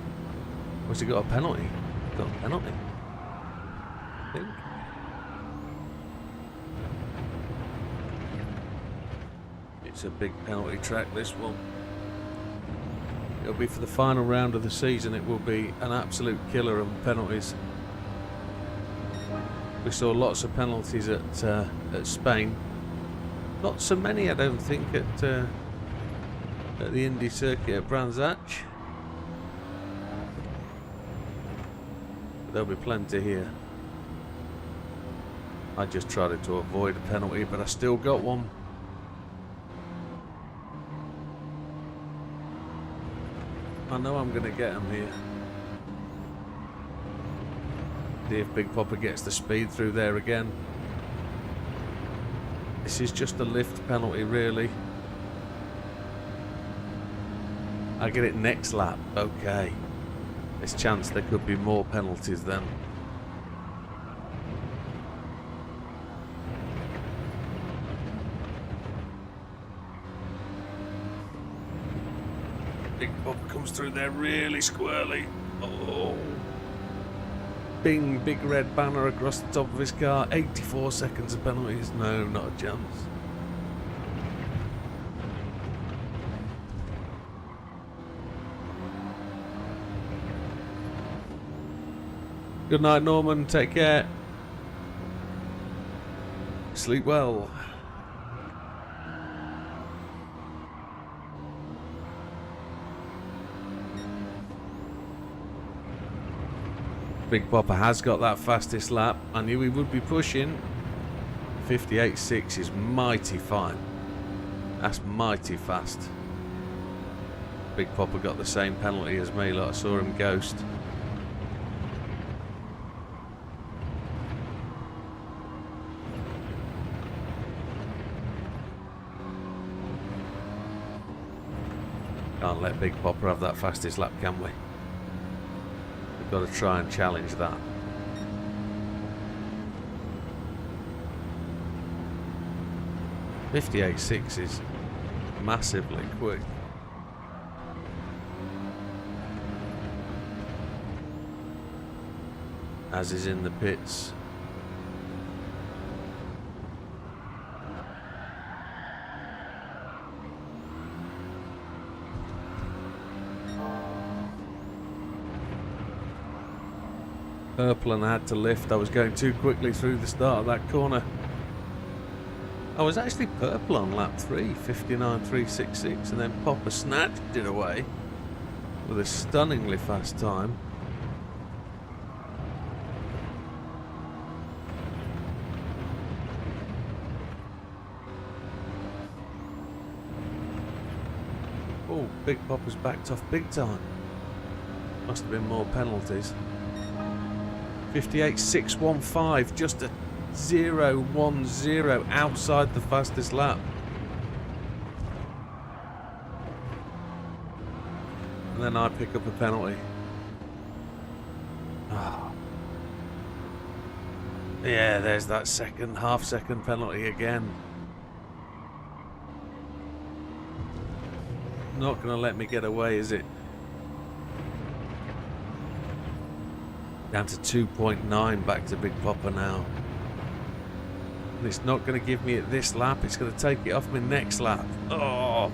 What's he got a penalty? Got a penalty, I think. It's a big penalty track, this one. It'll be for the final round of the season. It will be an absolute killer of penalties. We saw lots of penalties at Spain. Not so many, I don't think, at the Indy circuit at Brands Hatch. There'll be plenty here. I just tried to avoid a penalty, but I still got one. I know I'm going to get him here. See if Big Popper gets the speed through there again. This is just a lift penalty, really. I get it next lap. Okay. There's chance there could be more penalties then. Big Popper comes through there really squirrely. Oh. Bing, big red banner across the top of his car. 84 seconds of penalties. No, not a chance. Good night, Norman. Take care. Sleep well. Big Popper has got that fastest lap. I knew he would be pushing. 58.6 is mighty fine. That's mighty fast. Big Popper got the same penalty as me, like I saw him ghost. Can't let Big Popper have that fastest lap, can we? We've got to try and challenge that. .58.6 is massively quick. As is in the pits. Purple, and I had to lift. I was going too quickly through the start of that corner. I was actually purple on lap 3, 59.366, and then Popper snatched it away with a stunningly fast time. Oh, Big Popper's backed off big time. Must have been more penalties. 58.615, just a 0.10 outside the fastest lap. And then I pick up a penalty. Oh. Yeah, there's that half-second penalty again. Not going to let me get away, is it? Down to 2.9, back to Big Popper now. And it's not going to give me it this lap, it's going to take it off me next lap. Oh!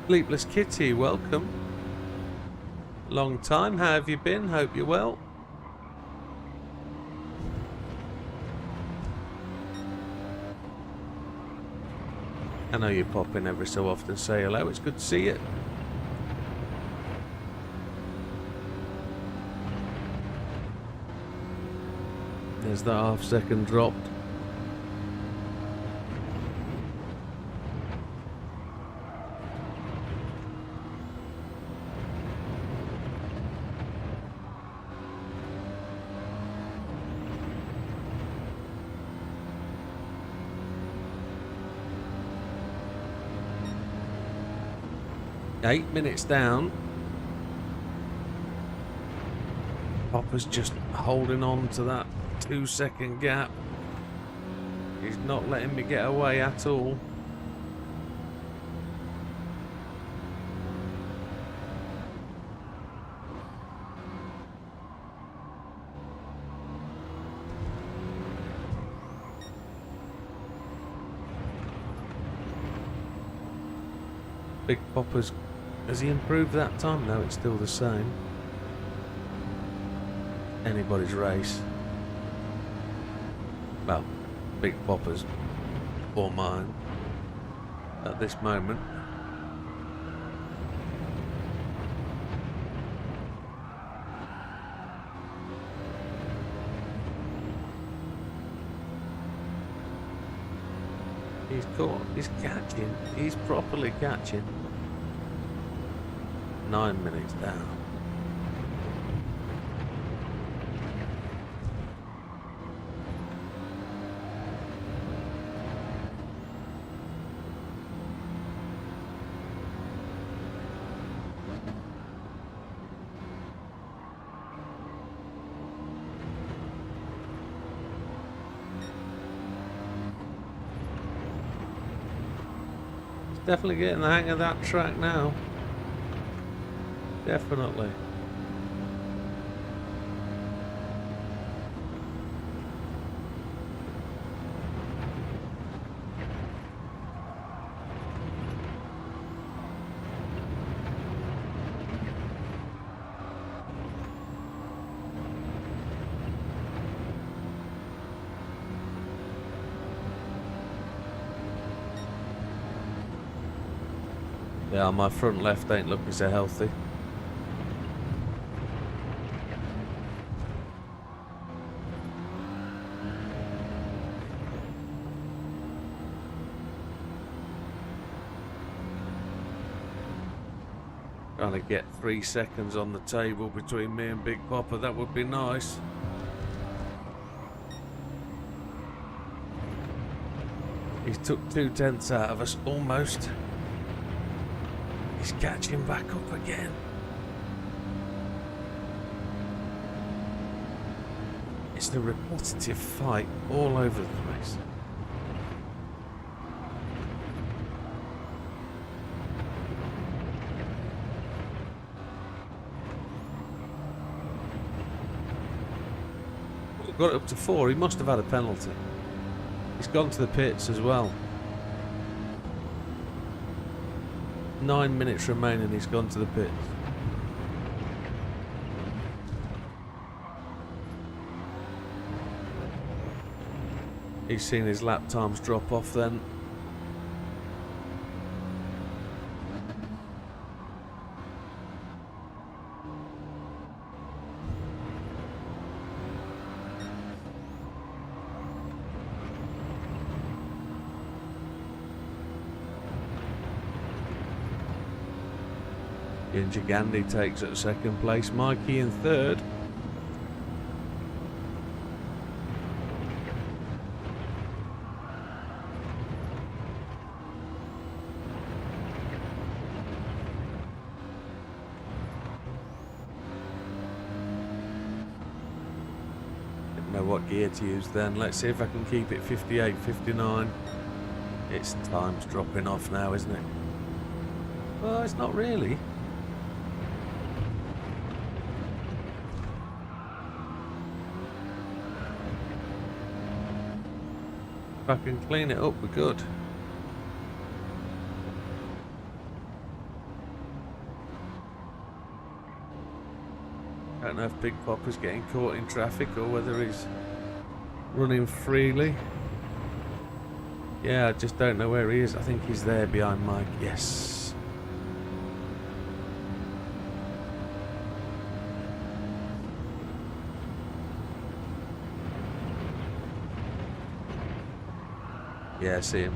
Sleepless Kitty, welcome. Long time, how have you been? Hope you're well. I know you pop in every so often, say hello, it's good to see you. There's that half-second dropped. Eight minutes down. Popper's just holding on to that 2-second gap. He's not letting me get away at all. Big Popper's... Has he improved that time? No, it's still the same. Anybody's race. Well, Big Popper's or mine at this moment. He's caught. He's catching. He's properly catching. 9 minutes down. Definitely getting the hang of that track now. Definitely. Yeah, my front left ain't looking so healthy. Trying to get 3 seconds on the table between me and Big Popper, that would be nice. He's took 2/10 out of us, almost. He's catching back up again. It's the repetitive fight all over the place. Got it up to 4, he must have had a penalty. He's gone to the pits as well. 9 minutes remaining, he's gone to the pits. He's seen his lap times drop off then. Gandhi takes at second place, Mikey in third. Didn't know what gear to use then. Let's see if I can keep it 58, 59. It's time's dropping off now, isn't it? Well, it's not really. If I can clean it up, we're good. Don't know if Big Popper's getting caught in traffic or whether he's running freely. Yeah, I just don't know where he is. I think he's there behind Mike. Yes. Yeah, I see him.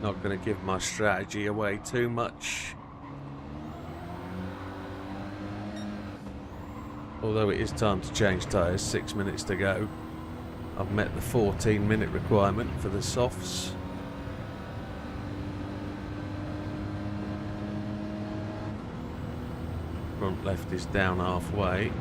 Not going to give my strategy away too much. Although it is time to change tyres, 6 minutes to go. I've met the 14-minute requirement for the softs. Front left is down halfway.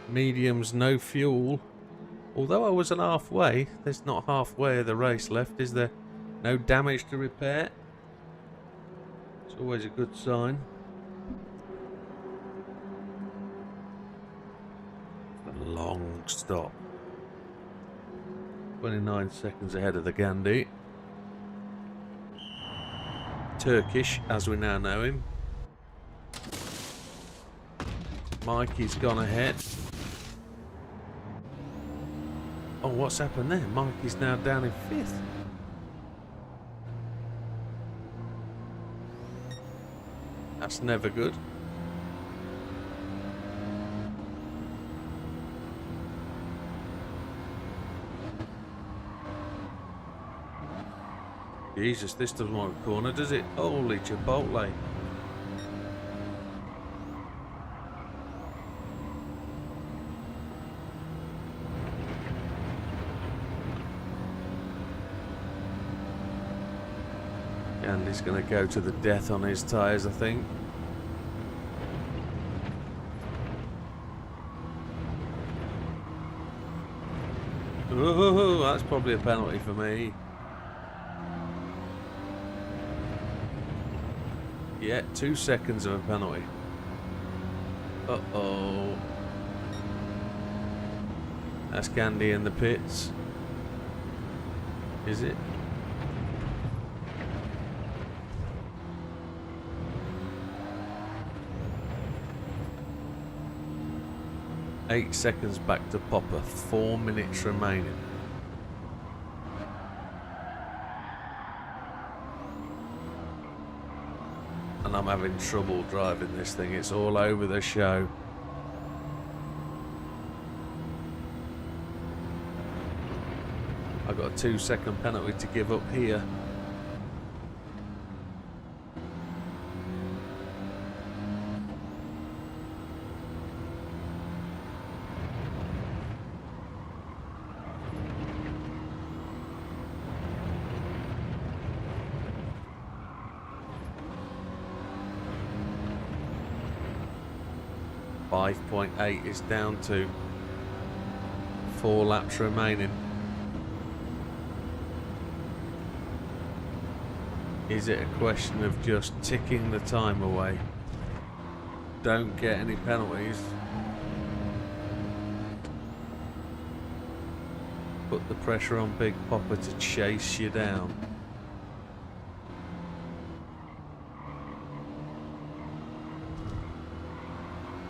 Mediums, no fuel. Although I was an halfway, there's not halfway of the race left, is there? No damage to repair. It's always a good sign. A long stop. 29 seconds ahead of the Gandhi. Turkish, as we now know him. Mikey's gone ahead. Oh, what's happened there? Mikey's now down in 5th. That's never good. Jesus, this doesn't want a corner, does it? Holy Chipotle. And he's going to go to the death on his tyres, I think. Oh, that's probably a penalty for me. Yeah, 2 seconds of a penalty. Uh-oh. That's Gandhi in the pits. Is it? Eight seconds back to Popper. 4 minutes remaining. And I'm having trouble driving this thing. It's all over the show. I've got a 2-second penalty to give up here. .8 is down to 4 laps remaining. Is it a question of just ticking the time away? Don't get any penalties. Put the pressure on Big Popper to chase you down.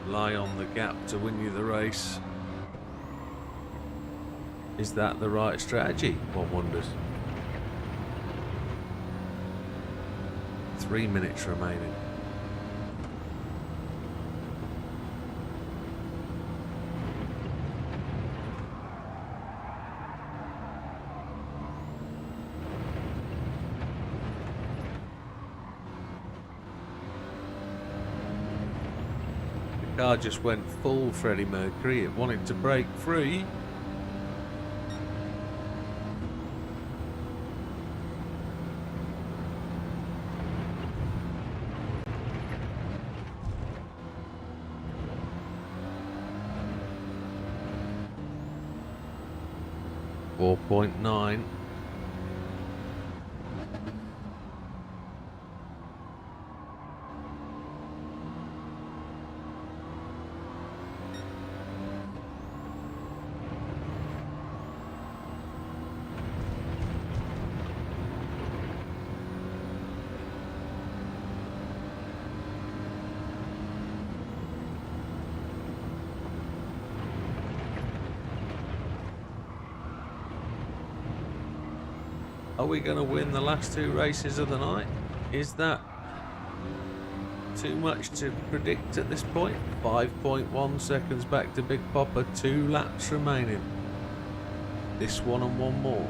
Lie on the gap to win you the race. Is that the right strategy? One wonders. 3 minutes remaining. The car just went full Freddie Mercury. It wanted to break free. .9. Are we going to win the last 2 races of the night? Is that too much to predict at this point? 5.1 seconds back to Big Popper, 2 laps remaining. This one and one more.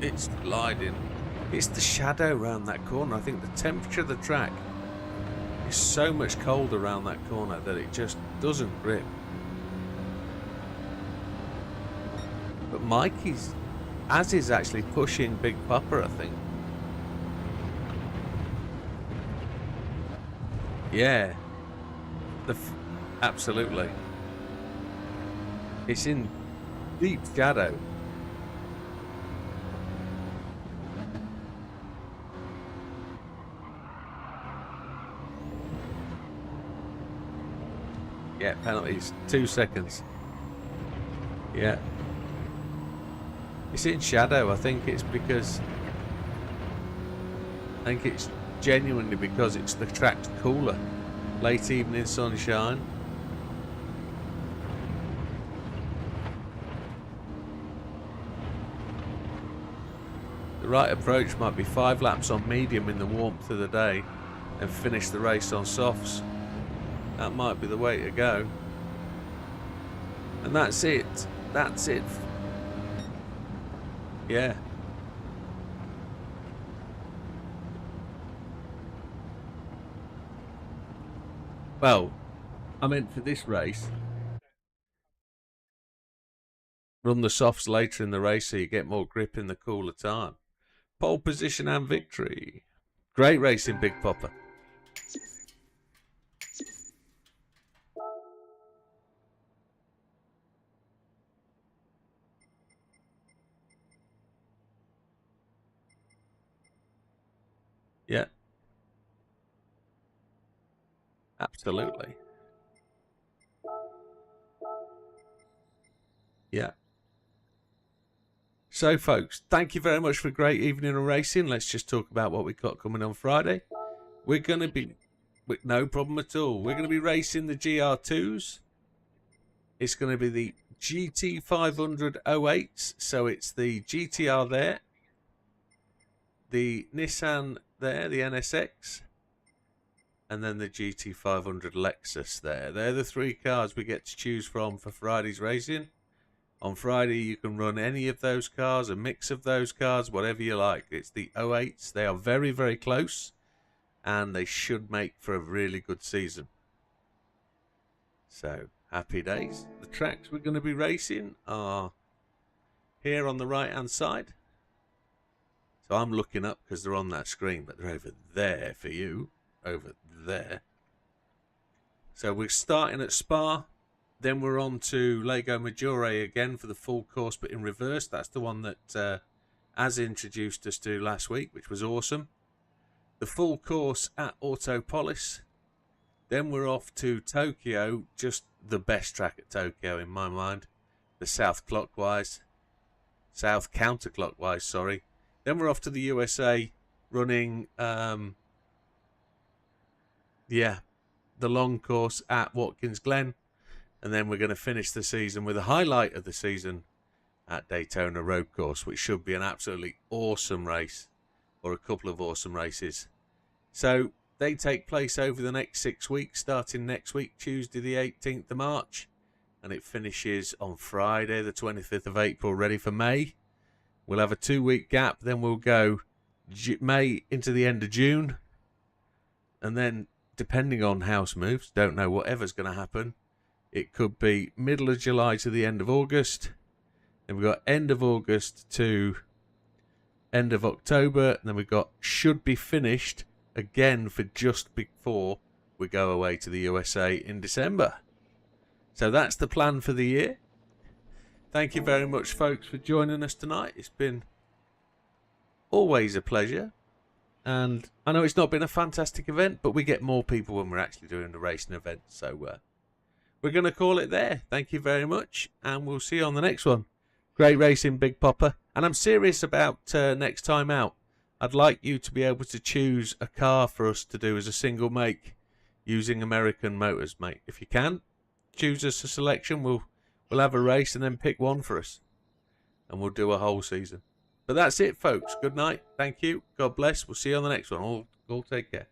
It's gliding. It's the shadow around that corner. I think the temperature of the track is so much colder around that corner that it just doesn't grip. But Mikey's, as is actually pushing Big Popper, I think. Yeah. Absolutely. It's in deep shadow. Yeah, penalties. 2 seconds. Yeah. It's in shadow. I think it's because I think it's genuinely because the track's cooler. Late evening sunshine. The right approach might be 5 laps on medium in the warmth of the day and finish the race on softs. That might be the way to go. And that's it. That's it. Yeah. Well, I meant for this race, run the softs later in the race so you get more grip in the cooler time. Pole position and victory. Great racing, Big Popper. Yeah. Absolutely. Yeah. So, folks, thank you very much for a great evening of racing. Let's just talk about what we've got coming on Friday. We're going to be, no problem at all, we're going to be racing the GR2s. It's going to be the GT500 08s. So it's the GTR there, the Nissan there, the NSX, and then the GT500 Lexus there. They're the 3 cars we get to choose from for Friday's racing. On Friday, you can run any of those cars, a mix of those cars, whatever you like. It's the 08s. They are very, very close, and they should make for a really good season. So, happy days. The tracks we're going to be racing are here on the right-hand side. So I'm looking up because they're on that screen, but they're over there for you. Over there. So we're starting at Spa. Then we're on to Lago Maggiore again for the full course, but in reverse. That's the one that Az introduced us to last week, which was awesome. The full course at Autopolis. Then we're off to Tokyo, just the best track at Tokyo in my mind. The south counterclockwise, sorry. Then we're off to the USA, running, the long course at Watkins Glen. And then we're going to finish the season with a highlight of the season at Daytona Road Course, which should be an absolutely awesome race, or a couple of awesome races. So they take place over the next 6 weeks, starting next week, Tuesday the 18th of March. And it finishes on Friday the 25th of April, ready for May. We'll have a 2-week gap, then we'll go May into the end of June. And then, depending on house moves, don't know whatever's going to happen, it could be middle of July to the end of August. Then we've got end of August to end of October. And then we've got should be finished again for just before we go away to the USA in December. So that's the plan for the year. Thank you very much, folks, for joining us tonight. It's been always a pleasure. And I know it's not been a fantastic event, but we get more people when we're actually doing the racing event. So we're going to call it there. Thank you very much, and we'll see you on the next one. Great racing, Big Popper. And I'm serious about next time out. I'd like you to be able to choose a car for us to do as a single make using American motors, mate. If you can, choose us a selection. We'll have a race and then pick one for us. And we'll do a whole season. But that's it, folks. Good night. Thank you. God bless. We'll see you on the next one. All take care.